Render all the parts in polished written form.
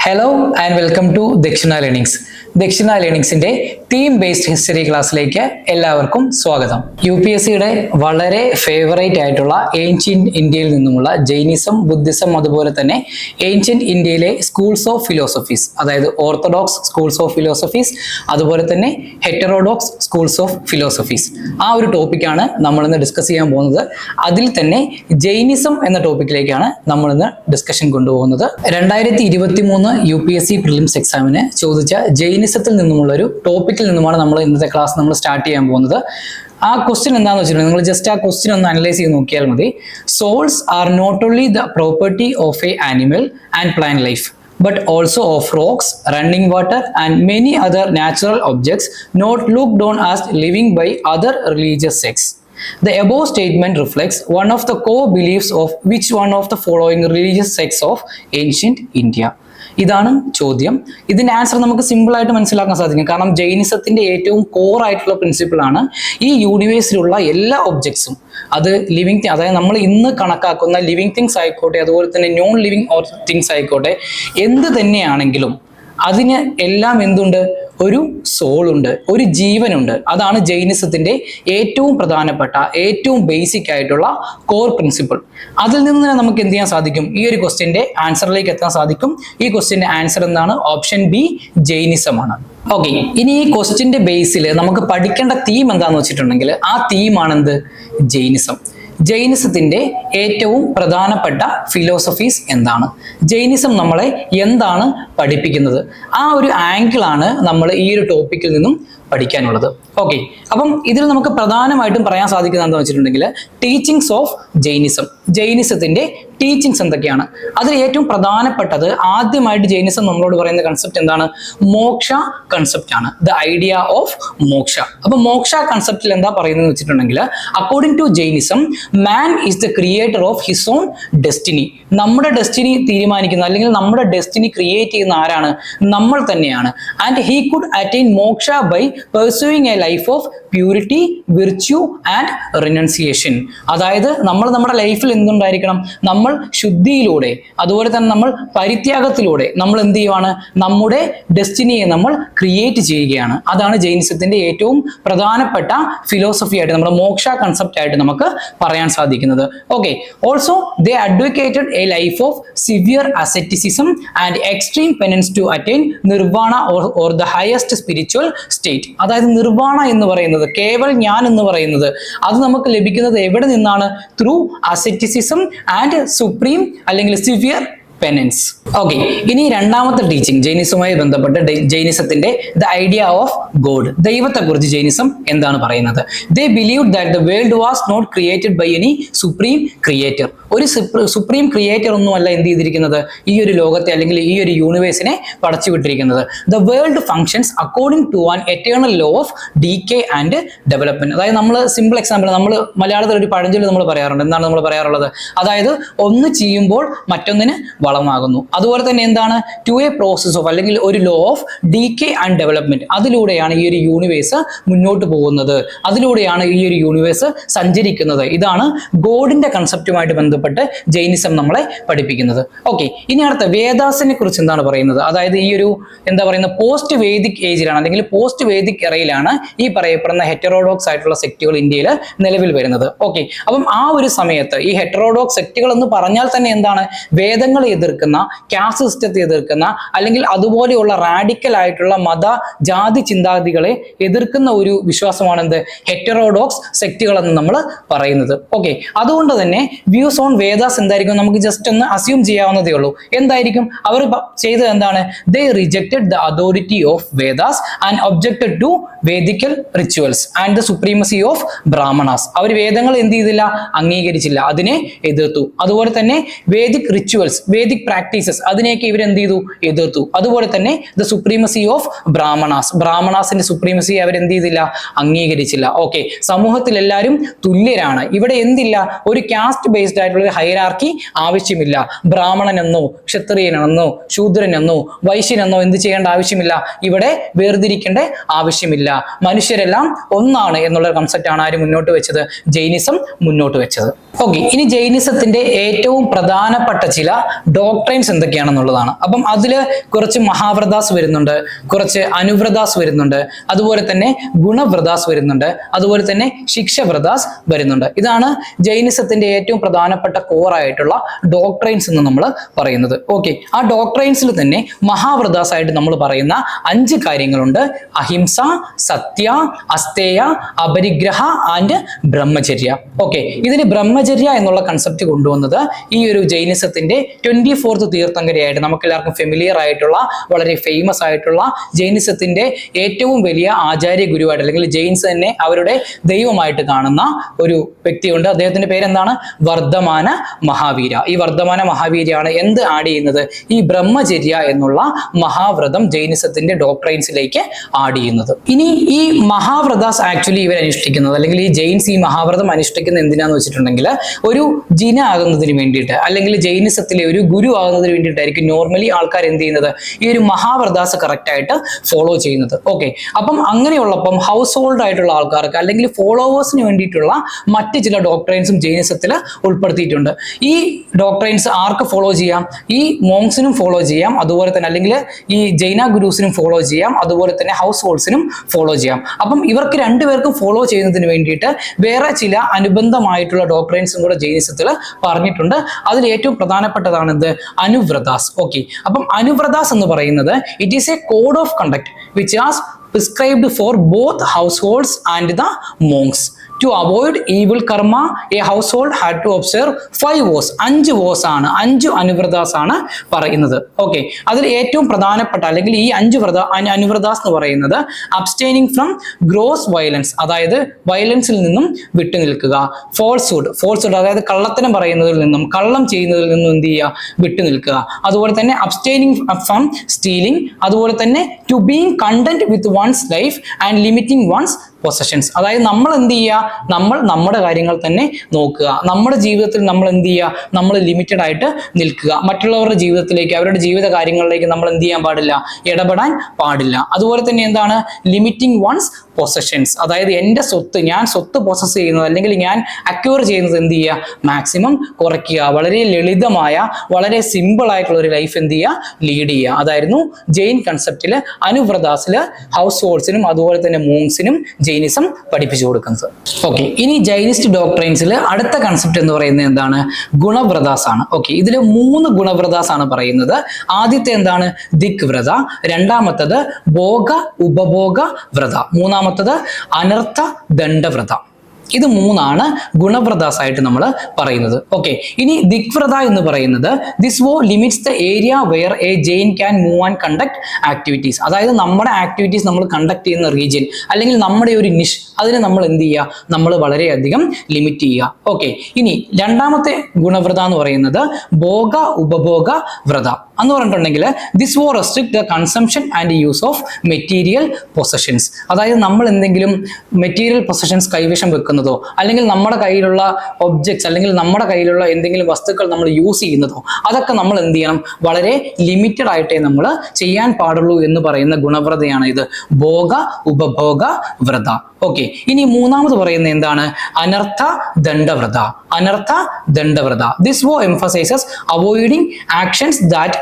Hello and welcome to Dakshina Learnings. ദക്ഷിണ ലേണിംഗ്സിന്റെ theme based history ക്ലാസ്സിലേക്ക് എല്ലാവർക്കും സ്വാഗതം. UPSCയുടെ വളരെ ഫേവറേറ്റ് ആയിട്ടുള്ള ഏൻഷ്യന്റ് ഇന്ത്യയിൽ നിന്നുമുള്ള ജൈനിസം, ബുദ്ധിസം, അതുപോലെ തന്നെ ഏൻഷ്യന്റ് ഇന്ത്യയിലെ സ്കൂൾസ് ഓഫ് ഫിലോസഫീസ്, അതായത് ഓർത്തഡോക്സ് സ്കൂൾസ് ഓഫ് ഫിലോസഫീസ്, അതുപോലെ തന്നെ ഹെറ്ററോഡോക്സ് സ്കൂൾസ് ഓഫ് ഫിലോസഫീസ്, ആ ഒരു ടോപ്പിക്കാണ് നമ്മളിന്ന് ഡിസ്കസ് ചെയ്യാൻ പോകുന്നത്. അതിൽ തന്നെ ജൈനിസം എന്ന ടോപ്പിക്കിലേക്കാണ് നമ്മളിന്ന് ഡിസ്കഷൻ കൊണ്ടുപോകുന്നത്. 2023 UPSC പ്രിലിംസ് എക്സാമിന് ചോദിച്ച ജൈനിസത്തിൽ നിന്നുമുള്ള ഒരു ടോപ്പിക്കിൽ നിന്നുമാണ് നമ്മൾ ഇന്നത്തെ ക്ലാസ് നമ്മൾ സ്റ്റാർട്ട് ചെയ്യാൻ പോകുന്നത്. ആ ക്വസ്റ്റ്യൻ എന്താണെന്ന് വെച്ചിട്ടുണ്ടെങ്കിൽ നിങ്ങൾ ജസ്റ്റ് ആ ക്വസ്റ്റ്യൻ ഒന്ന് അനലൈസ് ചെയ്ത് നോക്കിയാൽ മതി. Souls are not only the property of a animal and plant life, but also of rocks, running water and many other natural objects not looked on as living by other religious sects. The above statement reflects one of the core beliefs of which one of the following religious sects of ancient India? ഇതാണ് ചോദ്യം. ഇതിന്റെ answer നമുക്ക് simple ആയിട്ട് മനസ്സിലാക്കാൻ സാധിക്കും. കാരണം ജൈനിസത്തിന്റെ ഏറ്റവും core ആയിട്ടുള്ള പ്രിൻസിപ്പിൾ ആണ് ഈ യൂണിവേഴ്സിലുള്ള എല്ലാ ഒബ്ജക്ട്സും, അത് ലിവിങ്, അതായത് നമ്മൾ ഇന്ന് കണക്കാക്കുന്ന ലിവിങ് തിങ്സ് ആയിക്കോട്ടെ, അതുപോലെ തന്നെ നോൺ ലിവിങ് തിങ്സ് ആയിക്കോട്ടെ, എന്ത് തന്നെയാണെങ്കിലും അതിന് എല്ലാം എന്തുണ്ട്? ഒരു സോൾ ഉണ്ട്, ഒരു ജീവനുണ്ട്. അതാണ് ജൈനിസത്തിന്റെ ഏറ്റവും പ്രധാനപ്പെട്ട, ഏറ്റവും ബേസിക് ആയിട്ടുള്ള കോർ പ്രിൻസിപ്പിൾ. അതിൽ നിന്ന് തന്നെ നമുക്ക് എന്ത് ചെയ്യാൻ സാധിക്കും? ഈ ഒരു ക്വസ്റ്റ്യന്റെ ആൻസറിലേക്ക് എത്താൻ സാധിക്കും. ഈ ക്വസ്റ്റ്യന്റെ ആൻസർ എന്താണ്? ഓപ്ഷൻ ബി, ജൈനിസമാണ്. ഓക്കെ, ഇനി ഈ ക്വസ്റ്റ്യന്റെ ബേസിൽ നമുക്ക് പഠിക്കേണ്ട തീം എന്താണെന്ന് വെച്ചിട്ടുണ്ടെങ്കിൽ ആ തീമാണ് എന്ത്? ജൈനിസം. ജൈനിസത്തിന്റെ ഏറ്റവും പ്രധാനപ്പെട്ട ഫിലോസഫീസ് എന്താണ്? ജൈനിസം നമ്മളെ എന്താണ് പഠിപ്പിക്കുന്നത്? ആ ഒരു ആംഗിളാണ് നമ്മൾ ഈ ഒരു ടോപ്പിക്കിൽ നിന്നും പഠിക്കാനുള്ളത്. ഓക്കെ, അപ്പം ഇതിൽ നമുക്ക് പ്രധാനമായിട്ടും പറയാൻ സാധിക്കുന്നത് എന്താണെന്ന് വെച്ചിട്ടുണ്ടെങ്കിൽ ടീച്ചിങ്സ് ഓഫ് ജൈനിസം. ജൈനിസത്തിന്റെ ടീച്ചിങ്സ് എന്തൊക്കെയാണ്? അതിൽ ഏറ്റവും പ്രധാനപ്പെട്ടത്, ആദ്യമായിട്ട് ജൈനിസം നമ്മളോട് പറയുന്ന കൺസെപ്റ്റ് എന്താണ്? മോക്ഷ കൺസെപ്റ്റ് ആണ്. The idea of moksha. അപ്പൊ മോക്ഷ കൺസെപ്റ്റിൽ എന്താ പറയുന്നത് വെച്ചിട്ടുണ്ടെങ്കിൽ, according to Jainism, man is the creator of his own destiny. നമ്മുടെ ഡെസ്റ്റിനി തീരുമാനിക്കുന്ന, അല്ലെങ്കിൽ നമ്മുടെ ഡെസ്റ്റിനി ക്രിയേറ്റ് ചെയ്യുന്ന ആരാണ്? നമ്മൾ തന്നെയാണ്. And he could attain moksha by pursuing a life of purity, virtue and renunciation. അതായത് നമ്മൾ നമ്മുടെ ലൈഫിൽ എന്തുണ്ടായിരിക്കണം? നമ്മൾ ശുദ്ധിയിലൂടെ, അതുപോലെ തന്നെ നമ്മൾ പരിത്യാഗത്തിലൂടെ നമ്മൾ എന്ത് ചെയ്യുവാണ്? നമ്മുടെ ഡെസ്റ്റിനിയെ നമ്മൾ ക്രിയേറ്റ് ചെയ്യുകയാണ്. അതാണ് ജൈനിസത്തിന്റെ ഏറ്റവും പ്രധാനപ്പെട്ട ഫിലോസഫി ആയിട്ട്, നമ്മുടെ മോക്ഷ കൺസെപ്റ്റ് ആയിട്ട് നമുക്ക് പറയാൻ സാധിക്കുന്നത്. Okay, also they advocated a life of severe asceticism and extreme penance to attain nirvana or the highest spiritual state. അതായത് നിർവാണ എന്ന് പറയുന്നത്, കേവൽ ഞാൻ എന്ന് പറയുന്നത്, അത് നമുക്ക് ലഭിക്കുന്നത് എവിടെ നിന്നാണ്? ത്രൂ അസെറ്റിസിസം ആൻഡ് സുപ്രീം അല്ലെങ്കിൽ സിവിയർ പെനൻസ്. ഓക്കെ, ഇനി രണ്ടാമത്തെ ടീച്ചിങ് ജൈനിസവുമായി ബന്ധപ്പെട്ട് ജൈനിസത്തിന്റെ ദ ഐഡിയ ഓഫ് ഗോഡ്, ദൈവത്തെ കുറിച്ച് ജൈനിസം എന്താണ് പറയുന്നത്? They believed that the world was not created by any supreme creator. ഒരു സുപ്രീം ക്രിയേറ്റർ ഒന്നുമല്ല എന്ത് ചെയ്തിരിക്കുന്നത്? ഈ ഒരു ലോകത്തെ അല്ലെങ്കിൽ ഈ ഒരു യൂണിവേഴ്സിനെ പടച്ചു വിട്ടിരിക്കുന്നത്. The world functions according to an eternal law of decay and development. അതായത് നമ്മൾ സിമ്പിൾ എക്സാമ്പിൾ, നമ്മൾ മലയാളത്തിൽ ഒരു പഴഞ്ചൊല്ല് നമ്മൾ പറയാറുണ്ട്. എന്താണ് നമ്മൾ പറയാറുള്ളത്? അതായത് ഒന്ന് ചെയ്യുമ്പോൾ മറ്റൊന്നിന് വളമാകുന്നു. അതുപോലെ തന്നെ എന്താണ്? ടു എ പ്രോസസ് ഓഫ്, അല്ലെങ്കിൽ ഒരു law of decay and development. അതിലൂടെയാണ് ഈ ഒരു യൂണിവേഴ്സ് മുന്നോട്ട് പോകുന്നത്, അതിലൂടെയാണ് ഈ ഒരു യൂണിവേഴ്സ് സഞ്ചരിക്കുന്നത്. ഇതാണ് ഗോഡിന്റെ കൺസെപ്റ്റുമായിട്ട് ബന്ധപ്പെട്ട് ജൈനിസം നമ്മളെ പഠിപ്പിക്കുന്നത്. ഓക്കെ, ഇനി അടുത്ത വേദാസിനെ കുറിച്ച് എന്താണ് പറയുന്നത്? അതായത് ഈ ഒരു എന്താ പറയുന്ന പോസ്റ്റ് വേദിക് ഏജിലാണ്, അല്ലെങ്കിൽ പോസ്റ്റ് വേദിക് എറയിലാണ് ഈ പറയപ്പെടുന്ന ഹെറ്ററോഡോക്സ് ആയിട്ടുള്ള സെക്റ്റുകൾ ഇന്ത്യയിൽ നിലവിൽ വരുന്നത്. ഓക്കെ, അപ്പം ആ ഒരു സമയത്ത് ഈ ഹെറ്ററോഡോക്സ് സെക്റ്റുകൾ എന്ന് പറഞ്ഞാൽ തന്നെ എന്താണ്? വേദങ്ങളെ എതിർക്കുന്ന, കാസ്റ്റ് സിസ്റ്റത്തെ എതിർക്കുന്ന, അല്ലെങ്കിൽ അതുപോലെയുള്ള റാഡിക്കൽ ആയിട്ടുള്ള മത ജാതി ചിന്താഗതികളെ എതിർക്കുന്ന ഒരു വിശ്വാസമാണ് എന്ത്? ഹെറ്ററോഡോക്സ് സെക്റ്റുകൾ എന്ന് നമ്മൾ പറയുന്നത്. ഓക്കെ, അതുകൊണ്ട് തന്നെ വ്യൂസ് ഓൺ വേദാസ് എന്തായിരിക്കും? നമുക്ക് ജസ്റ്റ് ഒന്ന് അസ്യൂം ചെയ്യാവുന്നതേ ഉള്ളൂ. എന്തായിരിക്കും അവർ ചെയ്തത്? എന്താണ്? They rejected the authority of Vedas and objected to Vedic rituals and the supremacy of Brahmanas. അവർ വേദങ്ങൾ എന്ത് ചെയ്തില്ല? അംഗീകരിച്ചില്ല, അതിനെ എതിർത്തു. അതുപോലെ തന്നെ വേദിക് റിച്വൽസ്, വേദിക് പ്രാക്ടീസസ്, അതിനെയൊക്കെ ഇവർ എന്ത് ചെയ്തു? എതിർത്തു. അതുപോലെ തന്നെ ദ സുപ്രീമസി ഓഫ് ബ്രാഹ്മണാസ്, ബ്രാഹ്മണാസിന്റെ സുപ്രീമസി അവർ എന്ത് ചെയ്തില്ല? അംഗീകരിച്ചില്ല. ഓക്കെ, സമൂഹത്തിൽ എല്ലാവരും തുല്യരാണ്. ഇവിടെ എന്തില്ല? ഒരു കാസ്റ്റ് ബേസ്ഡ് ആയിട്ടുള്ള ആയിട്ടുള്ള ഒരു ഹൈറാർക്കി ആവശ്യമില്ല. ബ്രാഹ്മണനെന്നോ ക്ഷത്രിയനെന്നോ ശൂദ്രനെന്നോ വൈശ്യനെന്നോ എന്ത് ചെയ്യേണ്ട ആവശ്യമില്ല, ഇവിടെ വേർതിരിക്കേണ്ട ആവശ്യമില്ല. മനുഷ്യരെല്ലാം ഒന്നാണ് എന്നുള്ള കൺസെപ്റ്റ് ആണ് ആര് മുന്നോട്ട് വെച്ചത്? ജൈനിസം മുന്നോട്ട് വെച്ചത്. ഓക്കെ, ഇനി ജൈനിസത്തിന്റെ ഏറ്റവും പ്രധാനപ്പെട്ട ചില ഡോക്ട്രൈൻസ് എന്തൊക്കെയാണെന്നുള്ളതാണ്. അപ്പം അതില് കുറച്ച് മഹാവ്രതാസ് വരുന്നുണ്ട്, കുറച്ച് അനുവ്രതാസ് വരുന്നുണ്ട്, അതുപോലെ തന്നെ ഗുണവ്രതാസ് വരുന്നുണ്ട്, അതുപോലെ തന്നെ ശിക്ഷവ്രതാസ് വരുന്നുണ്ട്. ഇതാണ് ജൈനിസത്തിന്റെ ഏറ്റവും പ്രധാനപ്പെട്ട കോർ ആയിട്ടുള്ള ഡോക്ട്രൈൻസ് എന്ന് നമ്മൾ പറയുന്നത്. ഓക്കെ, ആ ഡോക്ട്രൈൻസിൽ തന്നെ മഹാവ്രതാസ് ആയിട്ട് നമ്മൾ പറയുന്ന 5 കാര്യങ്ങളുണ്ട്. അഹിംസ, സത്യ, അസ്തേയ, അപരിഗ്രഹ ആൻഡ് ബ്രഹ്മചര്യ. ഓക്കെ, ഇതിൽ ബ്രഹ്മചര്യ എന്നുള്ള കൺസെപ്റ്റ് കൊണ്ടുവന്നത് ഈ ഒരു ജൈനിസത്തിന്റെ 24th തീർത്ഥങ്കരയായിട്ട് നമുക്ക് എല്ലാവർക്കും ഫെമിലിയർ ആയിട്ടുള്ള വളരെ ഫേമസ് ആയിട്ടുള്ള ജൈനിസത്തിന്റെ ഏറ്റവും വലിയ ആചാര്യ ഗുരുവായിട്ട് അല്ലെങ്കിൽ ജെയിൻസ് തന്നെ അവരുടെ ദൈവമായിട്ട് കാണുന്ന ഒരു വ്യക്തിയുണ്ട്. അദ്ദേഹത്തിന്റെ പേരെന്താണ്? വർദ്ധമാന മഹാവീര. ഈ വർദ്ധമാന മഹാവീരയാണ് എന്ത് ആഡ് ചെയ്യുന്നത്? ഈ ബ്രഹ്മചര്യ എന്നുള്ള മഹാവ്രതം ജൈനിസത്തിന്റെ ഡോക്ട്രൈൻസിലേക്ക് ആഡ് ചെയ്യുന്നത്. ഇനി ഈ മഹാവ്രതാസ് ആക്ച്വലി ഇവർ അനുഷ്ഠിക്കുന്നത് അല്ലെങ്കിൽ ഈ ജെയിൻസ് ഈ മഹാവ്രതം അനുഷ്ഠിക്കുന്നത് എന്തിനാന്ന് വെച്ചിട്ടുണ്ടെങ്കിൽ ഒരു ജിന ആകുന്നതിന് വേണ്ടിയിട്ട് അല്ലെങ്കിൽ ജൈനിസത്തിലെ ഒരു ഗുരു ആകുന്നതിന് വേണ്ടിയിട്ടായിരിക്കും നോർമലി ആൾക്കാർ എന്ത് ചെയ്യുന്നത്? ഈ ഒരു മഹാവ്രതാസ് കറക്റ്റ് ആയിട്ട് ഫോളോ ചെയ്യുന്നത്. ഓക്കെ, അപ്പം അങ്ങനെയുള്ളപ്പം ഹൗസ് ഹോൾഡ് ആയിട്ടുള്ള ആൾക്കാർക്ക് അല്ലെങ്കിൽ ഫോളോവേഴ്സിന് വേണ്ടിയിട്ടുള്ള മറ്റ് ചില ഡോക്ട്രൈൻസും ജൈനിസത്തിൽ ഉൾപ്പെടുത്തിയിട്ടുണ്ട്. ഈ ഡോക്ട്രൈൻസ് ആർക്ക് ഫോളോ ചെയ്യാം? ഈ മോങ്സിനും ഫോളോ ചെയ്യാം, അതുപോലെ തന്നെ അല്ലെങ്കിൽ ഈ ജൈന ഗുരുസിനും ഫോളോ ചെയ്യാം, അതുപോലെ തന്നെ ഹൗസ് ഹോൾഡ്സിനും ഫോളോ ചെയ്യാം. അപ്പം ഇവർക്ക് രണ്ടുപേർക്കും ഫോളോ ചെയ്യുന്നതിന് വേണ്ടിയിട്ട് വേറെ ചില അനുബന്ധമായിട്ടുള്ള ഡോക്ട്രൈൻസും കൂടെ ജൈനിസത്തിൽ പറഞ്ഞിട്ടുണ്ട്. അതിൽ ഏറ്റവും പ്രധാനപ്പെട്ടതാണ് എന്ത്? അനുവ്രതാസ്. ഓക്കെ, അപ്പം അനുവ്രതാസ് എന്ന് പറയുന്നത് it is A code of conduct which as prescribed for both households and the monks. To avoid evil karma, a household had to observe 5 vows. 5 vows ആണ്, 5 അനുവ്രതാസ് ആണ് പറയുന്നത്. ഓക്കെ, അതിൽ ഏറ്റവും പ്രധാനപ്പെട്ട അല്ലെങ്കിൽ ഈ 5 അനുവ്രതാസ് എന്ന് പറയുന്നത് അബ്സ്റ്റൈനിങ് ഫ്രം ഗ്രോസ് വയലൻസ്, അതായത് വയലൻസിൽ നിന്നും വിട്ടു നിൽക്കുക. ഫോൾസ്ഹുഡ് അതായത് കള്ളത്തരം പറയുന്നതിൽ നിന്നും കള്ളം ചെയ്യുന്നതിൽ നിന്നും എന്ത് ചെയ്യുക? വിട്ടു നിൽക്കുക. അതുപോലെ തന്നെ അബ്സ്റ്റൈനിങ് ഫ്രം സ്റ്റീലിംഗ്, അതുപോലെ തന്നെ to being content with one's life and limiting one's possessions. അതായത് നമ്മൾ എന്ത് ചെയ്യുക? നമ്മൾ നമ്മുടെ കാര്യങ്ങൾ തന്നെ നോക്കുക. നമ്മുടെ ജീവിതത്തിൽ നമ്മൾ എന്ത് ചെയ്യുക? നമ്മൾ ലിമിറ്റഡ് ആയിട്ട് നിൽക്കുക. മറ്റുള്ളവരുടെ ജീവിതത്തിലേക്ക് അവരുടെ ജീവിത കാര്യങ്ങളിലേക്ക് നമ്മൾ എന്ത് ചെയ്യാൻ പാടില്ല? ഇടപെടാൻ പാടില്ല. അതുപോലെ തന്നെ എന്താണ്? ലിമിറ്റിംഗ് വൺസ് പൊസഷൻസ്, അതായത് എൻ്റെ സ്വത്ത്, ഞാൻ സ്വത്ത് പൊസസ് ചെയ്യുന്നത് അല്ലെങ്കിൽ ഞാൻ അക്വയർ ചെയ്യുന്നത് എന്ത് ചെയ്യുക? മാക്സിമം കുറയ്ക്കുക. വളരെ ലളിതമായ വളരെ സിമ്പിൾ ആയിട്ടുള്ള ഒരു ലൈഫ് എന്ത് ചെയ്യുക? ലീഡ് ചെയ്യുക. അതായിരുന്നു ജെയിൻ കൺസെപ്റ്റില് അനുവ്രതാസില് ഹൗസ് ഹോൾഡ്സിനും അതുപോലെ തന്നെ മോങ്സിനും ജൈനിസം പഠിപ്പിച്ചു കൊടുക്കുന്നത്. ഓക്കെ, ഇനി ജൈനിസ്റ്റ് ഡോക്ട്രൈൻസിൽ അടുത്ത കൺസെപ്റ്റ് എന്ന് പറയുന്നത് എന്താണ്? ഗുണവ്രതാസ് ആണ്. ഓക്കെ, ഇതിൽ 3 ഗുണവ്രതാസ് ആണ് പറയുന്നത്. ആദ്യത്തെ എന്താണ്? ദിക് വ്രത, രണ്ടാമത്തത് ഭോഗ ഉപഭോഗ വ്രത, മൂന്നാമത്തത് അനർത്ഥ ദണ്ഡവ്രത. ഇത് 3 ഗുണവ്രതാസ് ആയിട്ട് നമ്മൾ പറയുന്നത്. ഓക്കെ, ഇനി ദിക്വ്രത എന്ന് പറയുന്നത് this vow limits the area where a Jain can move and conduct activities. അതായത് നമ്മുടെ ആക്ടിവിറ്റീസ് നമ്മൾ കണ്ടക്ട് ചെയ്യുന്ന റീജിയൻ അല്ലെങ്കിൽ നമ്മുടെ ഒരു നിഷ്, അതിനെ നമ്മൾ എന്ത് ചെയ്യുക? നമ്മൾ വളരെയധികം ലിമിറ്റ് ചെയ്യുക. ഓക്കെ, ഇനി രണ്ടാമത്തെ ഗുണവ്രത എന്ന് പറയുന്നത് ഭോഗ ഉപഭോഗ വ്രത എന്ന് പറഞ്ഞിട്ടുണ്ടെങ്കിൽ ദിസ് വോ restrict the consumption and use of material possessions. അതായത് നമ്മൾ എന്തെങ്കിലും മെറ്റീരിയൽ പൊസഷൻസ് കൈവശം വെക്കുന്നതോ അല്ലെങ്കിൽ നമ്മുടെ കയ്യിലുള്ള ഒബ്ജക്ട്സ് അല്ലെങ്കിൽ നമ്മുടെ കയ്യിലുള്ള എന്തെങ്കിലും വസ്തുക്കൾ നമ്മൾ യൂസ് ചെയ്യുന്നതോ അതൊക്കെ നമ്മൾ എന്ത് ചെയ്യണം? വളരെ ലിമിറ്റഡ് ആയിട്ടേ നമ്മൾ ചെയ്യാൻ പാടുള്ളൂ എന്ന് പറയുന്ന ഗുണവ്രതയാണ് ഇത്, ഭോഗ ഉപഭോഗ വ്രത. ഓക്കെ, ഇനി മൂന്നാമത് പറയുന്നത് എന്താണ്? അനർത്ഥ ദണ്ഡവ്രത. അനർത്ഥ ദണ്ഡവ്രത. ദിസ് വോ emphasises avoiding actions that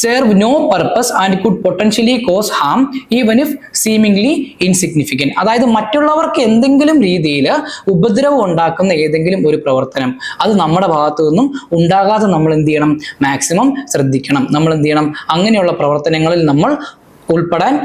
serve no purpose and could potentially cause harm even if seemingly insignificant. അതായത് മറ്റുള്ളവർക്ക് എന്തെങ്കിലും രീതിയിൽ ഉപദ്രവം ഉണ്ടാക്കുന്ന ഏതെങ്കിലും ഒരു പ്രവർത്തനം അത് നമ്മുടെ ഭാഗത്തു നിന്നും ഉണ്ടാകാതെ നമ്മൾ എന്ത് ചെയ്യണം? മാക്സിമം ശ്രദ്ധിക്കണം. നമ്മൾ എന്ത് ചെയ്യണം? അങ്ങനെയുള്ള പ്രവർത്തനങ്ങളിൽ നമ്മൾ ഉൾപ്പെടാൻ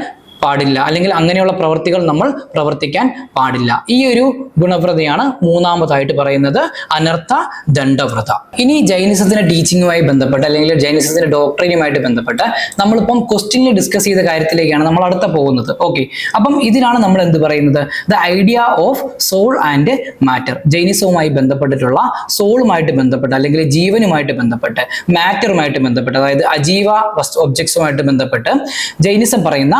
പാടില്ല അല്ലെങ്കിൽ അങ്ങനെയുള്ള പ്രവർത്തികൾ നമ്മൾ പ്രവർത്തിക്കാൻ പാടില്ല. ഈ ഒരു ഗുണവ്രതയാണ് മൂന്നാമതായിട്ട് പറയുന്നത് അനർത്ഥ ദണ്ഡവ്രത. ഇനി ജൈനിസത്തിന്റെ ടീച്ചിങ്ങുമായി ബന്ധപ്പെട്ട് അല്ലെങ്കിൽ ജൈനിസത്തിന്റെ ഡോക്ട്രിനുമായിട്ട് ബന്ധപ്പെട്ട് നമ്മളിപ്പം ക്വസ്റ്റ്യനിൽ ഡിസ്കസ് ചെയ്ത കാര്യത്തിലേക്കാണ് നമ്മൾ അടുത്ത പോകുന്നത്. ഓക്കെ, അപ്പം ഇതിലാണ് നമ്മൾ എന്ത് പറയുന്നത്? The idea of soul and matter. ജൈനിസവുമായി ബന്ധപ്പെട്ടിട്ടുള്ള സോളുമായിട്ട് ബന്ധപ്പെട്ട് അല്ലെങ്കിൽ ജീവനുമായിട്ട് ബന്ധപ്പെട്ട് മാറ്ററുമായിട്ട് ബന്ധപ്പെട്ട് അതായത് അജീവ ഒബ്ജക്ട്സുമായിട്ട് ബന്ധപ്പെട്ട് ജൈനിസം പറയുന്ന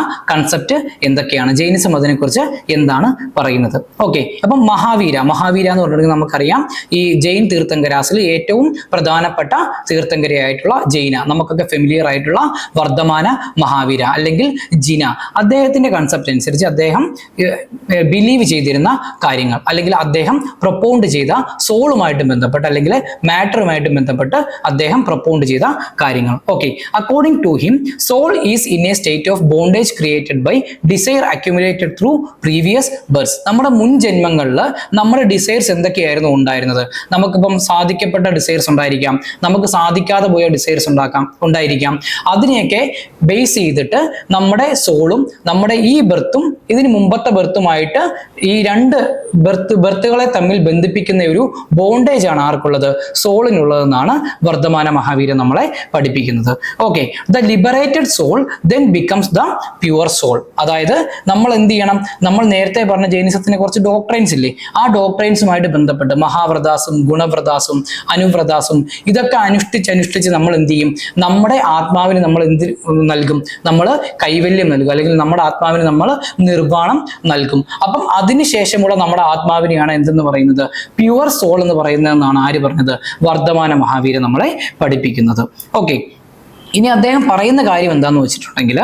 കൺസെപ്റ്റ് എന്തൊക്കെയാണ്, ജൈനിസം അതിനെക്കുറിച്ച് എന്താണ് പറയുന്നത്. ഓക്കെ, അപ്പം മഹാവീര എന്ന് പറഞ്ഞിട്ടുണ്ടെങ്കിൽ നമുക്കറിയാം ഈ ജൈൻ തീർത്ഥങ്കരാസിൽ ഏറ്റവും പ്രധാനപ്പെട്ട തീർത്ഥങ്കരയായിട്ടുള്ള ജൈന, നമുക്കൊക്കെ ഫെമിലിയർ ആയിട്ടുള്ള വർദ്ധമാന മഹാവീര അല്ലെങ്കിൽ ജിന, അദ്ദേഹത്തിന്റെ കൺസെപ്റ്റ് അനുസരിച്ച് അദ്ദേഹം ബിലീവ് ചെയ്തിരുന്ന കാര്യങ്ങൾ അല്ലെങ്കിൽ അദ്ദേഹം പ്രൊപ്പൗണ്ട് ചെയ്ത സോളുമായിട്ട് ബന്ധപ്പെട്ട് അല്ലെങ്കിൽ മാറ്ററുമായിട്ട് ബന്ധപ്പെട്ട് അദ്ദേഹം പ്രൊപ്പൗണ്ട് ചെയ്ത കാര്യങ്ങൾ. Okay, according to him soul is in a state of bondage created by desire accumulated through previous birth. നമ്മുടെ മുൻ ജന്മങ്ങളിൽ നമ്മുടെ ഡിസൈർസ് എന്തൊക്കെയായിരുന്നു ഉണ്ടായിരുന്നത്? നമുക്കിപ്പം സാധിക്കപ്പെട്ട ഡിസൈർസ് ഉണ്ടായിരിക്കാം, നമുക്ക് സാധിക്കാതെ പോയ ഡിസൈർസ് ഉണ്ടായിരിക്കാം. അതിനെയൊക്കെ ബേസ് ചെയ്തിട്ട് നമ്മുടെ സോളും നമ്മുടെ ഈ ബർത്തും ഇതിന് മുമ്പത്തെ ബർത്തുമായിട്ട് ഈ രണ്ട് ബർത്തുകളെ തമ്മിൽ ബന്ധിപ്പിക്കുന്ന ഒരു ബോണ്ടേജ് ആണ് ആർക്കുള്ളത്? സോളിനുള്ളതെന്നാണ് വർദ്ധമാന മഹാവീര നമ്മളെ പഠിപ്പിക്കുന്നത്. Okay, the liberated soul then becomes the pure soul. അതായത് നമ്മൾ എന്ത് ചെയ്യണം? നമ്മൾ നേരത്തെ പറഞ്ഞ ജൈനിസത്തിനെ കുറച്ച് ഡോക്ട്രൈൻസ് ഇല്ലേ, ആ ഡോക്ട്രൈൻസുമായിട്ട് ബന്ധപ്പെട്ട് മഹാവ്രതാസും ഗുണവ്രതാസും അനുവ്രതാസും ഇതൊക്കെ അനുഷ്ഠിച്ച് നമ്മൾ എന്ത് ചെയ്യും? നമ്മുടെ ആത്മാവിന് നമ്മൾ എന്ത് നൽകും? നമ്മൾ കൈവല്യം നൽകും, അല്ലെങ്കിൽ നമ്മുടെ ആത്മാവിന് നമ്മൾ നിർവ്വാണം നൽകും. അപ്പം അതിനുശേഷമുള്ള നമ്മുടെ ആത്മാവിനെയാണ് എന്തെന്ന് പറയുന്നത്? പ്യുവർ സോൾ എന്ന് പറയുന്നതെന്നാണ് ആര് പറഞ്ഞത്? വർദ്ധമാന മഹാവീര നമ്മളെ പഠിപ്പിക്കുന്നത്. ഓക്കെ, ഇനി അദ്ദേഹം പറയുന്ന കാര്യം എന്താന്ന് വെച്ചിട്ടുണ്ടെങ്കിൽ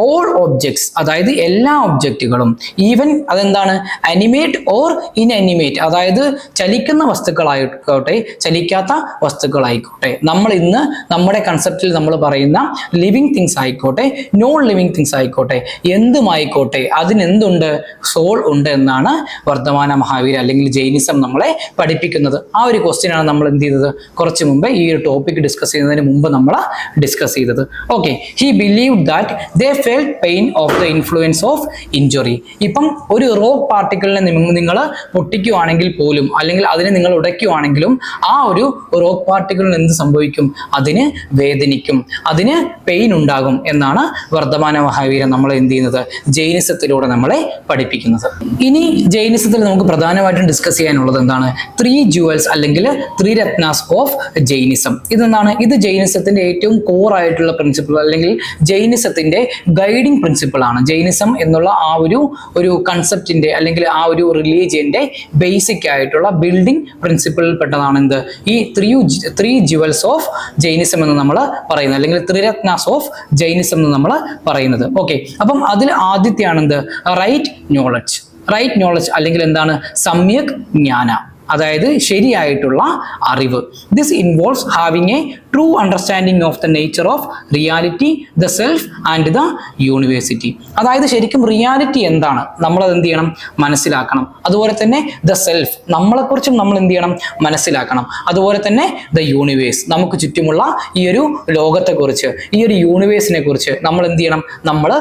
ഓൾ ഒബ്ജക്ട്സ്, അതായത് എല്ലാ ഒബ്ജക്റ്റുകളും, ഈവൻ അതെന്താണ് അനിമേറ്റ് ഓർ ഇൻഅനിമേറ്റ്, അതായത് ചലിക്കുന്ന വസ്തുക്കളായിക്കോട്ടെ ചലിക്കാത്ത വസ്തുക്കളായിക്കോട്ടെ, നമ്മൾ ഇന്ന് നമ്മുടെ കൺസെപ്റ്റിൽ നമ്മൾ പറയുന്ന ലിവിങ് തിങ്സ് ആയിക്കോട്ടെ നോൺ ലിവിങ് തിങ്സ് ആയിക്കോട്ടെ എന്തുമായിക്കോട്ടെ അതിനെന്തുണ്ട്? സോൾ ഉണ്ട് എന്നാണ് വർദ്ധമാന മഹാവീര അല്ലെങ്കിൽ ജൈനിസം നമ്മളെ പഠിപ്പിക്കുന്നത്. ആ ഒരു ക്വസ്റ്റ്യൻ ആണ് നമ്മൾ എന്ത് ചെയ്തത് കുറച്ച് മുമ്പ് ഈ ഒരു ടോപ്പിക് ഡിസ്കസ് ചെയ്യുന്നതിന് മുമ്പ് നമ്മൾ ഡിസ്കസ് ചെയ്തത്. Okay, he believed that they felt pain of the influence of injury. ഇപ്പം ഒരു റോക്ക് പാർട്ടിക്കിളിനെ നിങ്ങൾ പൊട്ടിക്കുവാണെങ്കിൽ പോലും അല്ലെങ്കിൽ അതിനെ നിങ്ങൾ ഉടയ്ക്കുവാണെങ്കിലും ആ ഒരു റോക്ക് പാർട്ടിക്കിളിന് എന്ത് സംഭവിക്കും? അതിന് വേദനിക്കും, അതിന് പെയിൻ ഉണ്ടാകും എന്നാണ് വർദ്ധമാന മഹാവീര നമ്മളെ എന്ത് ചെയ്യുന്നത്? ജൈനിസത്തിലൂടെ നമ്മളെ പഠിപ്പിക്കുന്നത്. ഇനി ജൈനിസത്തിൽ നമുക്ക് പ്രധാനമായിട്ടും ഡിസ്കസ് ചെയ്യാനുള്ളത് എന്താണ്? 3 ജുവൽസ് അല്ലെങ്കിൽ 3 രത്നാസ് ഓഫ് ജൈനിസം. ഇതെന്താണ്? ഇത് ജൈനിസത്തിന്റെ ഏറ്റവും കോർ ആയിട്ടുള്ള പ്രിൻസിപ്പിൾ അല്ലെങ്കിൽ ജൈനിസത്തിന്റെ ഗൈഡിങ് പ്രിൻസിപ്പിൾ ആണ്. ജൈനിസം എന്നുള്ള ആ ഒരു കൺസെപ്റ്റിന്റെ അല്ലെങ്കിൽ ആ ഒരു റിലീജിയന്റെ ബേസിക് ആയിട്ടുള്ള ബിൽഡിംഗ് പ്രിൻസിപ്പിളിൽ പെട്ടതാണ് എന്ത്? ഈ 3 ജുവൽസ് ഓഫ് ജൈനിസം എന്ന് നമ്മൾ പറയുന്നത്, അല്ലെങ്കിൽ 3 രത്നാസ് ഓഫ് ജൈനിസം എന്ന് നമ്മൾ പറയുന്നത്. ഓക്കെ, അപ്പം അതിൽ ആദ്യത്തെയാണ് എന്ത്? റൈറ്റ് നോളജ് അല്ലെങ്കിൽ എന്താണ്? സമ്യക് ജ്ഞാന, അതായത് ശരിയായിട്ടുള്ള അറിവ്. This involves having A true understanding of the nature of reality, the self and the university. അതായത് ശരിക്കും റിയാലിറ്റി എന്താണ് നമ്മളത് എന്ത് ചെയ്യണം? മനസ്സിലാക്കണം. അതുപോലെ തന്നെ ദ സെൽഫ്, നമ്മളെക്കുറിച്ചും നമ്മൾ എന്ത് ചെയ്യണം? മനസ്സിലാക്കണം. അതുപോലെ തന്നെ ദ യൂണിവേഴ്സ്, നമുക്ക് ചുറ്റുമുള്ള ഈ ഒരു ലോകത്തെക്കുറിച്ച്, ഈ ഒരു യൂണിവേഴ്സിനെ കുറിച്ച് നമ്മൾ എന്ത് ചെയ്യണം? നമ്മൾ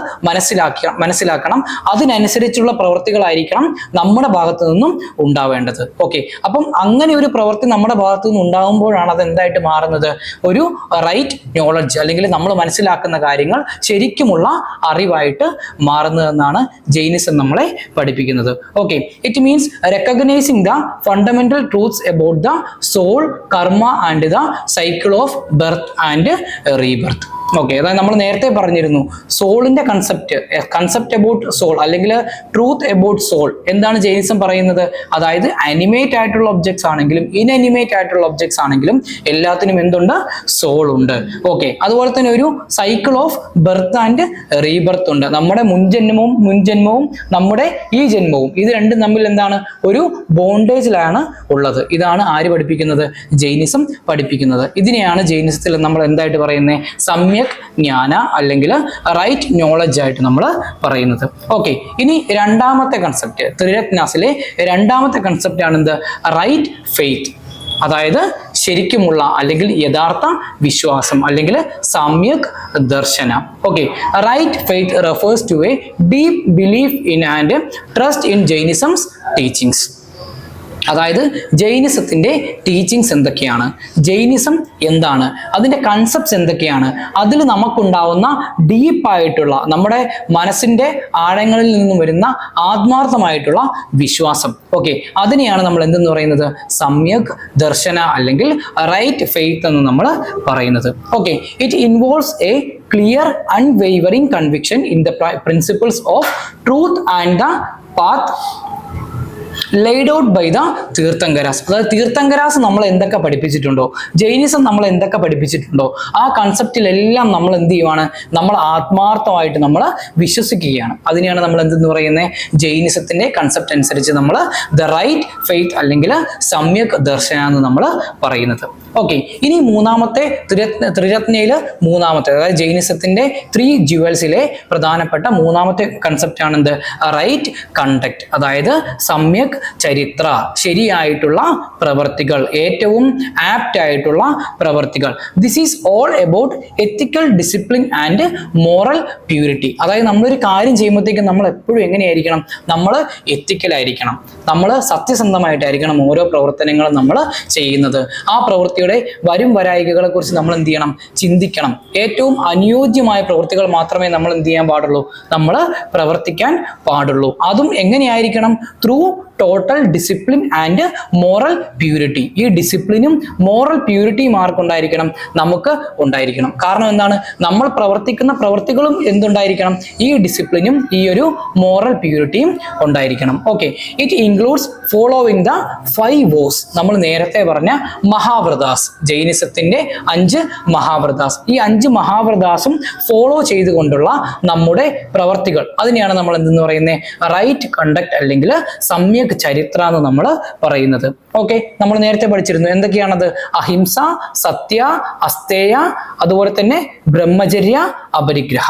മനസ്സിലാക്കണം. അതിനനുസരിച്ചുള്ള പ്രവൃത്തികളായിരിക്കണം നമ്മുടെ ഭാഗത്തു നിന്നും ഉണ്ടാവേണ്ടത്. ഓക്കെ, അപ്പം അങ്ങനെ ഒരു പ്രവൃത്തി നമ്മുടെ ഭാഗത്തു നിന്ന് ഉണ്ടാകുമ്പോഴാണ് അത് എന്തായിട്ട് മാറുന്നത്? ഒരു റൈറ്റ് നോളജ് അല്ലെങ്കിൽ നമ്മൾ മനസ്സിലാക്കുന്ന കാര്യങ്ങൾ ശരിക്കുമുള്ള അറിവായിട്ട് മാറുന്നതെന്നാണ് ജൈനിസം നമ്മളെ പഠിപ്പിക്കുന്നത്. Okay, it means recognising the fundamental truths about the soul, karma and the cycle of birth and rebirth. Okay, അതായത് നമ്മൾ നേരത്തെ പറഞ്ഞിരുന്നു സോളിന്റെ കൺസെപ്റ്റ് അബൌട്ട് സോൾ അല്ലെങ്കിൽ ട്രൂത്ത് അബൌട്ട് സോൾ എന്താണ് ജൈനിസം പറയുന്നത്? അതായത് അനിമേറ്റ് ആയിട്ടുള്ള ഒബ്ജക്ട്സ് ആണെങ്കിലും ഇൻഅനിമേറ്റ് ആയിട്ടുള്ള ഒബ്ജക്ട്സ് ആണെങ്കിലും എല്ലാത്തിനും എന്തുണ്ട്? സോൾ ഉണ്ട്. ഓക്കെ, അതുപോലെ തന്നെ ഒരു cycle of birth and rebirth ഉണ്ട്. നമ്മുടെ മുൻജന്മവും നമ്മുടെ ഈ ജന്മവും ഇത് രണ്ടും തമ്മിൽ എന്താണ്? ഒരു ബോണ്ടേജിലാണ് ഉള്ളത്. ഇതാണ് ആര് പഠിപ്പിക്കുന്നത്? ജൈനിസം പഠിപ്പിക്കുന്നത്. ഇതിനെയാണ് ജൈനിസത്തിൽ നമ്മൾ എന്തായിട്ട് പറയുന്നത്? സമ്യക് ജ്ഞാന അല്ലെങ്കിൽ റൈറ്റ് നോളജ് ആയിട്ട് നമ്മൾ പറയുന്നത്. ഓക്കെ, ഇനി രണ്ടാമത്തെ കൺസെപ്റ്റ്, ത്രിരത്നാസിലെ രണ്ടാമത്തെ കൺസെപ്റ്റ് ആണ് എന്ത്? റൈറ്റ് ഫെയ്ത്ത്, അതായത് ശരിക്കുമുള്ള അല്ലെങ്കിൽ യഥാർത്ഥ വിശ്വാസം അല്ലെങ്കിൽ സമ്യക് ദർശന. Okay, right faith refers to a deep belief in and trust in Jainism's teachings. അതായത് ജൈനിസത്തിന്റെ ടീച്ചിങ്സ് എന്തൊക്കെയാണ്, ജൈനിസം എന്താണ്, അതിന്റെ കൺസെപ്റ്റ്സ് എന്തൊക്കെയാണ്, അതിൽ നമുക്കുണ്ടാവുന്ന ഡീപ്പായിട്ടുള്ള നമ്മുടെ മനസ്സിന്റെ ആഴങ്ങളിൽ നിന്നും വരുന്ന ആത്മാർത്ഥമായിട്ടുള്ള വിശ്വാസം. ഓക്കെ, അതിനെയാണ് നമ്മൾ എന്തെന്ന് പറയുന്നത്? സമ്യക് ദർശന അല്ലെങ്കിൽ റൈറ്റ് ഫെയ്ത്ത് എന്ന് നമ്മൾ പറയുന്നത്. Okay, it involves A clear, unwavering conviction in the principles of truth and the path laid out by the തീർത്ഥങ്കരാസ്. അതായത് തീർത്ഥങ്കരാസ് നമ്മൾ എന്തൊക്കെ പഠിപ്പിച്ചിട്ടുണ്ടോ, ജൈനിസം നമ്മൾ എന്തൊക്കെ പഠിപ്പിച്ചിട്ടുണ്ടോ, ആ കൺസെപ്റ്റിലെല്ലാം നമ്മൾ എന്ത് ചെയ്യുവാണ്, നമ്മൾ ആത്മാർത്ഥമായിട്ട് നമ്മൾ വിശ്വസിക്കുകയാണ്. അതിനെയാണ് നമ്മൾ എന്തെന്ന് പറയുന്നത്, ജൈനിസത്തിന്റെ കൺസെപ്റ്റ് അനുസരിച്ച് നമ്മൾ ദ റൈറ്റ് ഫെയ്ത്ത് അല്ലെങ്കിൽ സമ്യക് ദർശന എന്ന് നമ്മൾ പറയുന്നത്. ഓക്കെ, ഇനി മൂന്നാമത്തെ ത്രിരത്നയില് മൂന്നാമത്തെ, അതായത് ജൈനിസത്തിന്റെ 3 ജുവൽസിലെ പ്രധാനപ്പെട്ട മൂന്നാമത്തെ കൺസെപ്റ്റ് ആണ് എന്ത്, റൈറ്റ് കണ്ടക്ട്, അതായത് സമ്യക് ചരിത്ര, ശരിയായിട്ടുള്ള പ്രവർത്തികൾ, ഏറ്റവും ആപ്റ്റ് ആയിട്ടുള്ള പ്രവർത്തികൾ. This is all about ethical discipline and moral purity. അതായത് നമ്മളൊരു കാര്യം ചെയ്യുമ്പോഴത്തേക്കും നമ്മൾ എപ്പോഴും എങ്ങനെയായിരിക്കണം, നമ്മൾ എത്തിക്കലായിരിക്കണം, നമ്മൾ സത്യസന്ധമായിട്ടായിരിക്കണം ഓരോ പ്രവർത്തനങ്ങളും നമ്മൾ ചെയ്യുന്നത്. ആ പ്രവൃത്തിയുടെ വരും വരായികകളെ കുറിച്ച് നമ്മൾ എന്ത് ചെയ്യണം, ചിന്തിക്കണം. ഏറ്റവും അനുയോജ്യമായ പ്രവൃത്തികൾ മാത്രമേ നമ്മൾ എന്ത് ചെയ്യാൻ പാടുള്ളൂ, നമ്മൾ പ്രവർത്തിക്കാൻ പാടുള്ളൂ. അതും എങ്ങനെയായിരിക്കണം, through total discipline and moral purity. ഈ ഡിസിപ്ലിനും മോറൽ പ്യൂരിറ്റിയും ആർക്കുണ്ടായിരിക്കണം, നമുക്ക് ഉണ്ടായിരിക്കണം. കാരണം എന്താണ്, നമ്മൾ പ്രവർത്തിക്കുന്ന പ്രവൃത്തികളും എന്തുണ്ടായിരിക്കണം, ഈ ഡിസിപ്ലിനും ഈ ഒരു മോറൽ പ്യൂരിറ്റിയും ഉണ്ടായിരിക്കണം. Okay, it includes following the 5 vows. നമ്മൾ നേരത്തെ പറഞ്ഞ മഹാവ്രതാസ്, ജൈനിസത്തിന്റെ 5 മഹാവ്രതാസ്. ഈ 5 മഹാവ്രതാസും ഫോളോ ചെയ്തുകൊണ്ടുള്ള നമ്മുടെ പ്രവർത്തികൾ, അതിനെയാണ് നമ്മൾ എന്തെന്ന് പറയുന്നത്, റൈറ്റ് കണ്ടക്ട് അല്ലെങ്കിൽ സമ്യക് ചരിത്ര എന്ന് നമ്മൾ പറയുന്നത്. ഓക്കെ, നമ്മൾ നേരത്തെ പഠിച്ചിരുന്നു എന്തൊക്കെയാണത്, അഹിംസ, സത്യ, അസ്തേയ, അതുപോലെ തന്നെ ബ്രഹ്മചര്യ, അപരിഗ്രഹ.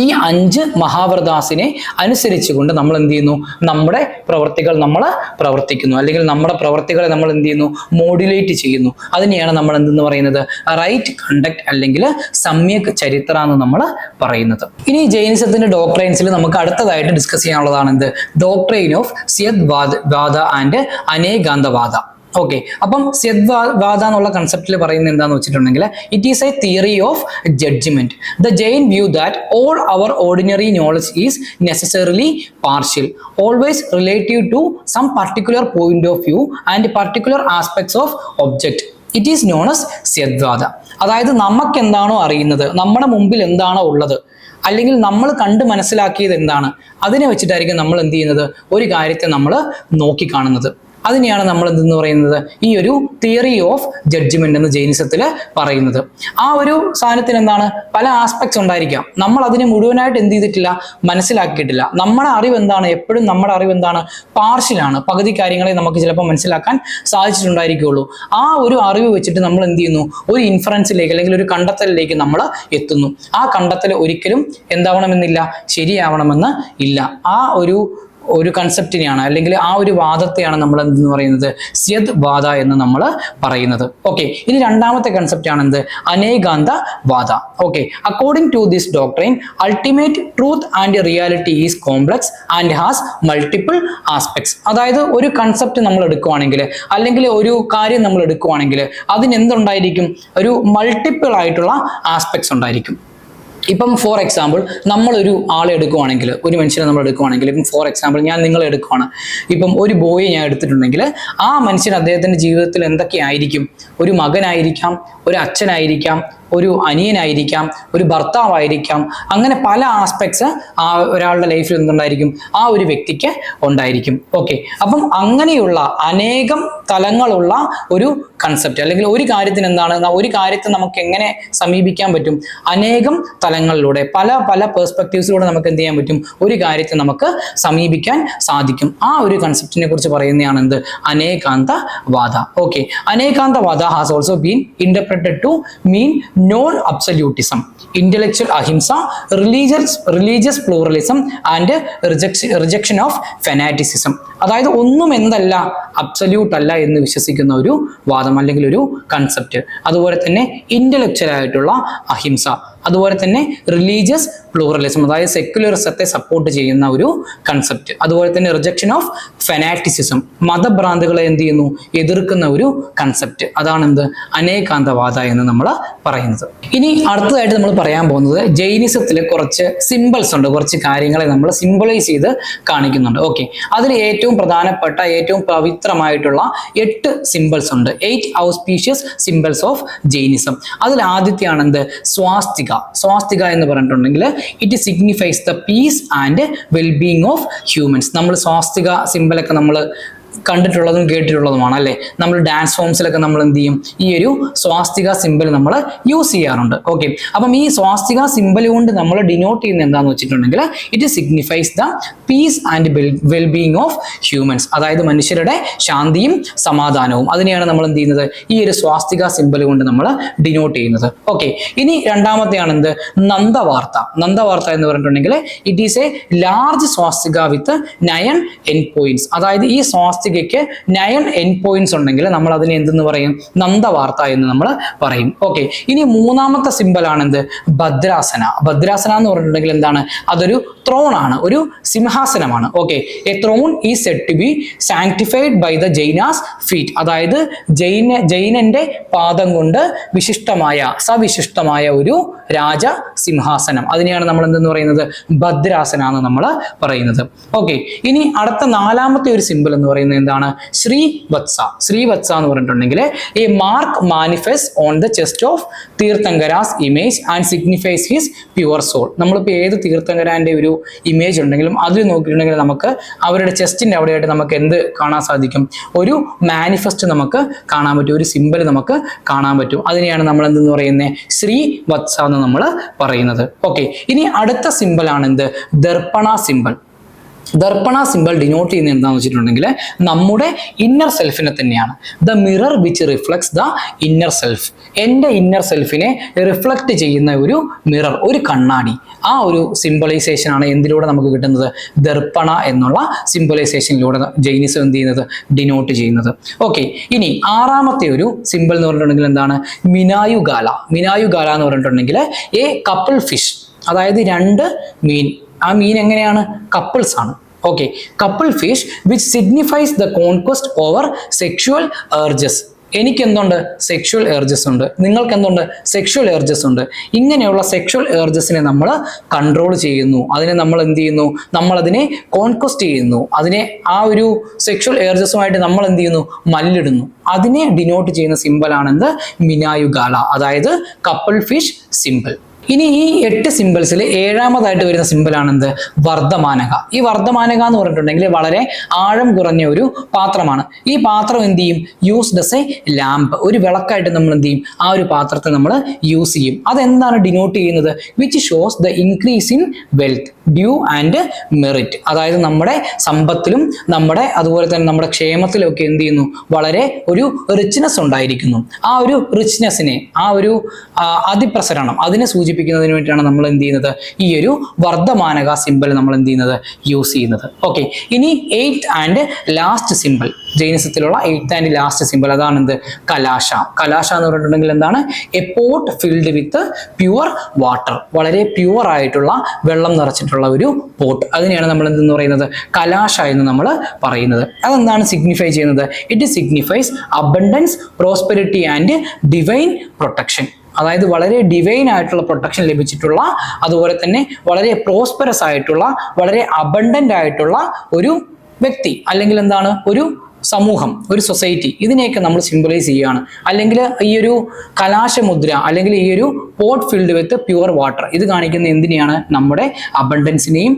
ഈ 5 മഹാവ്രതാസിനെ അനുസരിച്ചുകൊണ്ട് നമ്മൾ എന്ത് ചെയ്യുന്നു, നമ്മുടെ പ്രവർത്തികൾ നമ്മൾ പ്രവർത്തിക്കുന്നു, അല്ലെങ്കിൽ നമ്മുടെ പ്രവർത്തികളെ നമ്മൾ എന്ത് ചെയ്യുന്നു, മോഡുലേറ്റ് ചെയ്യുന്നു. അതിനെയാണ് നമ്മൾ എന്തെന്ന് പറയുന്നത്, റൈറ്റ് കണ്ടക്ട് അല്ലെങ്കിൽ സമ്യക് ചരിത്ര എന്ന് നമ്മൾ പറയുന്നത്. ഇനി ജൈനിസത്തിന്റെ ഡോക്ട്രൈൻസിൽ നമുക്ക് അടുത്തതായിട്ട് ഡിസ്കസ് ചെയ്യാനുള്ളതാണ് എന്ത്, doctrine of Syadvada and Anekantavada. Okay, അപ്പം സ്യദ്വാദ എന്നുള്ള കൺസെപ്റ്റിൽ പറയുന്നത് എന്താന്ന് വെച്ചിട്ടുണ്ടെങ്കിൽ, it is a theory of judgment. The Jain view that all our ordinary knowledge is necessarily partial, always relative to some particular point of view and particular aspects of object. It is known as Syadvada. അതായത് നമുക്ക് എന്താണോ അറിയുന്നത്, നമ്മുടെ മുമ്പിൽ എന്താണോ ഉള്ളത്, അല്ലെങ്കിൽ നമ്മൾ കണ്ട് മനസ്സിലാക്കിയത് എന്താണ്, അതിനെ വെച്ചിട്ടായിരിക്കും നമ്മൾ എന്ത് ചെയ്യുന്നത്, ഒരു കാര്യത്തെ നമ്മൾ നോക്കിക്കാണുന്നത്. അതിനെയാണ് നമ്മൾ എന്തെന്ന് പറയുന്നത്, ഈ ഒരു തിയറി ഓഫ് ജഡ്ജ്മെന്റ് എന്ന് ജൈനിസത്തിൽ പറയുന്നത്. ആ ഒരു സാധനത്തിന് എന്താണ്, പല ആസ്പെക്ട്സ് ഉണ്ടായിരിക്കാം, നമ്മൾ അതിനെ മുഴുവനായിട്ട് എന്ത് ചെയ്തിട്ടില്ല, മനസ്സിലാക്കിയിട്ടില്ല. നമ്മുടെ അറിവ് എന്താണ്, എപ്പോഴും നമ്മുടെ അറിവ് എന്താണ്, പാർഷ്യലാണ്. പകുതി കാര്യങ്ങളെ നമുക്ക് ചിലപ്പോൾ മനസ്സിലാക്കാൻ സാധിച്ചിട്ടുണ്ടായിരിക്കുകയുള്ളൂ. ആ ഒരു അറിവ് വെച്ചിട്ട് നമ്മൾ എന്ത് ചെയ്യുന്നു, ഒരു ഇൻഫറൻസിലേക്ക് അല്ലെങ്കിൽ ഒരു കണ്ടെത്തലിലേക്ക് നമ്മൾ എത്തുന്നു. ആ കണ്ടെത്തൽ ഒരിക്കലും എന്താവണമെന്നില്ല, ശരിയാവണമെന്ന് ഇല്ല. ആ ഒരു കൺസെപ്റ്റിനെയാണ്, അല്ലെങ്കിൽ ആ ഒരു വാദത്തെയാണ് നമ്മൾ എന്തെന്ന് പറയുന്നത്, സ്യദ്വാദ എന്ന് നമ്മൾ പറയുന്നത്. ഓക്കെ, ഇനി രണ്ടാമത്തെ കൺസെപ്റ്റ് ആണ് എന്ത്, Anekantavada. Okay, according to this doctrine ultimate truth and reality is complex and has multiple aspects. അതായത് ഒരു കൺസെപ്റ്റ് നമ്മൾ എടുക്കുവാണെങ്കിൽ, അല്ലെങ്കിൽ ഒരു കാര്യം നമ്മൾ എടുക്കുവാണെങ്കിൽ, അതിനെന്തുണ്ടായിരിക്കും, ഒരു മൾട്ടിപ്പിൾ ആയിട്ടുള്ള ആസ്പെക്ട്സ് ഉണ്ടായിരിക്കും. ഇപ്പം ഫോർ എക്സാമ്പിൾ നമ്മളൊരു ആളെ എടുക്കുവാണെങ്കിൽ, ഒരു മനുഷ്യനെ നമ്മൾ എടുക്കുവാണെങ്കിൽ, ഇപ്പം ഫോർ എക്സാമ്പിൾ ഞാൻ നിങ്ങളെ എടുക്കുവാണ്, ഇപ്പം ഒരു ബോയെ ഞാൻ എടുത്തിട്ടുണ്ടെങ്കിൽ, ആ മനുഷ്യൻ അദ്ദേഹത്തിൻ്റെ ജീവിതത്തിൽ എന്തൊക്കെയായിരിക്കും, ഒരു മകനായിരിക്കാം, ഒരു അച്ഛനായിരിക്കാം, ഒരു അനിയനായിരിക്കാം, ഒരു ഭർത്താവായിരിക്കാം, അങ്ങനെ പല ആസ്പെക്ട്സ് ആ ഒരാളുടെ ലൈഫിൽ എന്തുണ്ടായിരിക്കും, ആ ഒരു വ്യക്തിക്ക് ഉണ്ടായിരിക്കും. ഓക്കെ, അപ്പം അങ്ങനെയുള്ള അനേകം തലങ്ങളുള്ള ഒരു കൺസെപ്റ്റ്, അല്ലെങ്കിൽ ഒരു കാര്യത്തിന് എന്താണ്, ഒരു കാര്യത്തെ നമുക്ക് എങ്ങനെ സമീപിക്കാൻ പറ്റും, അനേകം തലങ്ങളിലൂടെ പല പല പെർസ്പെക്റ്റീവ്സിലൂടെ നമുക്ക് എന്ത് ചെയ്യാൻ പറ്റും, ഒരു കാര്യത്തെ നമുക്ക് സമീപിക്കാൻ സാധിക്കും. ആ ഒരു കൺസെപ്റ്റിനെ കുറിച്ച് പറയുന്നതാണ് എന്ത്, Anekantavada. Okay, Anekantavada has also been interpreted to mean non absolutism, intellectual ahimsa, religious pluralism and rejection of fanaticism. അതായത് ഒന്നും എന്തല്ല, അബ്സല്യൂട്ട് അല്ല എന്ന് വിശ്വസിക്കുന്ന ഒരു വാദം അല്ലെങ്കിൽ ഒരു കൺസെപ്റ്റ്. അതുപോലെ തന്നെ ഇന്റലക്ച്വൽ ആയിട്ടുള്ള അഹിംസ, അതുപോലെ തന്നെ റിലീജിയസ് പ്ലൂറലിസം, അതായത് സെക്യുലറിസത്തെ സപ്പോർട്ട് ചെയ്യുന്ന ഒരു കൺസെപ്റ്റ്. അതുപോലെ തന്നെ റിജക്ഷൻ ഓഫ് ഫെനാറ്റിസിസം, മതഭ്രാന്തികളെ എന്ത് ചെയ്യുന്നു, എതിർക്കുന്ന ഒരു കൺസെപ്റ്റ്. അതാണ് എന്ത്, അനേകാന്തവാദ എന്ന് നമ്മൾ പറയുന്നത്. ഇനി അടുത്തതായിട്ട് നമ്മൾ പറയാൻ പോകുന്നത്, ജൈനിസത്തിൽ കുറച്ച് സിമ്പിൾസ് ഉണ്ട്, കുറച്ച് കാര്യങ്ങളെ നമ്മൾ സിംബലൈസ് ചെയ്ത് കാണിക്കുന്നുണ്ട്. ഓക്കെ, അതിൽ ഏറ്റവും ഏറ്റവും പ്രധാനപ്പെട്ട ഏറ്റവും പവിത്രമായിട്ടുള്ള 8 സിമ്പിൾസ് ഉണ്ട്. 8 ഔസ്പീഷ്യസ് സിമ്പിൾസ് ഓഫ് ജൈനിസം. അതിൽ ആദ്യത്തെയാണ് എന്ത്? സ്വാസ്തിക. സ്വാസ്തിക എന്ന് പറഞ്ഞിട്ടുണ്ടെങ്കിൽ it signifies the peace and wellbeing of humans. നമ്മൾ സ്വാസ്തിക സിമ്പിളൊക്കെ നമ്മൾ കണ്ടിട്ടുള്ളതും കേട്ടിട്ടുള്ളതുമാണ് അല്ലേ. നമ്മൾ ഡാൻസ് ഫോംസിലൊക്കെ നമ്മൾ എന്ത് ചെയ്യും? ഈ ഒരു സ്വാസ്തിക സിമ്പിൾ നമ്മൾ യൂസ് ചെയ്യാറുണ്ട്. ഓക്കെ, അപ്പം ഈ സ്വാസ്തിക സിമ്പിൾ കൊണ്ട് നമ്മൾ ഡിനോട്ട് ചെയ്യുന്ന എന്താണെന്ന് വെച്ചിട്ടുണ്ടെങ്കിൽ it signifies the peace and wellbeing of humans. അതായത് മനുഷ്യരുടെ ശാന്തിയും സമാധാനവും. അതിനെയാണ് നമ്മൾ എന്ത് ചെയ്യുന്നത്? ഈ ഒരു സ്വാസ്തിക സിമ്പിൾ കൊണ്ട് നമ്മൾ ഡിനോട്ട് ചെയ്യുന്നത്. ഓക്കെ, ഇനി രണ്ടാമത്തെയാണ് എന്ത്? നന്ദവാർത്ത. നന്ദവാർത്ത എന്ന് പറഞ്ഞിട്ടുണ്ടെങ്കിൽ it is A large Swastika with 9 end points. അതായത് ഈ സ്വാസ്തികയ്ക്ക് 9 എൻഡ് പോയിന്റ്സ് ഉണ്ടെങ്കിൽ നമ്മൾ അതിനെ എന്തെന്ന് പറയും? നന്ദവാർത്ത എന്ന് നമ്മൾ പറയും. ഓക്കെ, ഇനി മൂന്നാമത്തെ സിമ്പിൾ ആണ് എന്ത്? ഭദ്രാസന. ഭദ്രാസന എന്ന് പറഞ്ഞിട്ടുണ്ടെങ്കിൽ എന്താണ്? അതൊരു ത്രോൺ ആണ്, ഒരു സിംഹാസനമാണ്. Okay, a throne is said to be sanctified by the Jaina's feet. അതായത് ജൈനന്റെ പാദം കൊണ്ട് സവിശിഷ്ടമായ ഒരു രാജ സിംഹാസനം. അതിനെയാണ് നമ്മൾ എന്തെന്ന് പറയുന്നത്? ഭദ്രാസന എന്ന് നമ്മൾ പറയുന്നത്. ഓക്കെ, ഇനി അടുത്ത നാലാമത്തെ ഒരു സിമ്പിൾ എന്ന് പറയുന്നത് എന്താണ്? ശ്രീവത്സ. ശ്രീവത്സ എന്ന് പറഞ്ഞിട്ടുണ്ടെങ്കിൽ a mark manifest on the chest of Tirthankara's image and signifies his pure soul. നമ്മളിപ്പോൾ ഏത് തീർത്ഥങ്കരാന്റെ ഒരു ഇമേജ് ഉണ്ടെങ്കിലും അതിൽ നോക്കിയിട്ടുണ്ടെങ്കിൽ നമുക്ക് അവരുടെ ചെസ്റ്റിന്റെ അവിടെയായിട്ട് നമുക്ക് എന്ത് കാണാൻ സാധിക്കും? ഒരു മാനിഫെസ്റ്റ് നമുക്ക് കാണാൻ പറ്റും, ഒരു സിമ്പിൾ നമുക്ക് കാണാൻ പറ്റും. അതിനെയാണ് നമ്മൾ എന്തെന്ന് പറയുന്നത്? ശ്രീവത്സ എന്ന് നമ്മൾ പറയുന്നത്. ഓക്കെ, ഇനി അടുത്ത സിമ്പിൾ ആണ് എന്ത്? ദർപ്പണ സിമ്പിൾ. ദർപ്പണ സിമ്പിൾ ഡിനോട്ട് ചെയ്യുന്നത് എന്താണെന്ന് വെച്ചിട്ടുണ്ടെങ്കിൽ നമ്മുടെ ഇന്നർ സെൽഫിനെ തന്നെയാണ്. The mirror which reflects the inner self. എൻ്റെ ഇന്നർ സെൽഫിനെ റിഫ്ലക്റ്റ് ചെയ്യുന്ന ഒരു മിറർ, ഒരു കണ്ണാടി. ആ ഒരു സിംബലൈസേഷൻ ആണ് എന്തിലൂടെ നമുക്ക് കിട്ടുന്നത്? ദർപ്പണ എന്നുള്ള സിംബലൈസേഷനിലൂടെ ജൈനിസം എന്ത് ചെയ്യുന്നത്? ഡിനോട്ട് ചെയ്യുന്നത്. ഓക്കെ, ഇനി ആറാമത്തെ ഒരു സിമ്പിൾ എന്ന് പറഞ്ഞിട്ടുണ്ടെങ്കിൽ എന്താണ്? മിനായുഗാല. മിനായുഗാല എന്ന് പറഞ്ഞിട്ടുണ്ടെങ്കിൽ എ കപ്പിൾ ഫിഷ്. അതായത് 2 മീൻ. ആ മീൻ എങ്ങനെയാണ്? കപ്പിൾസ് ആണ്. Okay, couple fish which signifies the conquest over sexual urges. എനിക്കെന്തുണ്ട്? സെക്ഷുവൽ ഏർജസ് ഉണ്ട്. നിങ്ങൾക്ക് എന്തുണ്ട്? സെക്ഷുവൽ ഏർജസ് ഉണ്ട്. ഇങ്ങനെയുള്ള സെക്ഷുവൽ ഏർജസിനെ നമ്മൾ കൺട്രോൾ ചെയ്യുന്നു. അതിനെ നമ്മൾ എന്ത് ചെയ്യുന്നു? നമ്മളതിനെ കോൺക്വസ്റ്റ് ചെയ്യുന്നു. അതിനെ ആ ഒരു സെക്ഷുവൽ ഏർജസുമായിട്ട് നമ്മൾ എന്ത് ചെയ്യുന്നു? മല്ലിടുന്നു. അതിനെ ഡിനോട്ട് ചെയ്യുന്ന സിമ്പിൾ ആണെന്ത്? മിനായുഗാല. അതായത് കപ്പിൾ ഫിഷ് സിമ്പിൾ. ഇനി ഈ 8 സിമ്പിൾസിൽ ഏഴാമതായിട്ട് വരുന്ന സിമ്പിൾ ആണെന്ത്? വർദ്ധമാനക. ഈ വർദ്ധമാനക എന്ന് പറഞ്ഞിട്ടുണ്ടെങ്കിൽ വളരെ ആഴം കുറഞ്ഞ ഒരു പാത്രമാണ്. ഈ പാത്രം എന്ത് ചെയ്യും? Used S A lamp. ഒരു വിളക്കായിട്ട് നമ്മൾ എന്ത് ചെയ്യും? ആ ഒരു പാത്രത്തെ നമ്മൾ യൂസ് ചെയ്യും. അതെന്താണ് ഡിനോട്ട് ചെയ്യുന്നത്? Which shows the increase in wealth, due and merit. അതായത് നമ്മുടെ സമ്പത്തിലും അതുപോലെ തന്നെ നമ്മുടെ ക്ഷേമത്തിലും ഒക്കെ എന്ത് ചെയ്യുന്നു? വളരെ ഒരു റിച്ച്നെസ് ഉണ്ടായിരിക്കുന്നു. ആ ഒരു റിച്ച്നെസ്സിനെ, ആ ഒരു അതിപ്രസരണം, അതിനെ സൂചിപ്പിക്കുന്നതിന് വേണ്ടിയിട്ടാണ് നമ്മൾ എന്ത് ചെയ്യുന്നത്? ഈ ഒരു വർദ്ധമാനക സിമ്പിൾ നമ്മൾ എന്ത് ചെയ്യുന്നത്? യൂസ് ചെയ്യുന്നത്. ഓക്കെ, ഇനി 8th ആൻഡ് ലാസ്റ്റ് സിമ്പിൾ, ജൈനിസത്തിലുള്ള 8th ആൻഡ് ലാസ്റ്റ് സിമ്പിൾ അതാണ് എന്ത്? കലാശ. കലാശ എന്ന് പറഞ്ഞിട്ടുണ്ടെങ്കിൽ എന്താണ്? A pot filled with pure water. വളരെ പ്യുവർ ആയിട്ടുള്ള വെള്ളം നിറച്ചിട്ടുള്ള ഒരു പോട്ട്. അതിനെയാണ് നമ്മൾ എന്തെന്ന് പറയുന്നത്? കലാശ എന്ന് നമ്മൾ പറയുന്നത്. അതെന്താണ് സിഗ്നിഫൈ ചെയ്യുന്നത്? It signifies abundance, prosperity and divine protection. അതായത് വളരെ ഡിവൈൻ ആയിട്ടുള്ള പ്രൊട്ടക്ഷൻ ലഭിച്ചിട്ടുള്ള, അതുപോലെ തന്നെ വളരെ പ്രോസ്പെറസ് ആയിട്ടുള്ള, വളരെ അബണ്ടന്റ് ആയിട്ടുള്ള ഒരു വ്യക്തി, അല്ലെങ്കിൽ എന്താണ്? ഒരു സമൂഹം, ഒരു സൊസൈറ്റി. ഇതിനെയൊക്കെ നമ്മൾ സിംബലൈസ് ചെയ്യുകയാണ്. അല്ലെങ്കിൽ ഈ ഒരു കലാശമുദ്ര, അല്ലെങ്കിൽ ഈ ഒരു pot filled with pure water, ഇത് കാണിക്കുന്ന എന്തിനെയാണ്? നമ്മുടെ അബണ്ടൻസിനെയും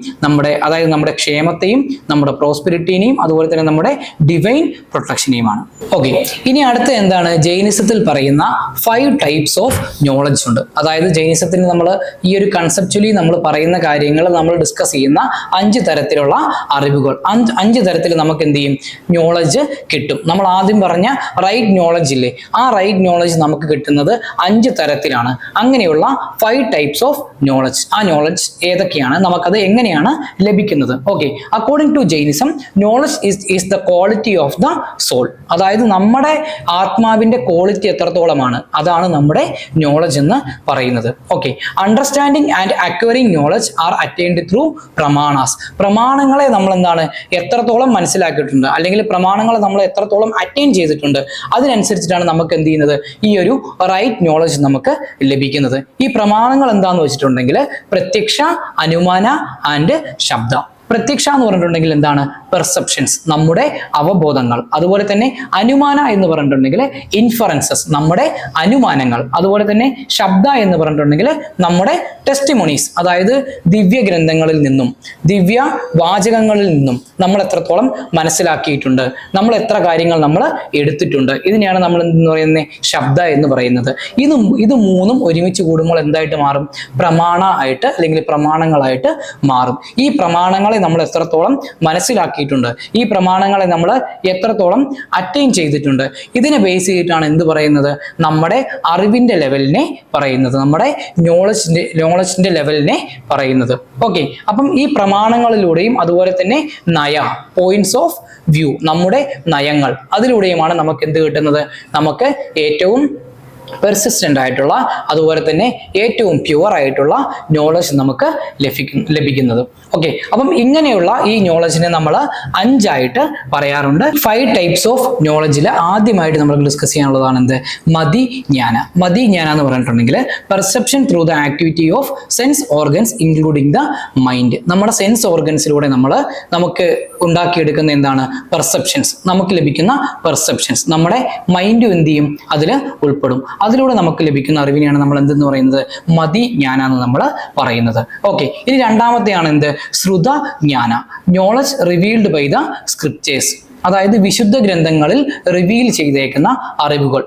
അതായത് നമ്മുടെ ക്ഷേമത്തെയും നമ്മുടെ പ്രോസ്പെരിറ്റിനെയും അതുപോലെ തന്നെ നമ്മുടെ ഡിവൈൻ പ്രൊട്ടക്ഷനെയുമാണ്. ഓക്കെ, ഇനി അടുത്ത എന്താണ്? ജൈനിസത്തിൽ പറയുന്ന 5 ടൈപ്സ് ഓഫ് നോളജ് ഉണ്ട്. അതായത് ജൈനിസത്തിൽ നമ്മൾ ഈ ഒരു കൺസെപ്ച്വലി നമ്മൾ പറയുന്ന കാര്യങ്ങൾ നമ്മൾ ഡിസ്കസ് ചെയ്യുന്ന 5 തരത്തിലുള്ള അറിവുകൾ, 5 തരത്തിൽ നമുക്ക് എന്ത് ചെയ്യും? നോളജ് കിട്ടും. നമ്മൾ ആദ്യം പറഞ്ഞ റൈറ്റ് നോളജ് ഇല്ലേ, ആ റൈറ്റ് നോളജ് നമുക്ക് കിട്ടുന്നത് 5 തരത്തിലാണ്. അങ്ങനെയുള്ള 5 ടൈപ്സ് ഓഫ് നോളജ്. ആ നോളജ് ഏതൊക്കെയാണ്? നമുക്കത് എങ്ങനെയാണ് ലഭിക്കുന്നത്? Okay, according to Jainism, knowledge is the quality of the soul. അതായത് നമ്മുടെ ആത്മാവിന്റെ ക്വാളിറ്റി എത്രത്തോളമാണ്, അതാണ് നമ്മുടെ നോളജ് എന്ന് പറയുന്നത്. Okay, understanding and acquiring knowledge are attained through pramanas. പ്രമാണങ്ങളെ നമ്മൾ എന്താണ്? എത്രത്തോളം മനസ്സിലാക്കിയിട്ടുണ്ട്, അല്ലെങ്കിൽ പ്രമാണങ്ങളെ നമ്മൾ എത്രത്തോളം അറ്റൈൻ ചെയ്തിട്ടുണ്ട്, അതിനനുസരിച്ചിട്ടാണ് നമുക്ക് എന്ത് ചെയ്യുന്നത്? ഈ ഒരു റൈറ്റ് നോളജ് നമുക്ക് ലഭിക്കുന്നത്. ഈ പ്രമാണങ്ങൾ എന്താന്ന് വെച്ചിട്ടുണ്ടെങ്കിൽ പ്രത്യക്ഷ, അനുമാന ആൻഡ് ശബ്ദ. പ്രത്യക്ഷ എന്ന് പറഞ്ഞിട്ടുണ്ടെങ്കിൽ എന്താണ്? പെർസെപ്ഷൻസ്, നമ്മുടെ അവബോധങ്ങൾ. അതുപോലെ തന്നെ അനുമാന എന്ന് പറഞ്ഞിട്ടുണ്ടെങ്കിൽ ഇൻഫറൻസസ്, നമ്മുടെ അനുമാനങ്ങൾ. അതുപോലെ തന്നെ ശബ്ദ എന്ന് പറഞ്ഞിട്ടുണ്ടെങ്കിൽ നമ്മുടെ ടെസ്റ്റിമോണീസ്, അതായത് ദിവ്യ ഗ്രന്ഥങ്ങളിൽ നിന്നും ദിവ്യ വാചകങ്ങളിൽ നിന്നും നമ്മൾ എത്രത്തോളം മനസ്സിലാക്കിയിട്ടുണ്ട്, നമ്മൾ എത്ര കാര്യങ്ങൾ നമ്മൾ എടുത്തിട്ടുണ്ട്, ഇതിനെയാണ് നമ്മൾ എന്ന് പറയുന്നത് ശബ്ദ എന്ന് പറയുന്നത്. ഇത് മൂന്നും ഒരുമിച്ച് കൂടുമ്പോൾ എന്തായിട്ട് മാറും? പ്രമാണ ആയിട്ട് അല്ലെങ്കിൽ പ്രമാണങ്ങളായിട്ട് മാറും. ഈ പ്രമാണങ്ങളെ നമ്മൾ എത്രത്തോളം മനസ്സിലാക്കിയിട്ടുണ്ട്, ഈ പ്രമാണങ്ങളെ നമ്മൾ എത്രത്തോളം അറ്റൈൻ ചെയ്തിട്ടുണ്ട്, ഇതിനെ ബേസ് ചെയ്തിട്ടാണ് എന്ത് പറയുന്നത്? നമ്മുടെ അറിവിന്റെ ലെവലിനെ പറയുന്നത്, നമ്മുടെ നോളജിന്റെ ലെവലിനെ പറയുന്നത്. ഓക്കെ, അപ്പം ഈ പ്രമാണങ്ങളിലൂടെയും അതുപോലെ തന്നെ പോയിന്റ്സ് ഓഫ് വ്യൂ, നമ്മുടെ നയങ്ങൾ, അതിലൂടെയുമാണ് നമുക്ക് എന്ത് കിട്ടുന്നത്? നമുക്ക് ഏറ്റവും പെർസിസ്റ്റന്റ് ആയിട്ടുള്ള അതുപോലെ തന്നെ ഏറ്റവും പ്യുവർ ആയിട്ടുള്ള നോളജ് നമുക്ക് ലഭിക്കുന്നത്. ഓക്കെ, അപ്പം ഇങ്ങനെയുള്ള ഈ നോളജിനെ നമ്മൾ 5 ആയിട്ട് പറയാറുണ്ട്. 5 ടൈപ്സ് ഓഫ് നോളജിൽ ആദ്യമായിട്ട് നമ്മൾ ഡിസ്കസ് ചെയ്യാനുള്ളതാണ് എന്ത്? മതിജ്ഞാന. മതിജ്ഞാന എന്ന് പറഞ്ഞിട്ടുണ്ടെങ്കിൽ perception through the activity of sense organs including the mind. നമ്മുടെ സെൻസ് ഓർഗൻസിലൂടെ നമുക്ക് ഉണ്ടാക്കിയെടുക്കുന്ന എന്താണ്? പെർസെപ്ഷൻസ്, നമുക്ക് ലഭിക്കുന്ന പെർസെപ്ഷൻസ്, നമ്മുടെ മൈൻഡും എന്ത് ചെയ്യും? അതിൽ ഉൾപ്പെടും. അതിലൂടെ നമുക്ക് ലഭിക്കുന്ന അറിവിനെയാണ് നമ്മൾ എന്തെന്ന് പറയുന്നത്? മതിജ്ഞാന എന്ന് നമ്മൾ പറയുന്നത്. ഓക്കെ, ഇനി രണ്ടാമത്തെയാണ് എന്ത്? ശ്രുത ജ്ഞാന. Knowledge revealed by the scriptures, അതായത് വിശുദ്ധ ഗ്രന്ഥങ്ങളിൽ റിവീൽ ചെയ്തേക്കുന്ന അറിവുകൾ.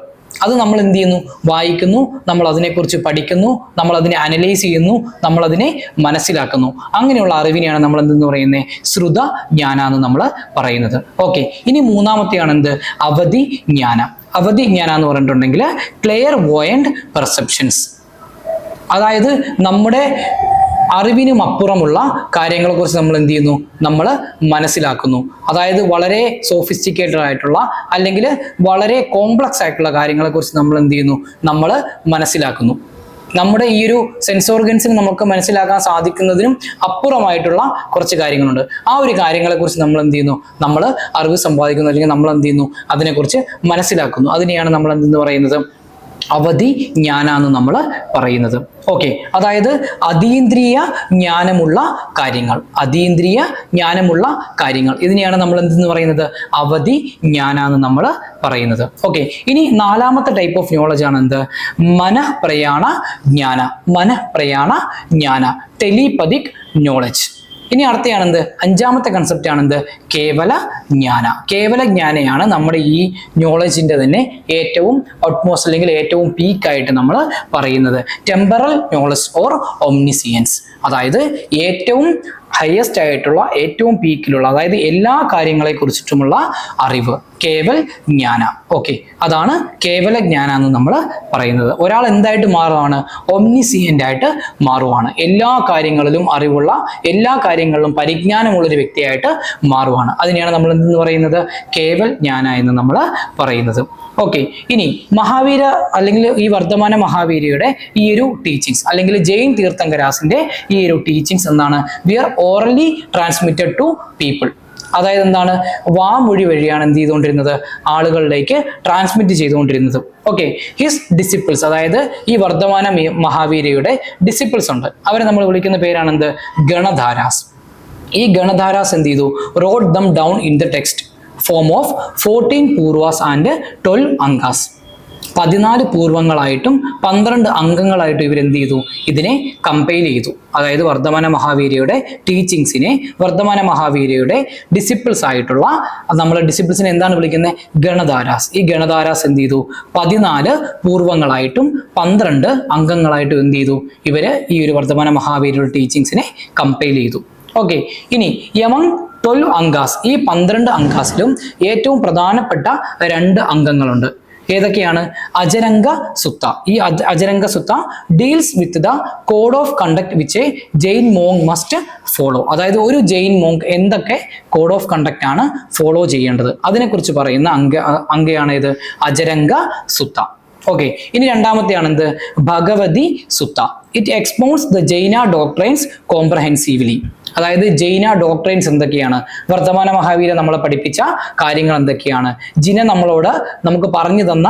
അത് നമ്മൾ എന്ത് ചെയ്യുന്നു? വായിക്കുന്നു, നമ്മൾ അതിനെക്കുറിച്ച് പഠിക്കുന്നു, നമ്മൾ അതിനെ അനലൈസ് ചെയ്യുന്നു, നമ്മൾ അതിനെ മനസ്സിലാക്കുന്നു. അങ്ങനെയുള്ള അറിവിനെയാണ് നമ്മൾ എന്തെന്ന് പറയുന്നത്? ശ്രുത ജ്ഞാന എന്ന് നമ്മൾ പറയുന്നത്. ഓക്കെ, ഇനി മൂന്നാമത്തെയാണ് എന്ത്? അവധി ജ്ഞാന. അവധി ജ്ഞാന എന്ന് പറഞ്ഞിട്ടുണ്ടെങ്കിൽ ക്ലിയർ വോയന്റ് പെർസെപ്ഷൻസ്, അതായത് നമ്മുടെ അറിവിനും അപ്പുറമുള്ള കാര്യങ്ങളെ കുറിച്ച് നമ്മൾ എന്ത് ചെയ്യുന്നു? നമ്മൾ മനസ്സിലാക്കുന്നു. അതായത് വളരെ സോഫിസ്റ്റിക്കേറ്റഡ് ആയിട്ടുള്ള അല്ലെങ്കിൽ വളരെ കോംപ്ലക്സ് ആയിട്ടുള്ള കാര്യങ്ങളെ കുറിച്ച് നമ്മൾ എന്ത് ചെയ്യുന്നു? നമ്മൾ മനസ്സിലാക്കുന്നു. നമ്മുടെ ഈ ഒരു സെൻസ് ഓർഗൻസിന് നമുക്ക് മനസ്സിലാക്കാൻ സാധിക്കുന്നതിനും അപ്പുറമായിട്ടുള്ള കുറച്ച് കാര്യങ്ങളുണ്ട്. ആ ഒരു കാര്യങ്ങളെ കുറിച്ച് നമ്മൾ എന്ത് ചെയ്യുന്നു? നമ്മൾ അറിവ് സമ്പാദിക്കുന്നു, അല്ലെങ്കിൽ നമ്മൾ എന്ത് ചെയ്യുന്നു? അതിനെക്കുറിച്ച് മനസ്സിലാക്കുന്നു. അതിനെയാണ് നമ്മൾ എന്തെന്ന് പറയുന്നത്? അവധി ജ്ഞാന എന്ന് നമ്മൾ പറയുന്നത്. ഓക്കെ, അതായത് അതീന്ദ്രിയ ജ്ഞാനമുള്ള കാര്യങ്ങൾ, അതീന്ദ്രിയ ജ്ഞാനമുള്ള കാര്യങ്ങൾ, ഇതിനെയാണ് നമ്മൾ എന്തെന്ന് പറയുന്നത്? അവധി ജ്ഞാന എന്ന് നമ്മൾ പറയുന്നത്. ഓക്കെ, ഇനി നാലാമത്തെ ടൈപ്പ് ഓഫ് നോളജ് ആണ് എന്ത്? മനഃപ്രയാണ ജ്ഞാന. മനഃപ്രയാണ ജ്ഞാന, ടെലിപതിക് നോളജ്. ഇനി അടുത്തയാണ് എന്ത്? അഞ്ചാമത്തെ കൺസെപ്റ്റ് ആണ് എന്ത്? കേവല ജ്ഞാന. കേവല ജ്ഞാനയാണ് നമ്മുടെ ഈ നോളജിന്റെ തന്നെ ഏറ്റവും ഔട്ട്മോസ്റ്റ് അല്ലെങ്കിൽ ഏറ്റവും പീക്കായിട്ട് നമ്മൾ പറയുന്നത്. ടെമ്പറൽ നോളജ് ഓർ ഒംനിസിയൻസ്, അതായത് ഏറ്റവും ഹയസ്റ്റ് ആയിട്ടുള്ള ഏറ്റവും പീക്കിലുള്ള, അതായത് എല്ലാ കാര്യങ്ങളെ കുറിച്ചിട്ടുമുള്ള അറിവ്, കേവൽ ജ്ഞാന. ഓക്കെ, അതാണ് കേവല ജ്ഞാന എന്ന് നമ്മൾ പറയുന്നത്. ഒരാൾ എന്തായിട്ട് മാറുവാണ്? ഒംനിസിയന്റ് ആയിട്ട് മാറുവാണ്. എല്ലാ കാര്യങ്ങളിലും അറിവുള്ള, എല്ലാ കാര്യങ്ങളിലും പരിജ്ഞാനമുള്ളൊരു വ്യക്തിയായിട്ട് മാറുവാണ്. അതിനെയാണ് നമ്മൾ എന്തെന്ന് പറയുന്നത്? കേവൽ ജ്ഞാന എന്ന് നമ്മൾ പറയുന്നത്. ഓക്കെ, ഇനി മഹാവീര അല്ലെങ്കിൽ ഈ വർദ്ധമാന മഹാവീരയുടെ ഈ ഒരു ടീച്ചിങ്സ് അല്ലെങ്കിൽ ജെയിൻ തീർത്ഥങ്കരാസിന്റെ ഈ ഒരു ടീച്ചിങ്സ് എന്താണ്? We are orally transmitted to people. അതായത് എന്താണ്? വാമൊഴി വഴിയാണ് എന്ത് ചെയ്തുകൊണ്ടിരുന്നത്? ആളുകളിലേക്ക് ട്രാൻസ്മിറ്റ് ചെയ്തുകൊണ്ടിരുന്നത്. ഓക്കെ, ഹിസ് ഡിസിപ്പിൾസ്, അതായത് ഈ വർദ്ധമാന മഹാവീരയുടെ ഡിസിപ്പിൾസ് ഉണ്ട്, അവരെ നമ്മൾ വിളിക്കുന്ന പേരാണ് എന്ത്? ഗണധാരാസ്. ഈ ഗണധാരാസ് എന്ത് ചെയ്തു? Wrote them down in the text form of 14 Purvas and 12 Angas. 14 പൂർവങ്ങളായിട്ടും 12 അംഗങ്ങളായിട്ടും ഇവരെന്ത് ചെയ്തു? ഇതിനെ കമ്പൈൽ ചെയ്തു. അതായത് വർദ്ധമാന മഹാവീരയുടെ ടീച്ചിങ്സിനെ, വർദ്ധമാന മഹാവീരയുടെ ഡിസിപ്പിൾസ് ആയിട്ടുള്ള, നമ്മൾ ഡിസിപ്പിൾസിനെ എന്താണ് വിളിക്കുന്നത്? ഗണധാരാസ്. ഈ ഗണധാരാസ് എന്ത് ചെയ്തു? 14 പൂർവങ്ങളായിട്ടും 12 അംഗങ്ങളായിട്ടും എന്ത് ചെയ്തു? ഇവര് ഈ ഒരു വർദ്ധമാന മഹാവീരയുടെ ടീച്ചിങ്സിനെ കമ്പൈൽ ചെയ്തു. ഓക്കെ, ഇനി യമങ് 12 അംഗാസ്, ഈ 12 അംഗാസിലും ഏറ്റവും പ്രധാനപ്പെട്ട 2 അംഗങ്ങളുണ്ട്. ഏതൊക്കെയാണ്? അജരംഗ സുത്ത. ഈ Acharanga Sutta deals with the code of conduct which a Jain monk must follow. അതായത് ഒരു ജെയിൻ മോങ്ക് എന്തൊക്കെ കോഡ് ഓഫ് കണ്ടക്ട് ആണ് ഫോളോ ചെയ്യേണ്ടത് അതിനെക്കുറിച്ച് പറയുന്ന അംഗയാണ് ഇത്? അജരംഗ സുത്ത. ഓക്കെ, ഇനി രണ്ടാമത്തെയാണ് എന്ത്? Bhagavathi സുത്ത. It എക്സ്പോൺസ് the Jaina doctrines കോംപ്രഹെൻസീവ്ലി. അതായത് ജൈന ഡോക്ട്രൈൻസ് എന്തൊക്കെയാണ്? വർദ്ധമാന മഹാവീര നമ്മളെ പഠിപ്പിച്ച കാര്യങ്ങൾ എന്തൊക്കെയാണ്? ജിന നമുക്ക് പറഞ്ഞു തന്ന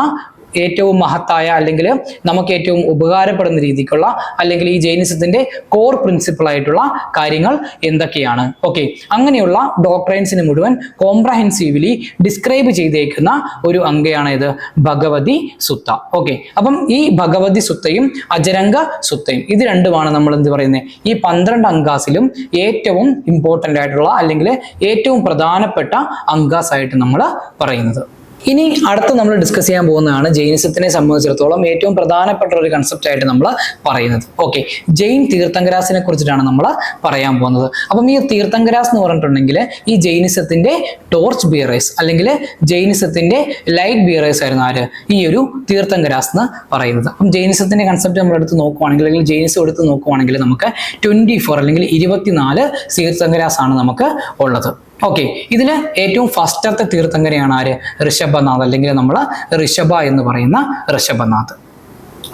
ഏറ്റവും മഹത്തായ അല്ലെങ്കിൽ നമുക്ക് ഏറ്റവും ഉപകാരപ്പെടുന്ന രീതിക്കുള്ള അല്ലെങ്കിൽ ഈ ജൈനിസത്തിന്റെ കോർ പ്രിൻസിപ്പിൾ ആയിട്ടുള്ള കാര്യങ്ങൾ എന്തൊക്കെയാണ്? ഓക്കെ, അങ്ങനെയുള്ള ഡോക്ട്രൈൻസിന് മുഴുവൻ കോംപ്രഹെൻസീവ്ലി ഡിസ്ക്രൈബ് ചെയ്തേക്കുന്ന ഒരു അംഗയാണ് ഇത് ഭഗവതി സുത്ത. ഓക്കെ, അപ്പം ഈ ഭഗവതി സുത്തയും അജരംഗ സുത്തയും ഇത് രണ്ടുമാണ് നമ്മൾ എന്ത് പറയുന്നത് ഈ 12 അംഗാസിലും ഏറ്റവും ഇമ്പോർട്ടൻ്റ് ആയിട്ടുള്ള അല്ലെങ്കിൽ ഏറ്റവും പ്രധാനപ്പെട്ട അംഗാസ് ആയിട്ട് നമ്മൾ പറയുന്നത്. ഇനി അടുത്ത് നമ്മൾ ഡിസ്കസ് ചെയ്യാൻ പോകുന്നതാണ് ജൈനിസത്തിനെ സംബന്ധിച്ചിടത്തോളം ഏറ്റവും പ്രധാനപ്പെട്ട ഒരു കൺസെപ്റ്റ് ആയിട്ട് നമ്മൾ പറയുന്നത്. ഓക്കെ, ജെയിൻ തീർത്ഥങ്കരാസിനെ കുറിച്ചിട്ടാണ് നമ്മൾ പറയാൻ പോകുന്നത്. അപ്പം ഈ തീർത്ഥങ്കരാസ് എന്ന് പറഞ്ഞിട്ടുണ്ടെങ്കിൽ ഈ ജൈനിസത്തിന്റെ ടോർച്ച് ബിയറേഴ്സ് അല്ലെങ്കിൽ ജൈനിസത്തിന്റെ ലൈറ്റ് ബിയറേഴ്സ് ആയിരുന്നു ആര്? ഈ ഒരു തീർത്ഥങ്കരാസ് എന്ന് പറയുന്നത്. അപ്പം ജൈനിസത്തിന്റെ കൺസെപ്റ്റ് നമ്മൾ എടുത്ത് നോക്കുവാണെങ്കിൽ അല്ലെങ്കിൽ ജൈനിസം എടുത്ത് നോക്കുവാണെങ്കിൽ നമുക്ക് 24 അല്ലെങ്കിൽ 24 തീർത്ഥങ്കരാസ് ആണ് നമുക്ക് ഉള്ളത്. ഓക്കെ, ഇതില് ഏറ്റവും ഫസ്റ്റത്തെ തീർത്ഥങ്കരയാണ് ആര്? ഋഷഭനാഥ് അല്ലെങ്കിൽ നമ്മൾ ഋഷഭ എന്ന് പറയുന്ന ഋഷഭനാഥ്.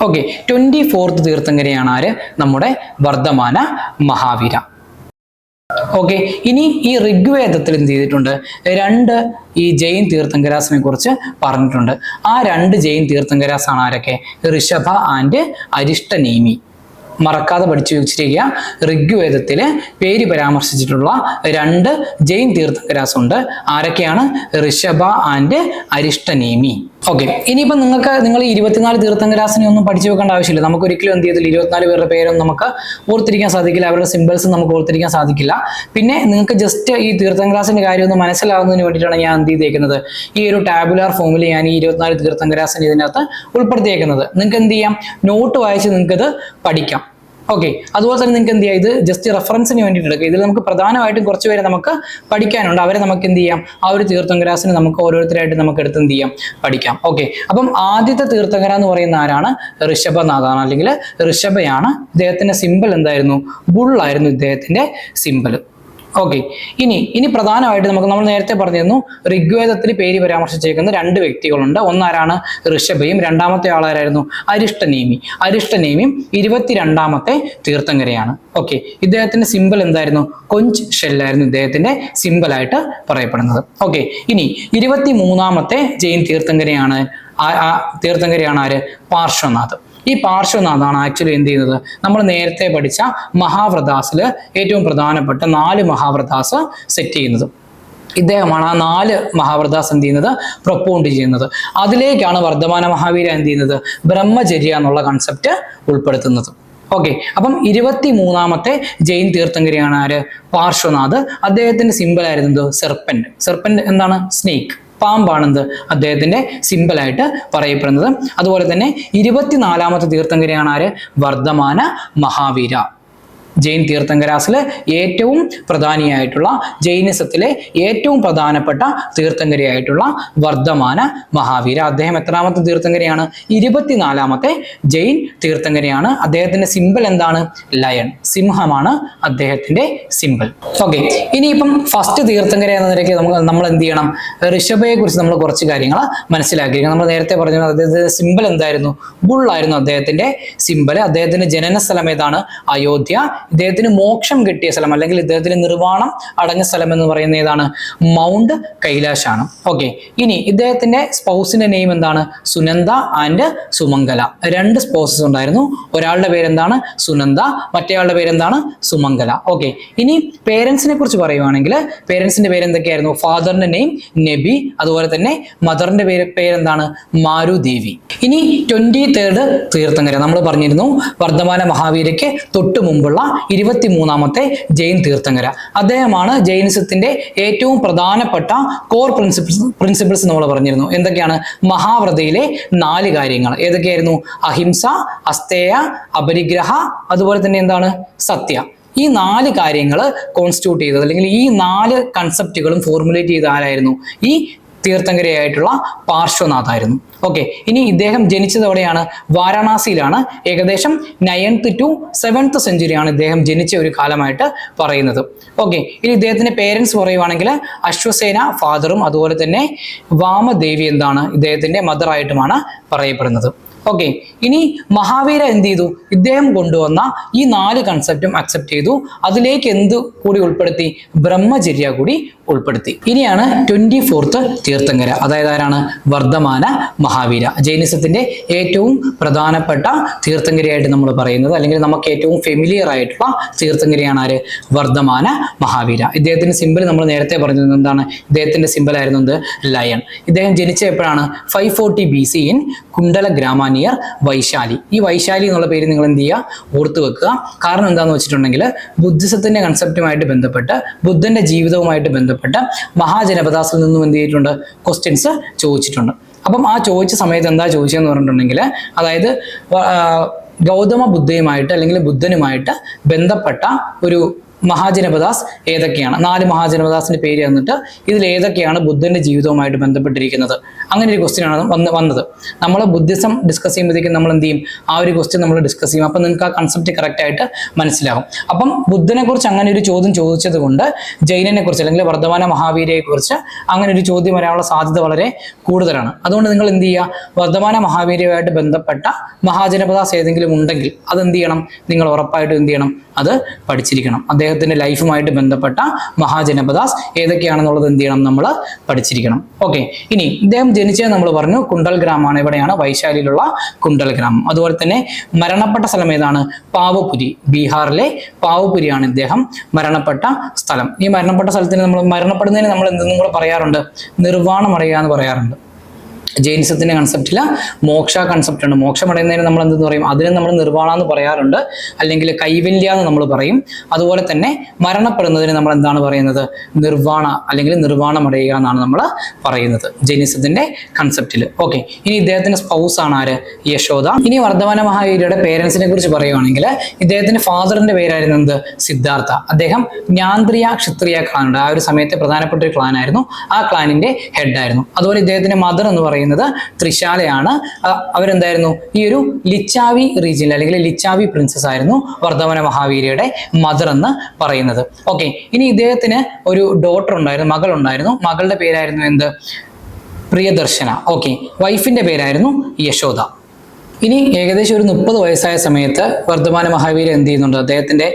ഓക്കെ, 24th തീർത്ഥങ്കരയാണ് ആര്? നമ്മുടെ വർദ്ധമാന മഹാവീര. ഓക്കെ, ഇനി ഈ ഋഗ്വേദത്തിൽ എന്ത് ചെയ്തിട്ടുണ്ട്? 2 ഈ ജൈൻ തീർത്ഥങ്കരാസിനെ കുറിച്ച് പറഞ്ഞിട്ടുണ്ട്. ആ 2 ജൈൻ തീർത്ഥങ്കരാസ് ആണ് ആരൊക്കെ? ഋഷഭ ആൻഡ് അരിഷ്ടനേമി. മറക്കാതെ പഠിച്ചു വെച്ചിരിക്കുക. ഋഗ്വേദത്തില് പേര് പരാമർശിച്ചിട്ടുള്ള 2 ജൈൻ തീർത്ഥങ്കരാസ് ഉണ്ട്. ആരൊക്കെയാണ്? ഋഷഭ ആൻഡ് അരിഷ്ടനേമി. ഓക്കെ, ഇനിയിപ്പം നിങ്ങൾ 24 തീർത്ഥങ്കരാസിനെ ഒന്നും പഠിച്ചു വെക്കേണ്ട ആവശ്യമില്ല. നമുക്ക് ഒരിക്കലും എന്ത് ചെയ്തില്ല 24 പേരുടെ പേരൊന്നും നമുക്ക് ഓർത്തിരിക്കാൻ സാധിക്കില്ല, അവരുടെ സിമ്പിൾസ് നമുക്ക് ഓർത്തിരിക്കാൻ സാധിക്കില്ല. പിന്നെ നിങ്ങൾക്ക് ജസ്റ്റ് ഈ തീർത്ഥങ്കരാസിന്റെ കാര്യം ഒന്ന് മനസ്സിലാവുന്നതിന് വേണ്ടിയിട്ടാണ് ഞാൻ എന്ത് ചെയ്തേക്കുന്നത് ഈ ഒരു ടാബുലാർ ഫോമിൽ ഞാൻ ഈ 24 തീർത്ഥങ്കരാസിനെ ഇതിനകത്ത് ഉൾപ്പെടുത്തിയേക്കുന്നത്. നിങ്ങൾക്ക് എന്ത് ചെയ്യാം, നോട്ട് വായിച്ച് നിങ്ങൾക്കത് പഠിക്കാം. ഓക്കെ, അതുപോലെ തന്നെ നിങ്ങൾക്ക് എന്ത് ചെയ്യാം, ഇത് ജസ്റ്റ് റെഫറൻസിന് വേണ്ടിയിട്ട് എടുക്കുക. ഇതിൽ നമുക്ക് പ്രധാനമായിട്ടും കുറച്ച് പേരെ നമുക്ക് പഠിക്കാനുണ്ട്. അവരെ നമുക്ക് എന്ത് ചെയ്യാം, ആ ഒരു തീർത്ഥങ്കരാസിന് നമുക്ക് ഓരോരുത്തരായിട്ട് നമുക്ക് എടുത്ത് എന്ത് ചെയ്യാം, പഠിക്കാം. ഓക്കെ, അപ്പം ആദ്യത്തെ തീർത്ഥങ്കര എന്ന് പറയുന്ന ആരാണ്? ഋഷഭനാഥാണ് അല്ലെങ്കിൽ ഋഷഭയാണ്. ഇദ്ദേഹത്തിന്റെ സിമ്പിൾ എന്തായിരുന്നു? ബുള്ളായിരുന്നു ഇദ്ദേഹത്തിന്റെ സിമ്പിൾ. ഓക്കെ, ഇനി പ്രധാനമായിട്ട് നമ്മൾ നേരത്തെ പറഞ്ഞിരുന്നു ഋഗ്വേദത്തിൽ പേര് പരാമർശിച്ചേക്കുന്ന 2 വ്യക്തികളുണ്ട്. ഒന്നാരാണ്? ഋഷഭയും. രണ്ടാമത്തെ ആളാരായിരുന്നു? അരിഷ്ടനേമി. അരിഷ്ടനേമിയും 22ാമത്തെ തീർത്ഥങ്കരയാണ്. ഓക്കെ, ഇദ്ദേഹത്തിന്റെ സിമ്പിൾ എന്തായിരുന്നു? കൊഞ്ച് ഷെല്ലായിരുന്നു ഇദ്ദേഹത്തിന്റെ സിമ്പിൾ ആയിട്ട് പറയപ്പെടുന്നത്. ഓക്കെ, ഇനി 23ാമത്തെ ജൈൻ തീർത്ഥങ്കരയാണ് ആര്? പാർശ്വനാഥ്. ഈ പാർശ്വനാഥാണ് ആക്ച്വലി എന്ത് ചെയ്യുന്നത്? നമ്മൾ നേരത്തെ പഠിച്ച മഹാവ്രതാസിൽ ഏറ്റവും പ്രധാനപ്പെട്ട 4 മഹാവ്രതാസ് സെറ്റ് ചെയ്യുന്നത്. ഇദ്ദേഹമാണ് ആ 4 മഹാവ്രതാസ് എന്ത് ചെയ്യുന്നത്? പ്രൊപ്പോണ്ട് ചെയ്യുന്നത്. അതിലേക്കാണ് വർദ്ധമാന മഹാവീര എന്ത് ചെയ്യുന്നത്? ബ്രഹ്മചര്യ എന്നുള്ള കൺസെപ്റ്റ് ഉൾപ്പെടുത്തുന്നത്. ഓക്കെ, അപ്പം 23ാമത്തെ ജൈൻ തീർത്ഥങ്കരയാണ് ആര്? പാർശ്വനാഥ്. അദ്ദേഹത്തിന്റെ സിമ്പിൾ ആയിരുന്നു സെർപ്പന്റ്. സെർപ്പന്റ് എന്താണ്? സ്നേക്ക്, പാമ്പാണെന്ത് അദ്ദേഹത്തിന്റെ സിമ്പിൾ ആയിട്ട് പറയപ്പെടുന്നത്. അതുപോലെ തന്നെ 24ാമത്തെ തീർത്ഥങ്കരയാണ് ആര്? വർദ്ധമാന മഹാവീര. ജൈൻ തീർത്ഥങ്കരാസിലെ ഏറ്റവും പ്രധാനിയായിട്ടുള്ള ജൈനിസത്തിലെ ഏറ്റവും പ്രധാനപ്പെട്ട തീർത്ഥങ്കരയായിട്ടുള്ള വർദ്ധമാന മഹാവീര. അദ്ദേഹം എത്രാമത്തെ തീർത്ഥങ്കരയാണ്? 24ാമത്തെ ജൈൻ തീർത്ഥങ്കരയാണ്. അദ്ദേഹത്തിന്റെ സിമ്പിൾ എന്താണ്? ലയൺ, സിംഹമാണ് അദ്ദേഹത്തിന്റെ സിമ്പിൾ. ഓക്കെ, ഇനിയിപ്പം ഫസ്റ്റ് തീർത്ഥങ്കര എന്ന നിലയ്ക്ക് നമ്മൾ എന്ത് ചെയ്യണം? ഋഷഭയെ കുറിച്ച് നമ്മൾ കുറച്ച് കാര്യങ്ങൾ മനസ്സിലാക്കിയിരിക്കണം. നമ്മൾ നേരത്തെ പറഞ്ഞു അദ്ദേഹത്തിന്റെ സിമ്പിൾ എന്തായിരുന്നു? ബുള്ളായിരുന്നു അദ്ദേഹത്തിന്റെ സിമ്പിൾ. അദ്ദേഹത്തിന്റെ ജനന സ്ഥലം ഏതാണ്? അയോധ്യ. ഇദ്ദേഹത്തിന് മോക്ഷം കിട്ടിയ സ്ഥലം അല്ലെങ്കിൽ ഇദ്ദേഹത്തിന് നിർവ്വാണം അടഞ്ഞ സ്ഥലം എന്ന് പറയുന്ന ഏതാണ്? മൗണ്ട് കൈലാഷാണ്. ഓക്കെ, ഇനി ഇദ്ദേഹത്തിന്റെ സ്പൗസിന്റെ നെയിം എന്താണ്? സുനന്ദ ആൻഡ് സുമംഗല. 2 സ്പൗസസ് ഉണ്ടായിരുന്നു. ഒരാളുടെ പേരെന്താണ്? സുനന്ദ, മറ്റേയാളുടെ പേരെന്താണ്? സുമംഗല. ഓക്കെ, ഇനി പേരൻസിനെ കുറിച്ച് പറയുവാണെങ്കിൽ പേരൻസിന്റെ പേര് എന്തൊക്കെയായിരുന്നു? ഫാദറിന്റെ നെയിം നബി, അതുപോലെ തന്നെ മദറിന്റെ പേരെന്താണ്? മാരുദേവി. ഇനി 23rd തീർത്ഥങ്കര നമ്മൾ പറഞ്ഞിരുന്നു വർദ്ധമാന മഹാവീരയ്ക്ക് തൊട്ടു മുമ്പുള്ള 23ാമത്തെ ജൈൻ തീർത്ഥങ്കര. അദ്ദേഹമാണ് ജൈനിസത്തിന്റെ ഏറ്റവും പ്രധാനപ്പെട്ട കോർ പ്രിൻസിപ്പിൾസ് നമ്മൾ പറഞ്ഞിരുന്നു. എന്തൊക്കെയാണ്? മഹാവ്രതയിലെ 4 കാര്യങ്ങൾ ഏതൊക്കെയായിരുന്നു? അഹിംസ, അസ്തേയ, അപരിഗ്രഹ, അതുപോലെ തന്നെ എന്താണ്? സത്യ. ഈ 4 കാര്യങ്ങൾ കോൺസ്റ്റിറ്റ്യൂട്ട് ചെയ്തത് അല്ലെങ്കിൽ ഈ 4 കൺസെപ്റ്റുകളും ഫോർമുലേറ്റ് ചെയ്ത ആരായിരുന്നു? ഈ തീർത്ഥങ്കരയായിട്ടുള്ള പാർശ്വനാഥായിരുന്നു. ഓക്കെ, ഇനി ഇദ്ദേഹം ജനിച്ചത് എവിടെയാണ്? വാരണാസിയിലാണ്. ഏകദേശം 9th to 7th സെഞ്ചുറിയാണ് ഇദ്ദേഹം ജനിച്ച ഒരു കാലമായിട്ട് പറയുന്നത്. ഓക്കെ, ഇനി ഇദ്ദേഹത്തിന്റെ പേരൻസ് പറയുവാണെങ്കിൽ അശ്വസേന ഫാദറും അതുപോലെ തന്നെ വാമദേവി എന്താണ് ഇദ്ദേഹത്തിന്റെ മദറായിട്ടുമാണ് പറയപ്പെടുന്നത്. ഓക്കെ, ഇനി മഹാവീര എന്ത് ചെയ്തു? ഇദ്ദേഹം കൊണ്ടുവന്ന ഈ 4 കൺസെപ്റ്റും അക്സെപ്റ്റ് ചെയ്തു. അതിലേക്ക് എന്ത് കൂടി ഉൾപ്പെടുത്തി? ബ്രഹ്മചര്യ കൂടി ഉൾപ്പെടുത്തി. ഇനിയാണ് 24th തീർത്ഥങ്കര, അതായത് ആരാണ്? വർദ്ധമാന മഹാവീര. ജൈനിസത്തിന്റെ ഏറ്റവും പ്രധാനപ്പെട്ട തീർത്ഥങ്കരയായിട്ട് നമ്മൾ പറയുന്നത്, അല്ലെങ്കിൽ നമുക്ക് ഏറ്റവും ഫെമിലിയർ ആയിട്ടുള്ള തീർത്ഥങ്കരയാണ് ആര്? വർദ്ധമാന മഹാവീര. ഇദ്ദേഹത്തിന്റെ സിമ്പിൾ നമ്മൾ നേരത്തെ പറഞ്ഞത് എന്താണ്? ഇദ്ദേഹത്തിന്റെ സിമ്പിൾ ആയിരുന്നു എന്ത്? ലയൺ. ഇദ്ദേഹം ജനിച്ച എപ്പോഴാണ്? 540 BC ഇൻ കുണ്ടല ഗ്രാമ നിയർ വൈശാലി. ഈ വൈശാലി എന്നുള്ള പേര് നിങ്ങൾ എന്ത് ചെയ്യുക? ഓർത്തു വെക്കുക. കാരണം എന്താണെന്ന് വെച്ചിട്ടുണ്ടെങ്കിൽ ബുദ്ധിസത്തിന്റെ കൺസെപ്റ്റുമായിട്ട് ബന്ധപ്പെട്ട്, ബുദ്ധന്റെ ജീവിതവുമായിട്ട് ബന്ധപ്പെട്ട് മഹാജനപദാസിൽ നിന്നും എന്ത് ചെയ്തിട്ടുണ്ട്? ക്വസ്റ്റ്യൻസ് ചോദിച്ചിട്ടുണ്ട്. അപ്പം ആ ചോദിച്ച സമയത്ത് എന്താ ചോദിച്ചതെന്ന് പറഞ്ഞിട്ടുണ്ടെങ്കിൽ, അതായത് ഗൗതമ ബുദ്ധയുമായിട്ട് അല്ലെങ്കിൽ ബുദ്ധനുമായിട്ട് ബന്ധപ്പെട്ട ഒരു മഹാജനപദാസ് ഏതൊക്കെയാണ്? 4 മഹാജനപദാസിന്റെ പേര് തന്നിട്ട് ഇതിൽ ഏതൊക്കെയാണ് ബുദ്ധന്റെ ജീവിതവുമായിട്ട് ബന്ധപ്പെട്ടിരിക്കുന്നത്? അങ്ങനെ ഒരു ക്വസ്റ്റ്യൻ ആണ് വന്നത്. നമ്മൾ ബുദ്ധിസം ഡിസ്കസ് ചെയ്യുമ്പോഴത്തേക്കും നമ്മൾ എന്ത് ചെയ്യും? ആ ഒരു ക്വസ്റ്റ്യൻ നമ്മൾ ഡിസ്കസ് ചെയ്യും. അപ്പം നിങ്ങൾക്ക് ആ കൺസെപ്റ്റ് കറക്റ്റ് ആയിട്ട് മനസ്സിലാകും. അപ്പം ബുദ്ധനെ കുറിച്ച് അങ്ങനെ ഒരു ചോദ്യം ചോദിച്ചത് കൊണ്ട് ജൈനനെ കുറിച്ച് അല്ലെങ്കിൽ വർദ്ധമാന മഹാവീരയെ കുറിച്ച് അങ്ങനെ ഒരു ചോദ്യം വരാനുള്ള സാധ്യത വളരെ കൂടുതലാണ്. അതുകൊണ്ട് നിങ്ങൾ എന്ത് ചെയ്യുക? വർദ്ധമാന മഹാവീരയുമായിട്ട് ബന്ധപ്പെട്ട മഹാജനപദാസ് ഏതെങ്കിലും ഉണ്ടെങ്കിൽ അതെന്ത് ചെയ്യണം? നിങ്ങൾ ഉറപ്പായിട്ടും എന്ത് ചെയ്യണം? അത് പഠിച്ചിരിക്കണം. അദ്ദേഹത്തിന്റെ ലൈഫുമായിട്ട് ബന്ധപ്പെട്ട മഹാജനപദാസ് ഏതൊക്കെയാണെന്നുള്ളത് എന്ത് ചെയ്യണം? നമ്മൾ പഠിച്ചിരിക്കണം. ഓക്കെ, ഇനി ഇദ്ദേഹം ജനിച്ചത് നമ്മൾ പറഞ്ഞു കുണ്ടൽ ഗ്രാമമാണ്. എവിടെയാണ്? വൈശാലിയിലുള്ള കുണ്ടൽ ഗ്രാമം. അതുപോലെ തന്നെ മരണപ്പെട്ട സ്ഥലം ഏതാണ്? പാവപുരി. ബീഹാറിലെ പാവപുരിയാണ് ഇദ്ദേഹം മരണപ്പെട്ട സ്ഥലം. ഈ മരണപ്പെട്ട സ്ഥലത്തിന് മരണപ്പെടുന്നതിന് നമ്മൾ എന്തെന്നും കൂടെ പറയാറുണ്ട്? നിർവ്വാണം അടയുക എന്ന് പറയാറുണ്ട്. ജൈനിസത്തിന്റെ കൺസെപ്റ്റിൽ മോക്ഷ കൺസെപ്റ്റ് ഉണ്ട്. മോക്ഷം അടയുന്നതിന് നമ്മൾ എന്തെന്ന് പറയും? അതിന് നമ്മൾ നിർവ്വാണ എന്ന് പറയാറുണ്ട്, അല്ലെങ്കിൽ കൈവല്യ എന്ന് നമ്മൾ പറയും. അതുപോലെ തന്നെ മരണപ്പെടുന്നതിന് നമ്മൾ എന്താണ് പറയുന്നത്? നിർവ്വാണ അല്ലെങ്കിൽ നിർവ്വാണം അടയുക എന്നാണ് നമ്മൾ പറയുന്നത് ജൈനിസത്തിന്റെ കൺസെപ്റ്റിൽ. ഓക്കെ, ഇനി ഇദ്ദേഹത്തിന്റെ സ്പൗസ് ആണ് ആര്? യശോദ. ഇനി വർദ്ധമാന മഹാവീരയുടെ പേരൻസിനെ കുറിച്ച് പറയുവാണെങ്കിൽ ഇദ്ദേഹത്തിന്റെ ഫാദറിന്റെ പേരായിരുന്നു എന്ത്? സിദ്ധാർത്ഥ. അദ്ദേഹം ജ്ഞാന്ദ്രിയ ക്ഷത്രിയ ക്ലാൻ ഉണ്ട്. ആ ഒരു സമയത്തെ പ്രധാനപ്പെട്ട ഒരു ക്ലാൻ ആയിരുന്നു. ആ ക്ലാനിന്റെ ഹെഡ് ആയിരുന്നു. അതുപോലെ ഇദ്ദേഹത്തിന്റെ മദർ എന്ന് പറയുന്നത് ത്രിശാലയാണ്. അവരെന്തായിരുന്നു? ഈ ഒരു ലിച്ചാവി റീജിയനിൽ അല്ലെങ്കിൽ ലിച്ചാവി പ്രിൻസസ് ആയിരുന്നു വർദ്ധമാന മഹാവീരയുടെ മദർ എന്ന് പറയുന്നത്. ഓക്കെ, ഇനി ഇദ്ദേഹത്തിന് ഒരു ഡോട്ടർ ഉണ്ടായിരുന്നു, മകൾ ഉണ്ടായിരുന്നു. മകളുടെ പേരായിരുന്നു എന്ത്? പ്രിയദർശന. ഓക്കെ, വൈഫിന്റെ പേരായിരുന്നു യശോദ. ഇനി ഏകദേശം ഒരു 30 വയസ്സായ സമയത്ത് വർദ്ധമാന മഹാവീര എന്ത് ചെയ്യുന്നുണ്ട്? അദ്ദേഹത്തിന്റെ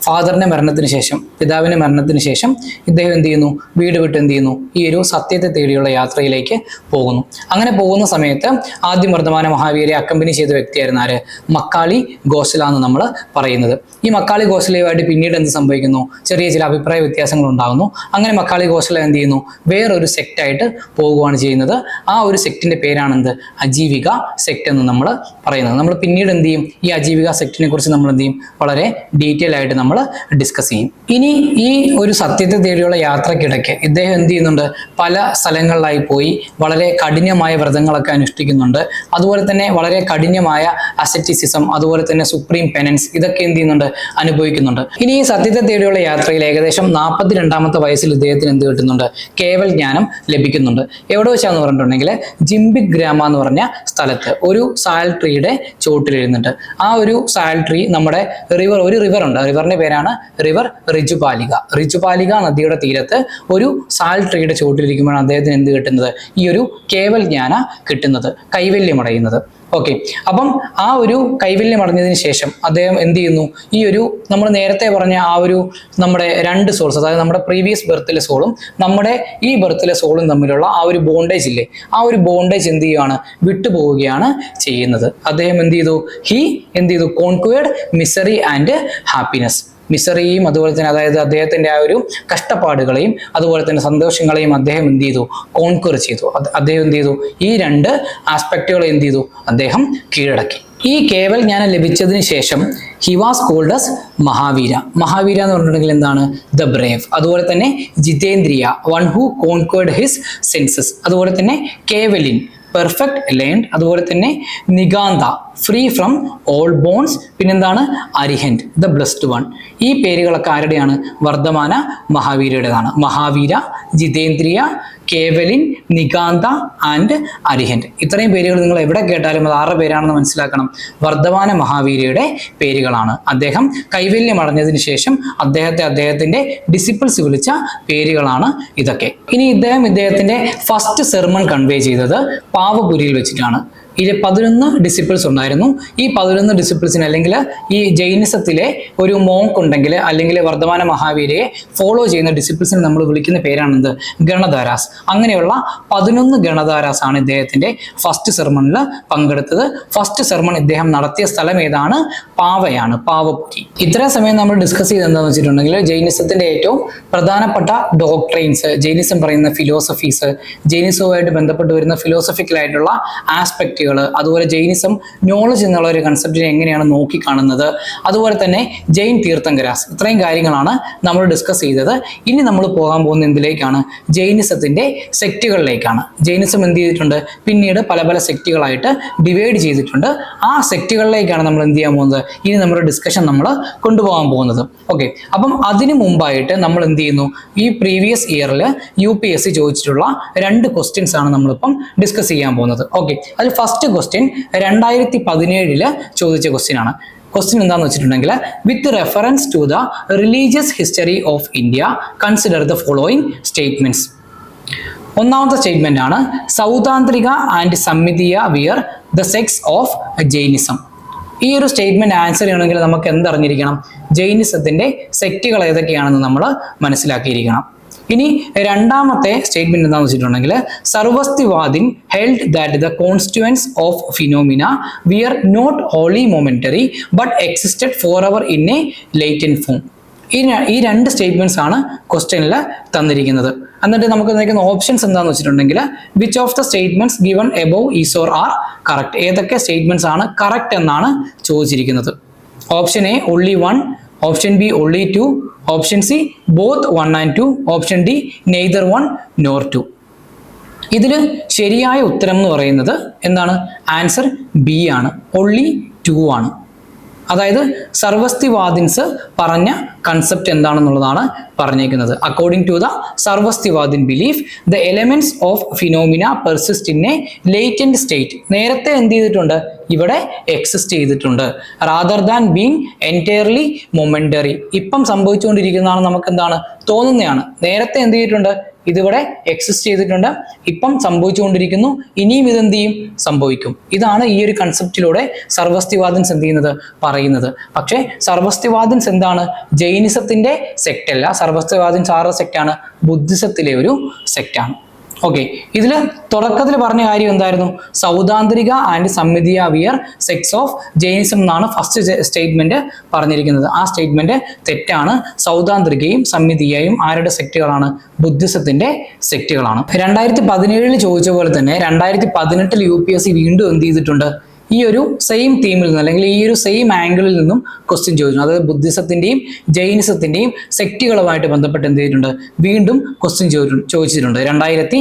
ഫാദറിന്റെ മരണത്തിന് ശേഷം, പിതാവിന്റെ മരണത്തിന് ശേഷം ഇദ്ദേഹം എന്ത് ചെയ്യുന്നു? വീട് വിട്ട് എന്ത് ചെയ്യുന്നു? ഈ ഒരു സത്യത്തെ തേടിയുള്ള യാത്രയിലേക്ക് പോകുന്നു. അങ്ങനെ പോകുന്ന സമയത്ത് ആദ്യം വർദ്ധമാന മഹാവീരെ അക്കമ്പനി ചെയ്ത വ്യക്തിയായിരുന്നു ആര്? മക്കാളി ഗോസല എന്ന് നമ്മൾ പറയുന്നത്. ഈ മക്കാളി ഗോസലയുമായിട്ട് പിന്നീട് എന്ത് സംഭവിക്കുന്നു? ചെറിയ ചില അഭിപ്രായ വ്യത്യാസങ്ങൾ ഉണ്ടാകുന്നു. അങ്ങനെ മക്കാളി ഗോസല എന്ത് ചെയ്യുന്നു? വേറൊരു സെക്റ്റായിട്ട് പോകുകയാണ് ചെയ്യുന്നത്. ആ ഒരു സെക്റ്റിന്റെ പേരാണ് എന്ത്? അജീവിക സെക്റ്റ് എന്ന് നമ്മൾ പറയുന്നത്. നമ്മൾ പിന്നീട് എന്ത് ചെയ്യും? ഈ അജീവിക സെക്റ്റിനെ കുറിച്ച് നമ്മൾ എന്ത് ചെയ്യും? വളരെ ഡീറ്റെയിൽ ആയിട്ട് നമ്മൾ ഡിസ്കസ് ചെയ്യും. ഇനി ഈ ഒരു സത്യത്തെ തേടിയുള്ള യാത്രക്കിടയ്ക്ക് ഇദ്ദേഹം എന്ത് ചെയ്യുന്നുണ്ട്? പല സ്ഥലങ്ങളിലായി പോയി വളരെ കഠിനമായ വ്രതങ്ങളൊക്കെ അനുഷ്ഠിക്കുന്നുണ്ട്. അതുപോലെ തന്നെ വളരെ കഠിനമായ അസെറ്റിസിസം, അതുപോലെ തന്നെ സുപ്രീം പെനൻസ്, ഇതൊക്കെ എന്ത് ചെയ്യുന്നുണ്ട്? അനുഭവിക്കുന്നുണ്ട്. ഇനി ഈ സത്യത്തെ തേടിയുള്ള യാത്രയിൽ ഏകദേശം 42ാമത്തെ വയസ്സിൽ ഇദ്ദേഹത്തിന് എന്ത് കിട്ടുന്നുണ്ട്? കേവൽ ജ്ഞാനം ലഭിക്കുന്നുണ്ട്. എവിടെ വെച്ചാന്ന് പറഞ്ഞിട്ടുണ്ടെങ്കിൽ ജിംബിക് ഗ്രാമ എന്ന് പറഞ്ഞ സ്ഥലത്ത് ഒരു സാൽ ട്രീയുടെ ചോട്ടിലിരുന്നിട്ട്, ആ ഒരു സാൽ ട്രീ നമ്മുടെ ഒരു റിവർ ഉണ്ട്. റിവറിന്റെ പേരാണ് റിവർ റിജുപാലിക. റിജുപാലിക നദിയുടെ തീരത്ത് ഒരു സാൽ ട്രീയുടെ ചോട്ടിലിരിക്കുമ്പോഴാണ് അദ്ദേഹത്തിന് എന്ത് കിട്ടുന്നത്? ഈ ഒരു കേവൽ ജ്ഞാന കിട്ടുന്നത്, കൈവല്യമടയുന്നത്. ഓക്കെ, അപ്പം ആ ഒരു കൈവല്യം അടഞ്ഞതിന് ശേഷം അദ്ദേഹം എന്ത് ചെയ്യുന്നു? ഈ ഒരു നമ്മൾ നേരത്തെ പറഞ്ഞ ആ ഒരു നമ്മുടെ 2 സോൾസ്, അതായത് നമ്മുടെ പ്രീവിയസ് ബർത്തിലെ സോളും നമ്മുടെ ഈ ബർത്തിലെ സോളും തമ്മിലുള്ള ആ ഒരു ബോണ്ടേജ് ഇല്ലേ, ആ ഒരു ബോണ്ടേജ് എന്ത് ചെയ്യുകയാണ്? വിട്ടുപോവുകയാണ് ചെയ്യുന്നത്. അദ്ദേഹം എന്ത് ചെയ്തു? Conquered misery and happiness. മിസറിയും അതുപോലെ തന്നെ അതായത് അദ്ദേഹത്തിന്റെ ആ ഒരു കഷ്ടപ്പാടുകളെയും അതുപോലെ തന്നെ സന്തോഷങ്ങളെയും അദ്ദേഹം എന്ത് ചെയ്തു? കോൺക്വർ ചെയ്തു. അദ്ദേഹം എന്ത് ചെയ്തു? ഈ 2 ആസ്പെക്റ്റുകളെ എന്ത് ചെയ്തു? അദ്ദേഹം കീഴടക്കി. ഈ കേവൽ ജ്ഞാനം ലഭിച്ചതിന് ശേഷം he was called as Mahavira. Mahavira എന്ന് പറഞ്ഞിട്ടുണ്ടെങ്കിൽ എന്താണ്? The brave. അതുപോലെ തന്നെ Jitendriya, one who conquered his senses. അതുപോലെ തന്നെ കേവലിൻ, പെർഫെക്റ്റ് ലേൺഡ്. അതുപോലെ തന്നെ Nigantha, free from all bonds. പിന്നെന്താണ്? Arihant, the blessed one. ഈ പേരുകളൊക്കെ ആരുടെയാണ്? വർദ്ധമാന മഹാവീരയുടേതാണ്. മഹാവീര, ജിതേന്ദ്രിയ, കേവലിൻ, നിഗാന്ത ആൻഡ് അരിഹന്റ്. ഇത്രയും പേരുകൾ നിങ്ങൾ എവിടെ കേട്ടാലും അത് ആരുടെ പേരാണെന്ന് മനസ്സിലാക്കണം. വർദ്ധമാന മഹാവീരയുടെ പേരുകളാണ്. അദ്ദേഹം കൈവല്യം അടഞ്ഞതിന് ശേഷം അദ്ദേഹത്തിന്റെ ഡിസിപ്പിൾസ് വിളിച്ച പേരുകളാണ് ഇതൊക്കെ. ഇനി ഇദ്ദേഹത്തിന്റെ ഫസ്റ്റ് സെർമൺ കൺവേ ചെയ്തത് പാവപുരിയിൽ വെച്ചിട്ടാണ്. 11 ഡിസിപ്പിൾസ് ഉണ്ടായിരുന്നു. ഈ 11 ഡിസിപ്പിൾസിന് അല്ലെങ്കിൽ ഈ ജൈനിസത്തിലെ ഒരു മോങ്ക് ഉണ്ടെങ്കിൽ അല്ലെങ്കിൽ വർദ്ധമാന മഹാവീരയെ ഫോളോ ചെയ്യുന്ന ഡിസിപ്പിൾസിനെ നമ്മൾ വിളിക്കുന്ന പേരാണെന്ത്? ഗണധാരാസ്. അങ്ങനെയുള്ള 11 ഗണധാരാസ് ആണ് ഇദ്ദേഹത്തിന്റെ ഫസ്റ്റ് സെർമണിൽ പങ്കെടുത്തത്. ഫസ്റ്റ് സെർമൺ ഇദ്ദേഹം നടത്തിയ സ്ഥലം ഏതാണ്? പാവയാണ്, പാവപുരി. ഇത്രയും സമയം നമ്മൾ ഡിസ്കസ് ചെയ്ത് എന്താണെന്ന് വെച്ചിട്ടുണ്ടെങ്കിൽ ജൈനിസത്തിന്റെ ഏറ്റവും പ്രധാനപ്പെട്ട ഡോക്ട്രൈൻസ്, ജൈനിസം പറയുന്ന ഫിലോസഫീസ്, ജൈനിസവുമായിട്ട് ബന്ധപ്പെട്ട് വരുന്ന ഫിലോസഫിക്കൽ ആയിട്ടുള്ള ആസ്പെക്റ്റുകൾ, അതുപോലെ ജൈനിസം നോളജ് എന്നുള്ള ഒരു കൺസെപ്റ്റിനെ എങ്ങനെയാണ് നോക്കിക്കാണുന്നത്, അതുപോലെ തന്നെ ജൈൻ തീർത്ഥങ്കരാസ്, ഇത്രയും കാര്യങ്ങളാണ് നമ്മൾ ഡിസ്കസ് ചെയ്തത്. ഇനി നമ്മൾ പോകാൻ പോകുന്ന എന്തിലേക്കാണ്? ജൈനിസത്തിന്റെ സെക്റ്റുകളിലേക്കാണ്. ജൈനിസം എന്ത് ചെയ്തിട്ടുണ്ട്? പിന്നീട് പല പല സെക്റ്റുകളായിട്ട് ഡിവൈഡ് ചെയ്തിട്ടുണ്ട്. ആ സെക്റ്റുകളിലേക്കാണ് നമ്മൾ എന്ത് ചെയ്യാൻ പോകുന്നത്? ഇനി നമ്മുടെ ഡിസ്കഷൻ നമ്മൾ കൊണ്ടുപോകാൻ പോകുന്നത്. ഓക്കെ, അപ്പം അതിനു മുമ്പായിട്ട് നമ്മൾ എന്ത് ചെയ്യുന്നു? ഈ പ്രീവിയസ് ഇയറിൽ UPSC ചോദിച്ചിട്ടുള്ള 2 ക്വസ്റ്റ്യൻസ് ആണ് നമ്മളിപ്പം ഡിസ്കസ് ചെയ്യാൻ പോകുന്നത്. ഓക്കെ, അതിൽ ഫസ്റ്റ് ക്വസ്റ്റ്യൻ 2017 ചോദിച്ച ക്വസ്റ്റ്യൻ ആണ്. ക്വസ്റ്റ്യൻ എന്താണെന്ന് വെച്ചിട്ടുണ്ടെങ്കിൽ, with reference to the religious history of India consider the following statements. ഒന്നാമത്തെ സ്റ്റേറ്റ്മെന്റ് ആണ്, Sautrantika and Sammitiya were the sects of Jainism. ഈ ഒരു സ്റ്റേറ്റ്മെന്റ് ആൻസർ ചെയ്യണമെങ്കിൽ നമുക്ക് എന്തറിഞ്ഞിരിക്കണം? ജൈനിസത്തിന്റെ സെക്റ്റുകൾ ഏതൊക്കെയാണെന്ന് നമ്മൾ മനസ്സിലാക്കിയിരിക്കണം. ഇനി രണ്ടാമത്തെ സ്റ്റേറ്റ്മെന്റ് എന്താണെന്ന് വെച്ചിട്ടുണ്ടെങ്കിൽ, Sarvastivadin held that the constituents of phenomena were not only momentary but existed for ever in a latent form. ഈ 2 സ്റ്റേറ്റ്മെന്റ്സ് ആണ് ക്വസ്റ്റ്യനിൽ തന്നിരിക്കുന്നത്. എന്നിട്ട് നമുക്ക് തന്നിരിക്കുന്ന ഓപ്ഷൻസ് എന്താണെന്ന് വെച്ചിട്ടുണ്ടെങ്കിൽ, which of the statements given above is or are correct. ഏതൊക്കെ സ്റ്റേറ്റ്മെന്റ്സ് ആണ് കറക്റ്റ് എന്നാണ് ചോദിച്ചിരിക്കുന്നത്. Option A only 1, option B only 2, option C both 1 and 2, option D neither 1 nor 2. ഇതിൽ ശരിയായ ഉത്തരം എന്ന് പറയുന്നത് എന്താണ്? ആൻസർ ബി ആണ്, only 2 ആണ്. അതായത് സർവസ്തിവാദിൻസ് പറഞ്ഞ കൺസെപ്റ്റ് എന്താണെന്നുള്ളതാണ് പറഞ്ഞേക്കുന്നത്. According to the Sarvastivadin belief the elements of phenomena persist in a latent state. നേരത്തെ എന്ത് ചെയ്തിട്ടുണ്ട്? ഇവിടെ എക്സിസ്റ്റ് ചെയ്തിട്ടുണ്ട്. Rather than being entirely momentary. ഇപ്പം സംഭവിച്ചുകൊണ്ടിരിക്കുന്നതാണ് നമുക്ക് എന്താണ് തോന്നുന്നതാണ്. നേരത്തെ എന്ത് ചെയ്തിട്ടുണ്ട്? ഇതിവിടെ എക്സിസ്റ്റ് ചെയ്തിട്ടുണ്ട്, ഇപ്പം സംഭവിച്ചുകൊണ്ടിരിക്കുന്നു, ഇനിയും ഇതെന്ത് ചെയ്യും? സംഭവിക്കും. ഇതാണ് ഈ ഒരു കൺസെപ്റ്റിലൂടെ സർവസ്തിവാദൻസ് എന്ത് ചെയ്യുന്നത്? പറയുന്നത്. പക്ഷേ സർവസ്തിവാദൻസ് എന്താണ്? ജൈനിസത്തിന്റെ സെക്റ്റ് അല്ല. സർവസ്തിവാദൻസ് ആരുടെ സെക്റ്റാണ്? ബുദ്ധിസത്തിലെ ഒരു സെക്റ്റാണ്. ഓക്കെ, ഇതിൽ തുടക്കത്തിൽ പറഞ്ഞ കാര്യം എന്തായിരുന്നു? Sautrantika and Sammitiya were sects of Jainism എന്നാണ് ഫസ്റ്റ് സ്റ്റേറ്റ്മെന്റ് പറഞ്ഞിരിക്കുന്നത്. ആ സ്റ്റേറ്റ്മെന്റ് തെറ്റാണ്. സൗതാന്ത്രികയും സമ്മിതീയയും ആരുടെ സെക്റ്റുകളാണ്? ബുദ്ധിസത്തിന്റെ സെക്റ്റുകളാണ്. 2017 ചോദിച്ച പോലെ തന്നെ 2018 UPSC വീണ്ടും എന്ത് ചെയ്തിട്ടുണ്ട്? ഈ ഒരു സെയിം തീമിൽ നിന്ന് അല്ലെങ്കിൽ ഈ ഒരു സെയിം ആംഗിളിൽ നിന്നും ക്വസ്റ്റ്യൻ ചോദിച്ചു. അതായത് ബുദ്ധിസത്തിന്റെയും ജൈനിസത്തിന്റെയും സെക്റ്റുകളുമായിട്ട് ബന്ധപ്പെട്ട് എന്ത് ചെയ്തിട്ടുണ്ട്? വീണ്ടും ക്വസ്റ്റ്യൻ ചോദിച്ചിട്ടുണ്ട് 2018.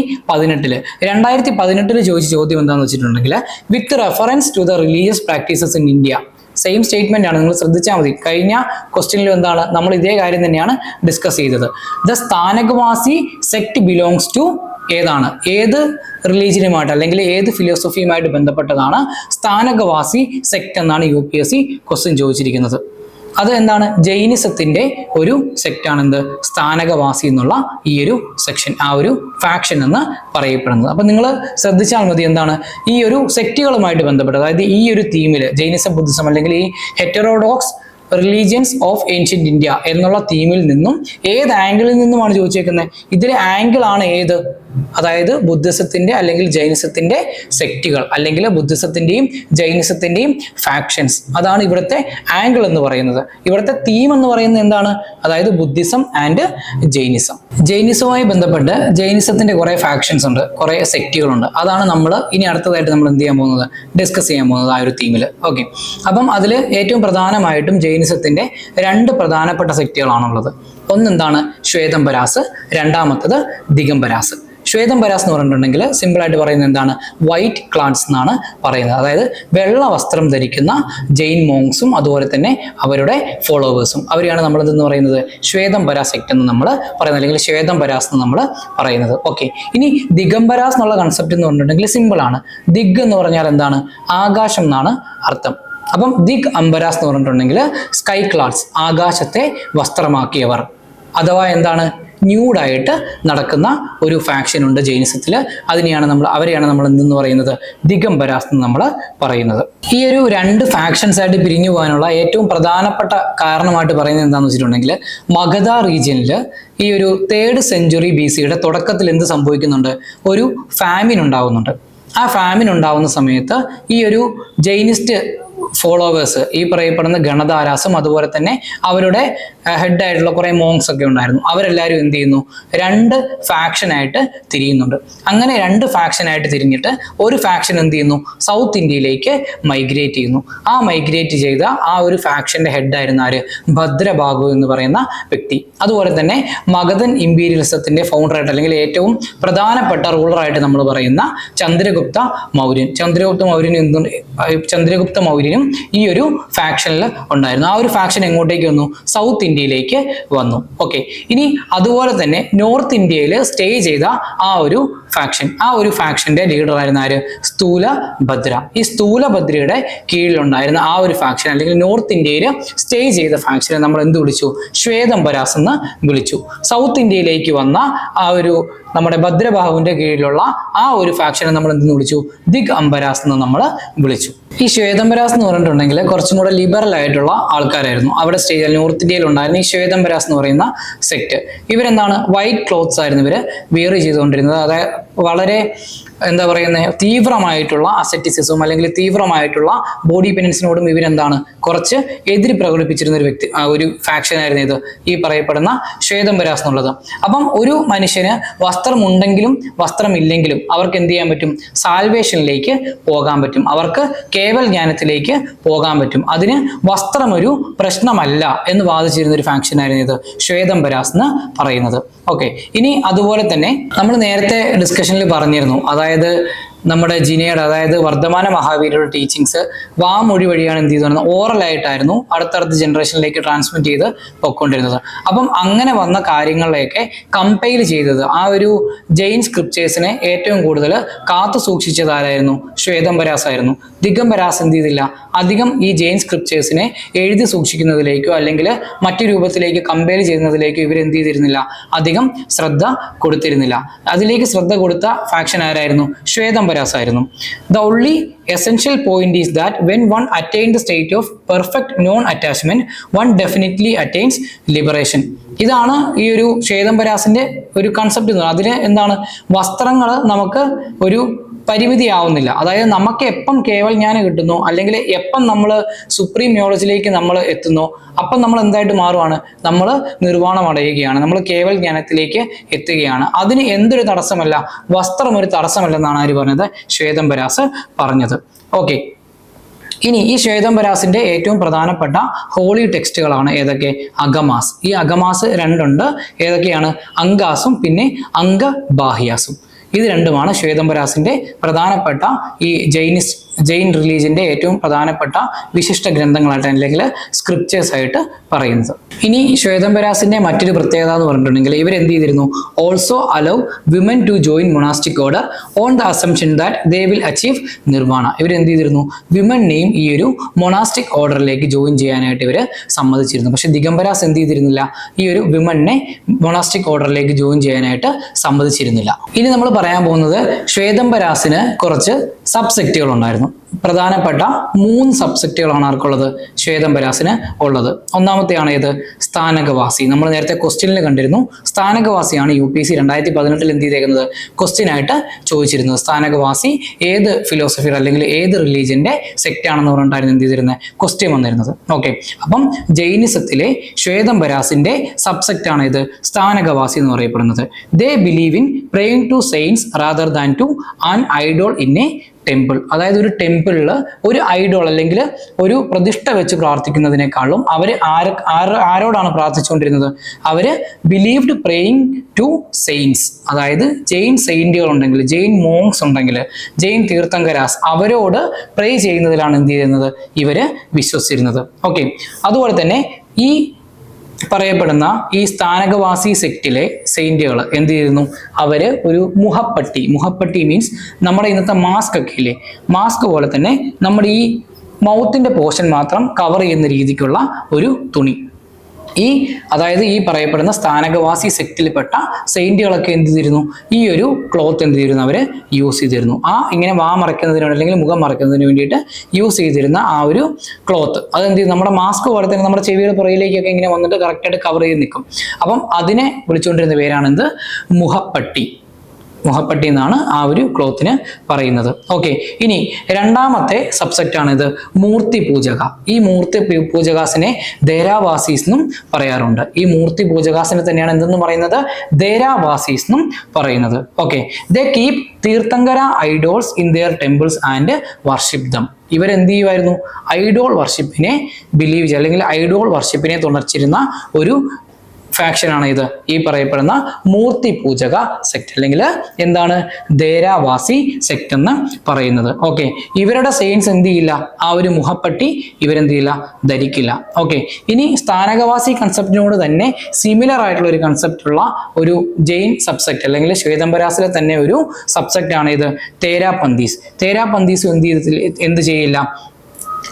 2018 ചോദിച്ച ചോദ്യം എന്താണെന്ന് വെച്ചിട്ടുണ്ടെങ്കിൽ, with reference to the religious practices in India. Same statement ആണ്, നിങ്ങൾ ശ്രദ്ധിച്ചാൽ മതി. കഴിഞ്ഞ ക്വസ്റ്റ്യനിലും എന്താണ്? നമ്മൾ ഇതേ കാര്യം തന്നെയാണ് ഡിസ്കസ് ചെയ്തത്. ദ സ്ഥാനകവാസി സെക്ട് ബിലോങ്സ് ടു ഏതാണ്? ഏത് റിലീജിയനുമായിട്ട് അല്ലെങ്കിൽ ഏത് ഫിലോസഫിയുമായിട്ട് ബന്ധപ്പെട്ടതാണ് സ്ഥാനകവാസി സെക്ട് എന്നാണ് UPSC ക്വസ്റ്റ്യൻ ചോദിച്ചിരിക്കുന്നത്. അത് എന്താണ്? ജൈനിസത്തിന്റെ ഒരു സെക്റ്റാണ് എന്ത്? സ്ഥാനകവാസി എന്നുള്ള ഈ ഒരു സെക്ഷൻ, ആ ഒരു ഫാക്ഷൻ എന്ന് പറയപ്പെടുന്നത്. അപ്പൊ നിങ്ങൾ ശ്രദ്ധിച്ചാൽ മതി എന്താണ് ഈ ഒരു സെക്റ്റുകളുമായിട്ട് ബന്ധപ്പെട്ട്, അതായത് ഈ ഒരു തീമില് ജൈനിസം, ബുദ്ധിസം അല്ലെങ്കിൽ ഈ heterodox religions of ancient India എന്നുള്ള തീമിൽ നിന്നും ഏത് ആംഗിളിൽ നിന്നുമാണ് ചോദിച്ചേക്കുന്നത്? ഇതിലെ ആംഗിൾ ആണ് ഏത്? അതായത് ബുദ്ധിസത്തിന്റെ അല്ലെങ്കിൽ ജൈനിസത്തിന്റെ സെക്റ്റുകൾ അല്ലെങ്കിൽ ബുദ്ധിസത്തിന്റെയും ജൈനിസത്തിന്റെയും ഫാക്ഷൻസ്. അതാണ് ഇവിടുത്തെ ആംഗിൾ എന്ന് പറയുന്നത്. ഇവിടുത്തെ തീം എന്ന് പറയുന്നത് എന്താണ്? അതായത് ബുദ്ധിസം ആൻഡ് ജൈനിസം. ജൈനിസവുമായി ബന്ധപ്പെട്ട് ജൈനിസത്തിന്റെ കുറെ ഫാക്ഷൻസ് ഉണ്ട്, കുറെ സെക്റ്റുകളുണ്ട്. അതാണ് നമ്മൾ ഇനി അടുത്തതായിട്ട് നമ്മൾ എന്ത് ചെയ്യാൻ പോകുന്നത്? ഡിസ്കസ് ചെയ്യാൻ പോകുന്നത് ആ ഒരു തീമിൽ. ഓക്കെ, അപ്പം അതിൽ ഏറ്റവും പ്രധാനമായിട്ടും ജൈനിസത്തിന്റെ 2 പ്രധാനപ്പെട്ട സെക്റ്റുകളാണുള്ളത്. ഒന്നെന്താണ്? ശ്വേതംബരാസ്, രണ്ടാമത്തത് ദിഗംബരാസ്. ശ്വേതംബരാസ് എന്ന് പറഞ്ഞിട്ടുണ്ടെങ്കിൽ സിമ്പിൾ ആയിട്ട് പറയുന്നത് എന്താണ്? വൈറ്റ് ക്ലാൻസ് എന്നാണ് പറയുന്നത്. അതായത് വെള്ള വസ്ത്രം ധരിക്കുന്ന ജെയിൻ മോങ്സും അതുപോലെ തന്നെ അവരുടെ ഫോളോവേഴ്സും, അവരെയാണ് നമ്മൾ എന്തെന്ന് പറയുന്നത്? ശ്വേതംബര സെക്ട് എന്ന് നമ്മൾ പറയുന്നത്, അല്ലെങ്കിൽ ശ്വേതംബരാസ് എന്ന് നമ്മൾ പറയുന്നത്. ഓക്കെ, ഇനി ദിഗംബരാസ് എന്നുള്ള കൺസെപ്റ്റ് എന്ന് പറഞ്ഞിട്ടുണ്ടെങ്കിൽ സിമ്പിൾ ആണ്. ദിഗ് എന്ന് പറഞ്ഞാൽ എന്താണ്? ആകാശം എന്നാണ് അർത്ഥം. അപ്പം ദിഗ് അംബരാസ് എന്ന് പറഞ്ഞിട്ടുണ്ടെങ്കിൽ സ്കൈ ക്ലാഡ്സ്, ആകാശത്തെ വസ്ത്രമാക്കിയവർ, അഥവാ എന്താണ്? ന്യൂഡായിട്ട് നടക്കുന്ന ഒരു ഫാക്ഷൻ ഉണ്ട് ജൈനിസത്തിൽ. അവരെയാണ് നമ്മൾ എന്തെന്ന് പറയുന്നത്, ദിഗംബരാസ് എന്ന് നമ്മൾ പറയുന്നത്. ഈ ഒരു രണ്ട് ഫാക്ഷൻസ് ആയിട്ട് പിരിഞ്ഞു പോകാനുള്ള ഏറ്റവും പ്രധാനപ്പെട്ട കാരണമായിട്ട് പറയുന്നത് എന്താണെന്ന് വെച്ചിട്ടുണ്ടെങ്കിൽ, മഗധ റീജിയനിൽ ഈ ഒരു 3rd സെഞ്ച്വറി BC തുടക്കത്തിൽ എന്ത് സംഭവിക്കുന്നുണ്ട്, ഒരു ഫാമിൻ ഉണ്ടാവുന്നുണ്ട്. ആ ഫാമിൻ ഉണ്ടാവുന്ന സമയത്ത് ഈ ഒരു ജൈനിസ്റ്റ് ഫോളോവേഴ്സ്, ഈ പറയപ്പെടുന്ന ഗണധാരാസും അതുപോലെ തന്നെ അവരുടെ ഹെഡ് ആയിട്ടുള്ള കുറെ മോങ്സ് ഒക്കെ ഉണ്ടായിരുന്നു, അവരെല്ലാവരും എന്ത് ചെയ്യുന്നു, 2 ഫാക്ഷനായിട്ട് തിരിയുന്നുണ്ട്. അങ്ങനെ 2 ഫാക്ഷനായിട്ട് തിരിഞ്ഞിട്ട് ഒരു ഫാക്ഷൻ എന്ത് ചെയ്യുന്നു, സൗത്ത് ഇന്ത്യയിലേക്ക് മൈഗ്രേറ്റ് ചെയ്യുന്നു. ആ മൈഗ്രേറ്റ് ചെയ്ത ആ ഒരു ഫാക്ഷന്റെ ഹെഡായിരുന്ന ആര്, ഭദ്രബാഹു എന്ന് പറയുന്ന വ്യക്തി. അതുപോലെ തന്നെ മഗധൻ ഇമ്പീരിയലിസത്തിന്റെ ഫൗണ്ടറായിട്ട് അല്ലെങ്കിൽ ഏറ്റവും പ്രധാനപ്പെട്ട റൂളറായിട്ട് നമ്മൾ പറയുന്ന ചന്ദ്രഗുപ്ത മൗര്യൻ. ചന്ദ്രഗുപ്ത മൗര്യനും ഈ ഒരു ഫാക്ഷനിൽ ഉണ്ടായിരുന്നു. ആ ഒരു ഫാക്ഷൻ എങ്ങോട്ടേക്ക് വന്നു, സൗത്ത് ഇന്ത്യയിലേക്ക് വന്നു. ഓക്കെ, ഇനി അതുപോലെ തന്നെ നോർത്ത് ഇന്ത്യയിൽ സ്റ്റേ ചെയ്ത ആ ഒരു ഫാക്ഷന്റെ ലീഡർ ആയിരുന്ന ആര്, സ്ഥൂലഭദ്ര. ഈ സ്ഥൂലഭദ്രയുടെ കീഴിലുണ്ടായിരുന്ന ആ ഒരു ഫാക്ഷൻ അല്ലെങ്കിൽ നോർത്ത് ഇന്ത്യയിൽ സ്റ്റേ ചെയ്ത ഫാക്ഷനെ നമ്മൾ എന്ത് വിളിച്ചു, ശ്വേതംബരാസ് എന്ന് വിളിച്ചു. സൗത്ത് ഇന്ത്യയിലേക്ക് വന്ന ആ ഒരു നമ്മുടെ ഭദ്രബാഹുവിന്റെ കീഴിലുള്ള ആ ഒരു ഫാക്ഷനെ നമ്മൾ എന്തെന്ന് വിളിച്ചു, ദിഗംബരാസ് എന്ന് നമ്മൾ വിളിച്ചു. ഈ ശ്വേതംബരാസ് എന്ന് പറഞ്ഞിട്ടുണ്ടെങ്കിൽ കുറച്ചും കൂടെ ലിബറൽ ആയിട്ടുള്ള ആൾക്കാരായിരുന്നു. അവിടെ നോർത്ത് ഇന്ത്യയിൽ ഉണ്ടായിരുന്ന ഈ ശ്വേതംബരാസ് എന്ന് പറയുന്ന സെക്ട്, ഇവരെന്താണ്, വൈറ്റ് ക്ലോത്ത്സ് ആയിരുന്നു ഇവര് വിയർ ചെയ്തുകൊണ്ടിരുന്നത്. അതായത് വളരെ എന്താ പറയുന്നത്, തീവ്രമായിട്ടുള്ള അസെറ്റിസിസും അല്ലെങ്കിൽ തീവ്രമായിട്ടുള്ള ബോഡി പെനൻസിനോടും ഇവരെന്താണ് കുറച്ച് എതിര് പ്രകടിപ്പിച്ചിരുന്ന ഒരു ഫാക്ഷൻ ആയിരുന്നു ഇത്, ഈ പറയപ്പെടുന്ന ശ്വേതംബരാസ് എന്നുള്ളത്. അപ്പം ഒരു മനുഷ്യന് വസ്ത്രം ഉണ്ടെങ്കിലും വസ്ത്രമില്ലെങ്കിലും അവർക്ക് എന്ത് ചെയ്യാൻ പറ്റും, സാൽവേഷനിലേക്ക് പോകാൻ പറ്റും, അവർക്ക് കേവൽ ജ്ഞാനത്തിലേക്ക് പോകാൻ പറ്റും. അതിന് വസ്ത്രം ഒരു പ്രശ്നമല്ല എന്ന് വാദിച്ചിരുന്ന ഒരു ഫാക്ഷൻ ആയിരുന്നു ഇത് ശ്വേതംബരാസ് എന്ന് പറയുന്നത്. ഓക്കെ, ഇനി അതുപോലെ തന്നെ നമ്മൾ നേരത്തെ ഡിസ്കഷനിൽ പറഞ്ഞിരുന്നു, അതായത് നമ്മുടെ ജിനയുടെ അതായത് വർദ്ധമാന മഹാവീരയുടെ ടീച്ചിങ്സ് വാമൊഴി വഴിയാണ് എന്ത് ചെയ്തു, ഓറലായിട്ടായിരുന്നു അടുത്തടുത്ത ജനറേഷനിലേക്ക് ട്രാൻസ്മിറ്റ് ചെയ്ത് പൊയ്ക്കൊണ്ടിരുന്നത്. അപ്പം അങ്ങനെ വന്ന കാര്യങ്ങളിലേക്ക് കമ്പൈൽ ചെയ്തത് ആ ഒരു ജെയിൻ സ്ക്രിപ്റ്റേഴ്സിനെ ഏറ്റവും കൂടുതൽ കാത്തു സൂക്ഷിച്ചത് ആരായിരുന്നു, ശ്വേതംബരാസ് ആയിരുന്നു. ദിഗംബരാസ് എന്ത് ചെയ്തില്ല, അധികം ഈ ജെയിൻ സ്ക്രിപ്റ്റേഴ്സിനെ എഴുതി സൂക്ഷിക്കുന്നതിലേക്കോ അല്ലെങ്കിൽ മറ്റു രൂപത്തിലേക്ക് കമ്പയർ ചെയ്യുന്നതിലേക്കോ ഇവരെന്ത് ചെയ്തിരുന്നില്ല, അധികം ശ്രദ്ധ കൊടുത്തിരുന്നില്ല. അതിലേക്ക് ശ്രദ്ധ കൊടുത്ത ഫാക്ഷൻ ആരായിരുന്നു, ശ്വേതംബരാസ് ആയിരുന്നു. The only essential point is that when one attains the state of perfect non-attachment, one definitely attains liberation. ഇതാണ് ഈ ഒരു ശ്വേതംബരാസിന്റെ ഒരു കൺസെപ്റ്റ്. അതിന് എന്താണ്, വസ്ത്രങ്ങൾ നമുക്ക് ഒരു പരിമിതിയാവുന്നില്ല. അതായത് നമുക്ക് എപ്പം കേവൽ ജ്ഞാനം കിട്ടുന്നു അല്ലെങ്കിൽ എപ്പം നമ്മൾ സുപ്രീം നോളജിലേക്ക് നമ്മൾ എത്തുന്നു, അപ്പം നമ്മൾ എന്തായിട്ട് മാറുവാണ്, നമ്മൾ നിർവ്വാണം അടയുകയാണ്, നമ്മൾ കേവൽ ജ്ഞാനത്തിലേക്ക് എത്തുകയാണ്. അതിന് എന്തൊരു തടസ്സമല്ല, വസ്ത്രം ഒരു തടസ്സമല്ലെന്നാണ് ആര് പറഞ്ഞത്, ശ്വേതംബരാസ് പറഞ്ഞത്. ഓക്കെ, ഇനി ഈ ശ്വേതംബരാസിന്റെ ഏറ്റവും പ്രധാനപ്പെട്ട ഹോളി ടെക്സ്റ്റുകളാണ് ഏതൊക്കെ, അഗമാസ്. ഈ അഗമാസ് 2 ഉണ്ട്. ഏതൊക്കെയാണ്, അങ്കാസും പിന്നെ അംഗബാഹ്യാസും. ഇത് രണ്ടുമാണ് ശ്വേതംബരാസിന്റെ പ്രധാനപ്പെട്ട ഈ ജെയിൻ റിലീജിയന്റെ ഏറ്റവും പ്രധാനപ്പെട്ട വിശിഷ്ട ഗ്രന്ഥങ്ങളായിട്ട് അല്ലെങ്കിൽ സ്ക്രിപ്റ്റേഴ്സ് ആയിട്ട് പറയുന്നത്. ഇനി ശ്വേതംബരാസിന്റെ മറ്റൊരു പ്രത്യേകത എന്ന് പറഞ്ഞിട്ടുണ്ടെങ്കിൽ ഇവരെന്ത് ചെയ്തിരുന്നു, also allow women to join monastic order on the assumption that they will achieve nirvana. ഇവരെന്ത് ചെയ്തിരുന്നു, വിമനെയും ഈ ഒരു മൊണാസ്റ്റിക് ഓർഡറിലേക്ക് ജോയിൻ ചെയ്യാനായിട്ട് ഇവർ സമ്മതിച്ചിരുന്നു. പക്ഷെ ദിഗംബരാസ് എന്ത് ചെയ്തിരുന്നില്ല, ഈ ഒരു വിമനെ മൊണാസ്റ്റിക് ഓർഡറിലേക്ക് ജോയിൻ ചെയ്യാനായിട്ട് സമ്മതിച്ചിരുന്നില്ല. ഇനി നമ്മൾ പറയാൻ പോകുന്നത് ശ്വേതംബരാസിന് കുറച്ച് സബ്സെക്റ്റുകൾ ഉണ്ടായിരുന്നു. പ്രധാനപ്പെട്ട 3 സബ്സെക്റ്റുകളാണ് ആർക്കുള്ളത്, ശ്വേതംബരാസിന് ഉള്ളത്. ഒന്നാമത്തെയാണ് ഏത്, സ്ഥാനകവാസി. നമ്മൾ നേരത്തെ ക്വസ്റ്റ്യനിൽ കണ്ടിരുന്നു, സ്ഥാനകവാസിയാണ് UPSC 2018 എന്ത് ചെയ്തേക്കുന്നത്, ക്വസ്റ്റ്യൻ ആയിട്ട് ചോദിച്ചിരുന്നത്. സ്ഥാനകവാസി ഏത് ഫിലോസഫിയുടെ അല്ലെങ്കിൽ ഏത് റിലീജിയന്റെ സെക്റ്റ് ആണെന്ന് പറഞ്ഞിട്ടായിരുന്നു എന്ത് ചെയ്തിരുന്നത്, ക്വസ്റ്റ്യൻ വന്നിരുന്നത്. ഓക്കെ, അപ്പം ജൈനിസത്തിലെ ശ്വേതംബരാസിന്റെ സബ്സെക്റ്റ് ആണ് ഇത് സ്ഥാനകവാസി എന്ന് പറയപ്പെടുന്നത്. They believe in praying to saints rather than to an idol in a temple. അതായത് ഒരു ടെമ്പിളിൽ ഒരു ഐഡോൾ അല്ലെങ്കിൽ ഒരു പ്രതിഷ്ഠ വെച്ച് പ്രാർത്ഥിക്കുന്നതിനേക്കാളും അവർ ആരോടാണ് പ്രാർത്ഥിച്ചുകൊണ്ടിരുന്നത്, അവര് ബിലീവ്ഡ് പ്രേയിങ് ടു സെയിൻസ്. അതായത് ജെയിൻ സെയിന്റുകൾ ഉണ്ടെങ്കിൽ, ജെയിൻ മോങ്സ് ഉണ്ടെങ്കിൽ, ജെയിൻ തീർത്ഥങ്കരാസ് അവരോട് പ്രേ ചെയ്യുന്നതിലാണ് എന്ത് ചെയ്യുന്നത്, ഇവര് വിശ്വസിച്ചിരുന്നത്. ഓക്കെ, അതുപോലെ തന്നെ ഈ പറയപ്പെടുന്ന ഈ സ്ഥാനകവാസി സെക്റ്റിലെ സെയിന്റുകൾ എന്ത് ചെയ്തിരുന്നു, അവര് ഒരു മുഹപ്പട്ടി മീൻസ് നമ്മുടെ ഇന്നത്തെ മാസ്ക് ഒക്കെ ഇല്ലേ, മാസ്ക് പോലെ തന്നെ നമ്മുടെ ഈ മൗത്തിന്റെ പോർഷൻ മാത്രം കവർ ചെയ്യുന്ന രീതിക്കുള്ള ഒരു തുണി, അതായത് ഈ പറയപ്പെടുന്ന സ്ഥാനകവാസി സെക്റ്റിൽപ്പെട്ട സെയിന്റുകളൊക്കെ എന്ത് ചെയ്തിരുന്നു, ഈ ഒരു ക്ലോത്ത് എന്ത് ചെയ്തിരുന്നു, അവര് യൂസ് ചെയ്തിരുന്നു. ഇങ്ങനെ വാ മറയ്ക്കുന്നതിന് അല്ലെങ്കിൽ മുഖം മറയ്ക്കുന്നതിന് വേണ്ടിയിട്ട് യൂസ് ചെയ്തിരുന്ന ആ ഒരു ക്ലോത്ത് അതെന്ത് ചെയ്യും, നമ്മുടെ മാസ്ക് പോലെ തന്നെ നമ്മുടെ ചെവിയുടെ പുറകിലേക്കൊക്കെ ഇങ്ങനെ വന്നിട്ട് കറക്റ്റായിട്ട് കവർ ചെയ്ത് നിൽക്കും. അപ്പം അതിനെ വിളിച്ചുകൊണ്ടിരുന്ന പേരാണെന്ത്, മുഖപ്പട്ടി. മുഖപ്പട്ടി എന്നാണ് ആ ഒരു ക്ലോത്തിന് പറയുന്നത്. ഓക്കെ, ഇനി രണ്ടാമത്തെ സബ്സെക്റ്റ് ആണ് ഇത് മൂർത്തി പൂജക. ഈ മൂർത്തി പൂജകാസിനെ ദേരാവാസീസ് എന്നും പറയാറുണ്ട്. ഈ മൂർത്തി പൂജകാസിനെ തന്നെയാണ് എന്തെന്ന് പറയുന്നത്, ദേരാവാസീസ് എന്നും പറയുന്നത്. Okay, they keep Tirthankara idols in their temples and worship them. ഇവരെന്ത് ചെയ്യുമായിരുന്നു, ഐഡോൾ വർഷിപ്പിനെ ബിലീവ് ചെയ്യുക അല്ലെങ്കിൽ ഐഡോൾ വർഷിപ്പിനെ തുടർച്ചിരുന്ന ഒരു ഫാക്ഷനാണ് ഇത് ഈ പറയപ്പെടുന്ന മൂർത്തി പൂജക സെക്ട് അല്ലെങ്കിൽ എന്താണ് ദേരാവാസി സെക്ട് എന്ന് പറയുന്നത്. ഓക്കെ, ഇവരുടെ സെയിൻസ് എന്ത് ചെയ്യില്ല, ആ ഒരു മുഖപ്പട്ടി ഇവരെന്ത് ചെയ്യില്ല, ധരിക്കില്ല. ഓക്കെ, ഇനി സ്ഥാനകവാസി കൺസെപ്റ്റിനോട് തന്നെ സിമിലർ ആയിട്ടുള്ള ഒരു കൺസെപ്റ്റ് ഉള്ള ഒരു ജെയിൻ സബ്സെക്ട് അല്ലെങ്കിൽ ശ്വേതംബരാസിലെ തന്നെ ഒരു സബ്സെക്ട് ആണ് ഇത് തേരാപന്തീസ്. തേരാപന്തീസ് എന്ത് ചെയ്യില്ല,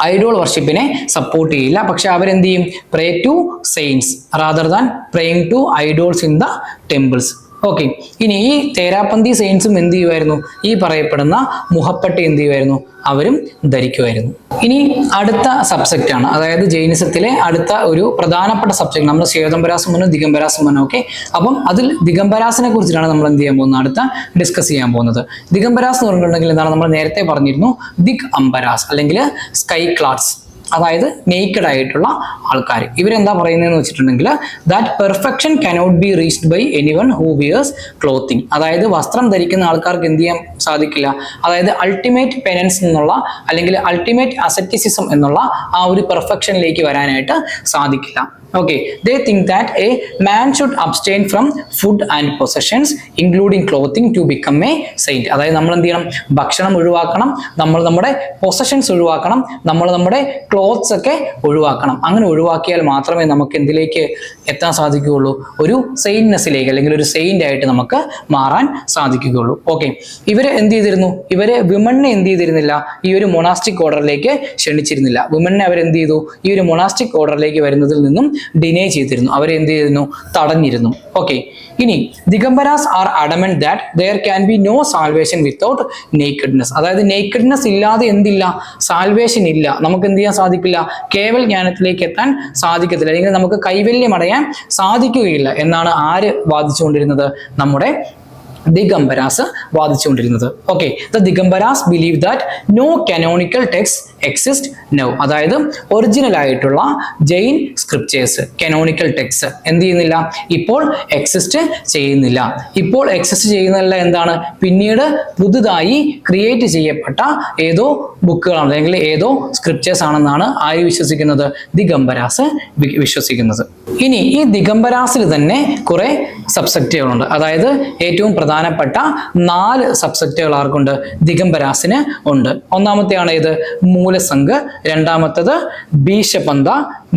ഐഡോൾ വർഷിപ്പിനെ സപ്പോർട്ട് ചെയ്യില്ല. പക്ഷെ അവരെന്ത് ചെയ്യും, pray to saints rather than praying to idols in the temples. Okay, ഇനി ഈ തേരാപന്തി സെയിൻസും എന്ത് ചെയ്യുമായിരുന്നു, ഈ പറയപ്പെടുന്ന മുഖപ്പട്ടി എന്ത് ചെയ്യുമായിരുന്നു, അവരും ധരിക്കുമായിരുന്നു. ഇനി അടുത്ത സബ്സെക്റ്റ് ആണ്, അതായത് ജൈനിസത്തിലെ അടുത്ത ഒരു പ്രധാനപ്പെട്ട സബ്ജക്ട്. നമ്മൾ ശ്വേതംബരാസുമനും ദിഗംബരാസുമനും. ഓക്കെ, അപ്പം അതിൽ ദിഗംബരാസിനെ കുറിച്ചിട്ടാണ് നമ്മൾ എന്ത് ചെയ്യാൻ പോകുന്നത്, അടുത്ത ഡിസ്കസ് ചെയ്യാൻ പോകുന്നത്. ദിഗംബരാസ് എന്ന് പറഞ്ഞിട്ടുണ്ടെങ്കിൽ എന്താണ്, നമ്മൾ നേരത്തെ പറഞ്ഞിരുന്നു ദിഗ് അംബരാസ് അല്ലെങ്കിൽ സ്കൈ ക്ലാഡ്സ്, അതായത് നേക്കഡ് ആയിട്ടുള്ള ആൾക്കാർ. ഇവരെന്താ പറയുന്നതെന്ന് വെച്ചിട്ടുണ്ടെങ്കിൽ that perfection cannot be reached by anyone who wears clothing. അതായത് വസ്ത്രം ധരിക്കുന്ന ആൾക്കാർക്ക് എന്ത് ചെയ്യാൻ സാധിക്കില്ല, അതായത് അൾട്ടിമേറ്റ് പെനൻസ് എന്നുള്ള അല്ലെങ്കിൽ അൾട്ടിമേറ്റ് അസെറ്റിസിസം എന്നുള്ള ആ ഒരു പെർഫെക്ഷനിലേക്ക് വരാനായിട്ട് സാധിക്കില്ല. Okay, they think that a man should abstain from food and possessions including clothing to become a saint. അതായത് നമ്മൾ എന്ത് ചെയ്യണം, ഭക്ഷണം ഒഴിവാക്കണം, നമ്മൾ നമ്മുടെ പൊസഷൻസ് ഒഴിവാക്കണം, നമ്മൾ നമ്മുടെ ക്ലോത്ത്സ് ഒക്കെ ഒഴിവാക്കണം. അങ്ങനെ ഒഴിവാക്കിയാൽ മാത്രമേ നമുക്ക് എന്തിലേക്ക് എത്താൻ സാധിക്കുകയുള്ളൂ, ഒരു സെയിൻനെസ്സിലേക്ക് അല്ലെങ്കിൽ ഒരു സെയിന്റ് ആയിട്ട് നമുക്ക് മാറാൻ സാധിക്കുകയുള്ളൂ. ഓക്കെ, ഇവര് എന്ത് ചെയ്തിരുന്നു, ഇവര് വിമണിനെ എന്ത് ചെയ്തിരുന്നില്ല, ഈ ഒരു മൊണാസ്റ്റിക് ഓർഡറിലേക്ക് ക്ഷണിച്ചിരുന്നില്ല. വിമണിനെ അവരെന്ത് ചെയ്തു, ഈ ഒരു മൊണാസ്റ്റിക് ഓർഡറിലേക്ക് വരുന്നതിൽ നിന്നും ഡിനേ ചെയ്തിരുന്നു, അവരെ എന്ത് ചെയ്തിരുന്നു, തടഞ്ഞിരുന്നു. ഓക്കെ, ഇനി Digambaras are adamant that there can be no salvation without nakedness. അതായത് നേക്കഡ്നെസ് ഇല്ലാതെ എന്തില്ല, സാൽവേഷൻ ഇല്ല, നമുക്ക് എന്ത് ചെയ്യാൻ സാധിക്കില്ല, കേവൽ ജ്ഞാനത്തിലേക്ക് എത്താൻ സാധിക്കത്തില്ല, അല്ലെങ്കിൽ നമുക്ക് കൈവല്യം അടയാൻ സാധിക്കുകയില്ല എന്നാണ് ആര് വാദിച്ചുകൊണ്ടിരുന്നത്, നമ്മുടെ ദിഗംബരാസ് വാദിച്ചുകൊണ്ടിരുന്നത്. Okay, the Digambaras believe that no canonical text exist now. അതായത് ഒറിജിനൽ ആയിട്ടുള്ള ജെയിൻ സ്ക്രിപ്റ്റേഴ്സ്, കാനോണിക്കൽ ടെക്സ്റ്റ് എന്ത് ചെയ്യുന്നില്ല, ഇപ്പോൾ എക്സിസ്റ്റ് ചെയ്യുന്നില്ല. ഇപ്പോൾ എക്സിസ്റ്റ് ചെയ്യുന്നില്ല എന്താണ്, പിന്നീട് പുതുതായി ക്രിയേറ്റ് ചെയ്യപ്പെട്ട ഏതോ ബുക്കുകളാണ് അല്ലെങ്കിൽ ഏതോ സ്ക്രിപ്റ്റേഴ്സ് ആണെന്നാണ് ആര് വിശ്വസിക്കുന്നത്, ദിഗംബരാസ് വിശ്വസിക്കുന്നത്. ഇനി ഈ ദിഗംബരാസിൽ തന്നെ കുറെ സബ്സെക്റ്റുകളുണ്ട്. അതായത് ഏറ്റവും പ്രധാനപ്പെട്ട 4 സബ്സെക്റ്റുകൾ ആർക്കുണ്ട്, ദിഗംബരാസിന് ഉണ്ട്. ഒന്നാമത്തെയാണ് ഇത് മൂലസംഘ്, രണ്ടാമത്തത് ബീഷപന്ത,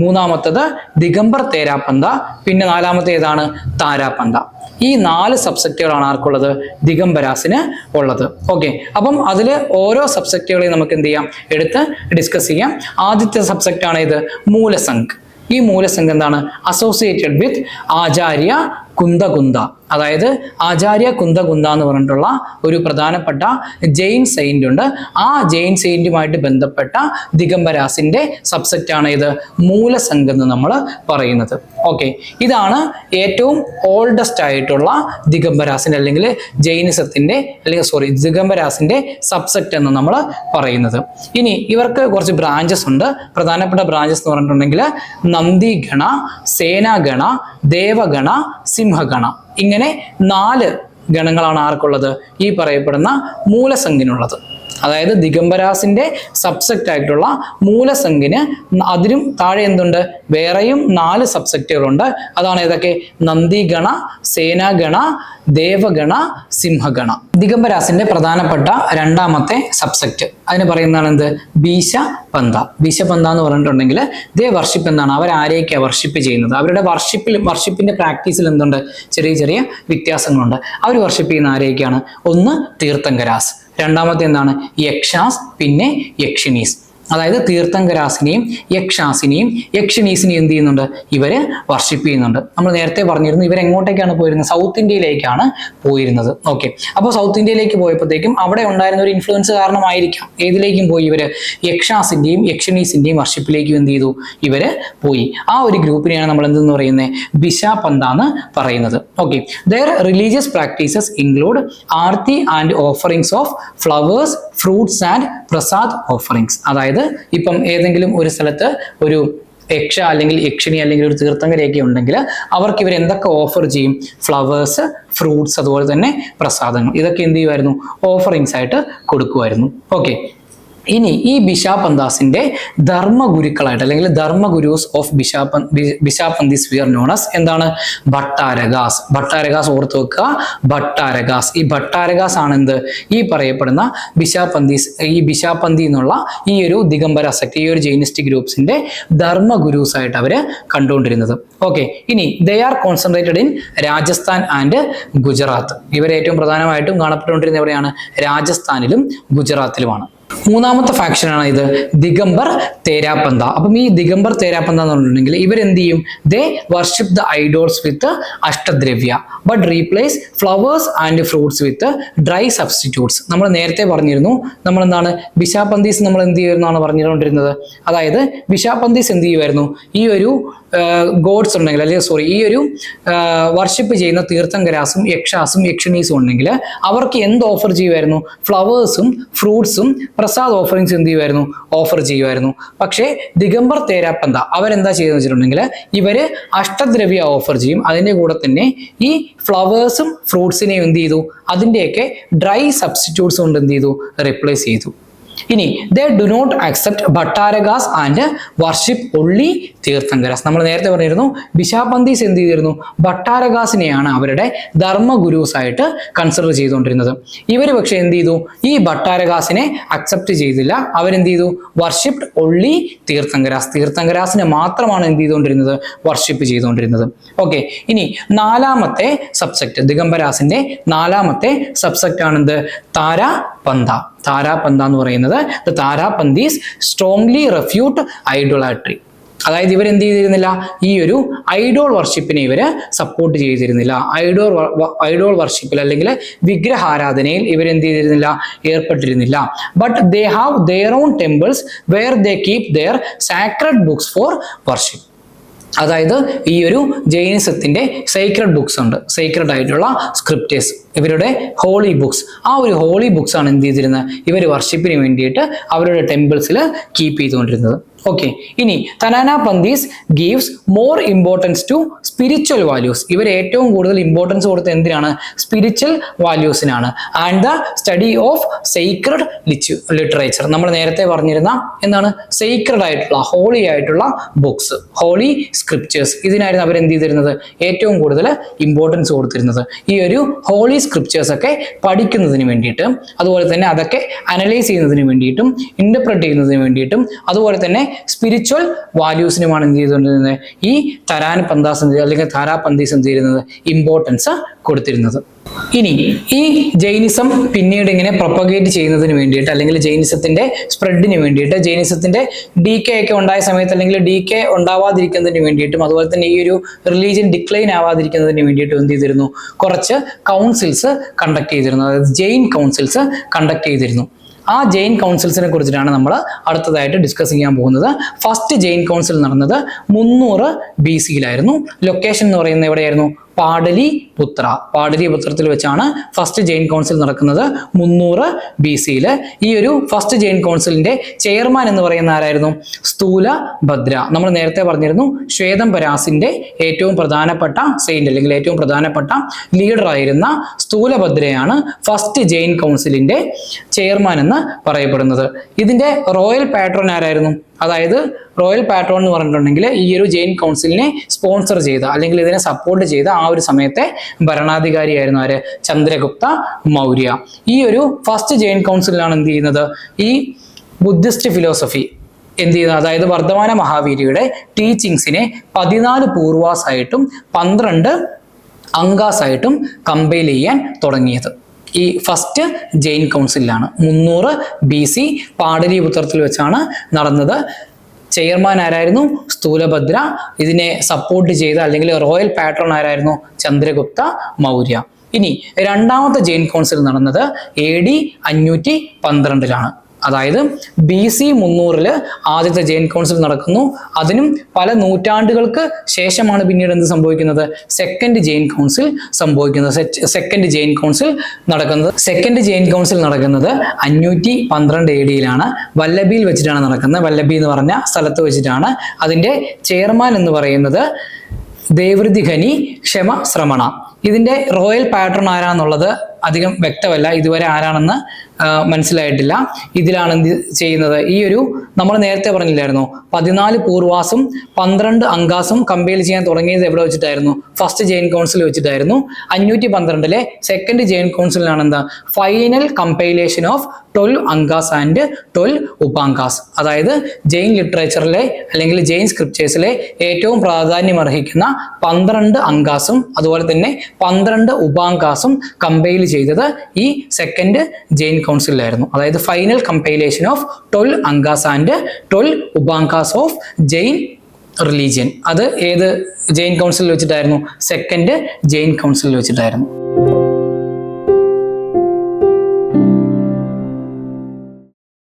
മൂന്നാമത്തത് ദിഗംബർ തേരാപന്ത, പിന്നെ നാലാമത്തെ ഏതാണ്, താരാപന്ത. ഈ 4 സബ്സെക്റ്റുകളാണ് ആർക്കുള്ളത്, ദിഗംബരാസിന് ഉള്ളത്. ഓക്കെ, അപ്പം അതിൽ ഓരോ സബ്സെക്റ്റുകളെയും നമുക്ക് എന്ത് ചെയ്യാം, എടുത്ത് ഡിസ്കസ് ചെയ്യാം. ആദ്യത്തെ സബ്സെക്റ്റ് ആണ് ഇത് മൂലസംഘ്. ഈ മൂലസംഘ് എന്താണ്, അസോസിയേറ്റഡ് വിത്ത് ആചാര്യ കുന്ദകുന്ദ. അതായത് ആചാര്യ കുന്ദകുന്ദ എന്ന് പറഞ്ഞിട്ടുള്ള ഒരു പ്രധാനപ്പെട്ട ജെയിൻ സെയിന്റ് ഉണ്ട്. ആ ജെയിൻ സെയിന്റുമായിട്ട് ബന്ധപ്പെട്ട ദിഗംബരാസിന്റെ സബ്സെക്റ്റ് ആണ് ഇത് മൂലസംഘം എന്ന് നമ്മൾ പറയുന്നത്. ഓക്കെ, ഇതാണ് ഏറ്റവും ഓൾഡസ്റ്റ് ആയിട്ടുള്ള ദിഗംബരാസിന്റെ അല്ലെങ്കിൽ ജൈനിസത്തിന്റെ അല്ലെങ്കിൽ ദിഗംബരാസിന്റെ സബ്സെക്റ്റ് എന്ന് നമ്മൾ പറയുന്നത്. ഇനി ഇവർക്ക് കുറച്ച് ബ്രാഞ്ചസ് ഉണ്ട്. പ്രധാനപ്പെട്ട ബ്രാഞ്ചസ് എന്ന് പറഞ്ഞിട്ടുണ്ടെങ്കിൽ നന്ദിഗണ, സേനാഗണ, ദേവഗണ, സിംഹഗണ. ഇങ്ങനെ 4 ഗണങ്ങളാണ് ആർക്കുള്ളത്, ഈ പറയപ്പെടുന്ന മൂലസംഘിനുള്ളത്. അതായത് ദിഗംബരാസിന്റെ സബ്സെക്റ്റ് ആയിട്ടുള്ള മൂലസംഘിന് അതിലും താഴെ എന്തുണ്ട്, വേറെയും 4 സബ്സെക്റ്റുകളുണ്ട്. അതാണ് ഏതൊക്കെ, നന്ദിഗണ, സേനാഗണ, ദേവഗണ, സിംഹഗണ. ദിഗംബരാസിന്റെ പ്രധാനപ്പെട്ട രണ്ടാമത്തെ സബ്സെക്റ്റ് അതിന് പറയുന്നതാണ് എന്ത്, ബീഷപന്ത. ബീഷപന്ത എന്ന് പറഞ്ഞിട്ടുണ്ടെങ്കിൽ ദേ വർഷിപ്പ് എന്താണ്, അവരാരെയൊക്കെയാണ് വർഷിപ്പ് ചെയ്യുന്നത്, അവരുടെ വർഷിപ്പിന്റെ പ്രാക്ടീസിൽ എന്തുണ്ട്, ചെറിയ ചെറിയ വ്യത്യാസങ്ങളുണ്ട്. അവർ വർഷിപ്പ് ചെയ്യുന്ന ആരെയൊക്കെയാണ്, ഒന്ന് തീർത്ഥങ്കരാസ്, രണ്ടാമത്തെ എന്താണ് യക്ഷാസ്, പിന്നെ യക്ഷിണീസ്. അതായത് തീർത്ഥങ്കരാസിനെയും യക്ഷാസിനെയും യക്ഷിണീസിനെയും എന്ത് ചെയ്യുന്നുണ്ട്, ഇവര് വർഷിപ്പ് ചെയ്യുന്നുണ്ട്. നമ്മൾ നേരത്തെ പറഞ്ഞിരുന്നു ഇവരെങ്ങോട്ടേക്കാണ് പോയിരുന്നത്, സൗത്ത് ഇന്ത്യയിലേക്കാണ് പോയിരുന്നത്. ഓക്കെ, അപ്പോൾ സൗത്ത് ഇന്ത്യയിലേക്ക് പോയപ്പോഴത്തേക്കും അവിടെ ഉണ്ടായിരുന്ന ഒരു ഇൻഫ്ലുവൻസ് കാരണമായിരിക്കാം ഏതിലേക്കും പോയി ഇവര്, യക്ഷാസിന്റെയും യക്ഷിണീസിന്റെയും വർഷിപ്പിലേക്കും എന്ത് ചെയ്തു, ഇവര് പോയി. ആ ഒരു ഗ്രൂപ്പിനെയാണ് നമ്മൾ എന്തെന്ന് പറയുന്നത്, ബിശാപന്ത എന്ന് പറയുന്നത്. Okay, their religious practices include ആർത്തി and offerings of flowers, fruits and Prasad offerings. അതായത് ഇപ്പം ഏതെങ്കിലും ഒരു സ്ഥലത്ത് ഒരു യക്ഷ അല്ലെങ്കിൽ യക്ഷിണി അല്ലെങ്കിൽ ഒരു തീർത്ഥങ്കരയൊക്കെ ഉണ്ടെങ്കിൽ അവർക്ക് ഇവർ എന്തൊക്കെ ഓഫർ ചെയ്യും, ഫ്ലവേഴ്സ്, ഫ്രൂട്ട്സ്, അതുപോലെ തന്നെ പ്രസാദങ്ങൾ, ഇതൊക്കെ എന്ത് ചെയ്യുമായിരുന്നു, ഓഫറിങ്സ് ആയിട്ട് കൊടുക്കുമായിരുന്നു. ഓക്കെ, ഇനി ഈ ബിശാപന്താസിന്റെ ധർമ്മഗുരുക്കളായിട്ട് അല്ലെങ്കിൽ ധർമ്മഗുരുസ് ഓഫ് ബിശാപന്തീസ് വിയർ നോൺ ആസ് എന്താണ്, ഭട്ടാരകാസ്. ഭട്ടാരകാസ് ഓർത്ത് വെക്കുക, ഭട്ടാരകാസ്. ഈ ഭട്ടാരകാസ് ആണ് എന്ത്, ഈ പറയപ്പെടുന്ന ഈ ബിശാപന്തി എന്നുള്ള ഈ ഒരു ദിഗംബര സെക്ട്, ഈ ഒരു ജൈനിസ്റ്റിക് ഗ്രൂപ്പ്സിന്റെ ധർമ്മഗുരുസ് ആയിട്ട് അവര് കണ്ടുകൊണ്ടിരുന്നത്. ഓക്കെ, ഇനി they are concentrated in Rajasthan and Gujarat. ഇവർ ഏറ്റവും പ്രധാനമായിട്ടും കാണപ്പെട്ടുകൊണ്ടിരുന്നത് എവിടെയാണ്, രാജസ്ഥാനിലും ഗുജറാത്തിലുമാണ്. മൂന്നാമത്തെ ഫാക്ഷൻ ആണ് ഇത് ദിഗംബർ തേരാപന്ത. അപ്പം ഈ ദിഗംബർ തേരാപന്ത എന്ന് പറഞ്ഞിട്ടുണ്ടെങ്കിൽ ഇവരെന്ത് ചെയ്യും, they worship the idols with Ashtadravya but replace flowers and fruits with dry substitutes. നമ്മൾ നേരത്തെ പറഞ്ഞിരുന്നു നമ്മൾ എന്താണ് ബിശാപന്തീസ് നമ്മൾ എന്ത് ചെയ്യുമെന്നാണ് പറഞ്ഞുകൊണ്ടിരുന്നത്. അതായത് ബിശാപന്തീസ് എന്ത് ചെയ്യുമായിരുന്നു, ഈ ഒരു ഗോഡ്സ് ഉണ്ടെങ്കിൽ അല്ലെങ്കിൽ ഈ ഒരു വർഷിപ്പ് ചെയ്യുന്ന തീർത്ഥങ്കരാസും യക്ഷാസും യക്ഷിണീസും ഉണ്ടെങ്കിൽ അവർക്ക് എന്ത് ഓഫർ ചെയ്യുമായിരുന്നു, ഫ്ലവേഴ്സും ഫ്രൂട്ട്സും പ്രസാദ് ഓഫറിങ്സ് എന്ത് ചെയ്യുമായിരുന്നു, ഓഫർ ചെയ്യുമായിരുന്നു. പക്ഷേ ദിഗംബർ തേരാപന്ത അവരെന്താ ചെയ്യുന്നത് വെച്ചിട്ടുണ്ടെങ്കിൽ ഇവര് അഷ്ടദ്രവ്യ ഓഫർ ചെയ്യും, അതിൻ്റെ കൂടെ തന്നെ ഈ ഫ്ലവേഴ്സും ഫ്രൂട്ട്സിനെയും എന്ത് ചെയ്തു, അതിൻ്റെയൊക്കെ ഡ്രൈ സബ്സ്റ്റിറ്റ്യൂട്ട്സ് കൊണ്ട് എന്ത് ചെയ്തു, റിപ്ലേസ് ചെയ്തു. ഇനി they do not accept Bhattarakas and worship only Tirthankaras. നമ്മൾ നേരത്തെ പറഞ്ഞിരുന്നു ബിശാപന്തീസ് എന്ത് ചെയ്തിരുന്നു, ഭട്ടാരകാസിനെയാണ് അവരുടെ ധർമ്മഗുരുസ് ആയിട്ട് കൺസിഡർ ചെയ്തുകൊണ്ടിരുന്നത്. ഇവർ പക്ഷെ എന്ത് ചെയ്തു, ഈ ഭട്ടാരകാസിനെ അക്സെപ്റ്റ് ചെയ്തില്ല. അവരെന്ത് ചെയ്തു, വർഷിപ്ഡ് ഒൺലി തീർത്ഥങ്കരാസ്. തീർത്ഥങ്കരാസിനെ മാത്രമാണ് എന്ത് ചെയ്തുകൊണ്ടിരുന്നത്, വർഷിപ്പ് ചെയ്തുകൊണ്ടിരുന്നത്. ഓക്കെ, ഇനി നാലാമത്തെ സബ്സെക്ട്, ദിഗംബരാസിന്റെ നാലാമത്തെ സബ്സെക്ട് ആണെന്ത്, താരാപന്ത. താരാപന്ത എന്ന് പറയുന്നത് ദ താരാപന്തീസ് സ്ട്രോങ്ലി റെഫ്യൂട്ട് ഐഡോളാട്രി. അതായത് ഇവരെന്ത് ചെയ്തിരുന്നില്ല, ഈ ഒരു ഐഡോൾ വർഷിപ്പിനെ ഇവര് സപ്പോർട്ട് ചെയ്തിരുന്നില്ല. ഐഡോൾ വർഷിപ്പിൽ അല്ലെങ്കിൽ വിഗ്രഹാരാധനയിൽ ഇവരെന്ത് ചെയ്തിരുന്നില്ല, ഏർപ്പെട്ടിരുന്നില്ല. But they have their own temples where they keep their sacred books for worship. അതായത് ഈ ഒരു ജൈനിസത്തിന്റെ സീക്രട്ട് ബുക്സ് ഉണ്ട്, സീക്രട്ട് ആയിട്ടുള്ള സ്ക്രിപ്റ്റേഴ്സ്, ഇവരുടെ ഹോളി ബുക്സ്. ആ ഒരു ഹോളി ബുക്സ് ആണ് എന്ത് ചെയ്തിരുന്നത്, ഇവർ വർഷിപ്പിന് വേണ്ടിയിട്ട് അവരുടെ ടെമ്പിൾസിൽ കീപ്പ് ചെയ്തുകൊണ്ടിരുന്നത്. ഓക്കെ, ഇനി Tananapanthis gives more importance to spiritual values. ഇവർ ഏറ്റവും കൂടുതൽ ഇമ്പോർട്ടൻസ് കൊടുത്ത് എന്തിനാണ്, സ്പിരിച്വൽ വാല്യൂസിനാണ്. And the study of secret literature. നമ്മൾ നേരത്തെ പറഞ്ഞിരുന്ന എന്താണ്, സീക്രട്ട് ആയിട്ടുള്ള ഹോളി ആയിട്ടുള്ള ബുക്സ്, ഹോളി സ്ക്രിപ്റ്റേഴ്സ്, ഇതിനായിരുന്നു അവർ എന്ത് ചെയ്തിരുന്നത്, ഏറ്റവും കൂടുതൽ ഇമ്പോർട്ടൻസ് കൊടുത്തിരുന്നത്. ഈ ഒരു ഹോളി സ്ക്രിപ്റ്റേഴ്സ് ഒക്കെ പഠിക്കുന്നതിന് വേണ്ടിയിട്ട്, അതുപോലെ തന്നെ അതൊക്കെ അനലൈസ് ചെയ്യുന്നതിന് വേണ്ടിയിട്ടും ഇന്റർപ്രറ്റ് ചെയ്യുന്നതിന് വേണ്ടിയിട്ടും, അതുപോലെ തന്നെ സ്പിരിച്വൽ വാല്യൂസിനുമാണ് എന്ത് ചെയ്തുകൊണ്ടിരുന്നത്, ഈ താരാപന്താസ് അല്ലെങ്കിൽ താരാപന്തീസ് എന്ത് ചെയ്യുന്നത്, ഇമ്പോർട്ടൻസ് കൊടുത്തിരുന്നത്. ഇനി ഈ ജൈനിസം പിന്നീട് ഇങ്ങനെ പ്രൊപ്പഗേറ്റ് ചെയ്യുന്നതിന് വേണ്ടിയിട്ട് അല്ലെങ്കിൽ ജൈനിസത്തിന്റെ സ്പ്രെഡിന് വേണ്ടിയിട്ട്, ജൈനിസത്തിന്റെ ഡീകെ ഒക്കെ ഉണ്ടായ സമയത്ത് അല്ലെങ്കിൽ ഡീകെ ഉണ്ടാവാതിരിക്കുന്നതിന് വേണ്ടിയിട്ടും, അതുപോലെ തന്നെ ഈ ഒരു റിലീജിയൻ ഡിക്ലൈൻ ആവാതിരിക്കുന്നതിന് വേണ്ടിയിട്ടും എന്ത് ചെയ്തിരുന്നു, കുറച്ച് കൗൺസിൽസ് കണ്ടക്ട് ചെയ്തിരുന്നു. അതായത് ജെയിൻ കൗൺസിൽസ് കണ്ടക്ട് ചെയ്തിരുന്നു. ആ ജെയിൻ കൗൺസിൽസിനെ കുറിച്ചിട്ടാണ് നമ്മൾ അടുത്തതായിട്ട് ഡിസ്കസ് ചെയ്യാൻ പോകുന്നത്. ഫസ്റ്റ് ജെയിൻ കൗൺസിൽ നടന്നത് 300 BC ലൊക്കേഷൻ എന്ന് പറയുന്നത് എവിടെയായിരുന്നു, പാടലിപുത്ര. പാടലിപുത്രത്തിൽ വെച്ചാണ് ഫസ്റ്റ് ജെയിൻ കൗൺസിൽ നടക്കുന്നത് 300 BC. ഈ ഒരു ഫസ്റ്റ് ജെയിൻ കൗൺസിലിന്റെ ചെയർമാൻ എന്ന് പറയുന്ന ആരായിരുന്നു, സ്ഥൂലഭദ്ര. നമ്മൾ നേരത്തെ പറഞ്ഞിരുന്നു ശ്വേതംബരാസിന്റെ ഏറ്റവും പ്രധാനപ്പെട്ട സെയിന്റ് അല്ലെങ്കിൽ ഏറ്റവും പ്രധാനപ്പെട്ട ലീഡർ ആയിരുന്ന സ്ഥൂലഭദ്രയാണ് ഫസ്റ്റ് ജെയിൻ കൗൺസിലിന്റെ ചെയർമാൻ എന്ന് പറയപ്പെടുന്നത്. ഇതിന്റെ റോയൽ പാട്രോൺ ആരായിരുന്നു, അതായത് റോയൽ പാട്രോൺ എന്ന് പറഞ്ഞിട്ടുണ്ടെങ്കിൽ ഈ ഒരു ജെയിൻ കൗൺസിലിനെ സ്പോൺസർ ചെയ്ത അല്ലെങ്കിൽ ഇതിനെ സപ്പോർട്ട് ചെയ്ത ആ ഒരു സമയത്തെ ഭരണാധികാരിയായിരുന്നു ആര്, ചന്ദ്രഗുപ്ത മൗര്യ. ഈ ഒരു ഫസ്റ്റ് ജെയിൻ കൗൺസിലാണ് എന്ത് ചെയ്യുന്നത്, ഈ ബുദ്ധിസ്റ്റ് ഫിലോസഫി എന്ത് ചെയ്യുന്നത്, അതായത് വർദ്ധമാന മഹാവീരിയുടെ ടീച്ചിങ്സിനെ 14 പൂർവാസ് ആയിട്ടും 12 അങ്കാസ് ആയിട്ടും കമ്പൈൽ ചെയ്യാൻ തുടങ്ങിയത്. ഈ ഫസ്റ്റ് ജെയിൻ കൗൺസിലാണ്. 300 BC പാടലീപുത്രത്തിൽ വെച്ചാണ് നടന്നത്. ചെയർമാൻ ആരായിരുന്നു? സ്ഥൂലഭദ്ര. ഇതിനെ സപ്പോർട്ട് ചെയ്ത അല്ലെങ്കിൽ റോയൽ പാട്രോൺ ആരായിരുന്നു? ചന്ദ്രഗുപ്ത മൗര്യ. ഇനി രണ്ടാമത്തെ ജെയിൻ കൗൺസിൽ നടന്നത് AD 512 അതായത് BC 300 ആദ്യത്തെ ജെയിൻ കൗൺസിൽ നടക്കുന്നു. അതിനും പല നൂറ്റാണ്ടുകൾക്ക് ശേഷമാണ് പിന്നീട് എന്ത് സംഭവിക്കുന്നത്? സെക്കൻഡ് ജെയിൻ കൗൺസിൽ സംഭവിക്കുന്നത്. സെക്കൻഡ് ജെയിൻ കൗൺസിൽ നടക്കുന്നത് 512 AD വല്ലഭിയിൽ വെച്ചിട്ടാണ് നടക്കുന്നത്. വല്ലഭി എന്ന് പറഞ്ഞ സ്ഥലത്ത് വെച്ചിട്ടാണ്. അതിന്റെ ചെയർമാൻ എന്ന് പറയുന്നത് ദേവൃതിഖനി ക്ഷമ ശ്രമണ. ഇതിന്റെ റോയൽ പാട്രൺ ആരാന്നുള്ളത് അധികം വ്യക്തമല്ല, ഇതുവരെ ആരാണെന്ന് മനസ്സിലായിട്ടില്ല. ഇതിലാണ് എന്ത് ചെയ്യുന്നത്? ഈ ഒരു നമ്മൾ നേരത്തെ പറഞ്ഞില്ലായിരുന്നു 14 പൂർവാസും 12 അങ്കാസും കമ്പയർ ചെയ്യാൻ തുടങ്ങിയത് എവിടെ വെച്ചിട്ടായിരുന്നു? ഫസ്റ്റ് ജെയിൻ കൗൺസിൽ വെച്ചിട്ടായിരുന്നു. 512 സെക്കൻഡ് ജെയിൻ കൗൺസിലാണ് എന്താ? Final compilation of 12 Angas and 12 Upangas. അതായത് ജെയിൻ ലിറ്ററേച്ചറിലെ അല്ലെങ്കിൽ ജെയിൻ സ്ക്രിപ്റ്റേഴ്സിലെ ഏറ്റവും പ്രാധാന്യം അർഹിക്കുന്ന 12 അങ്കാസും അതുപോലെ തന്നെ 12 ഉപാങ്കാസും കമ്പൈൽ ചെയ്തത് ഈ സെക്കൻഡ് ജെയിൻ കൗൺസിലായിരുന്നു. അതായത് final compilation of 12 Angas and 12 Upangas of Jain religion. അത് ഏത് ജെയിൻ കൗൺസിലിൽ വെച്ചിട്ടായിരുന്നു? സെക്കൻഡ് ജെയിൻ കൗൺസിലിൽ വെച്ചിട്ടായിരുന്നു.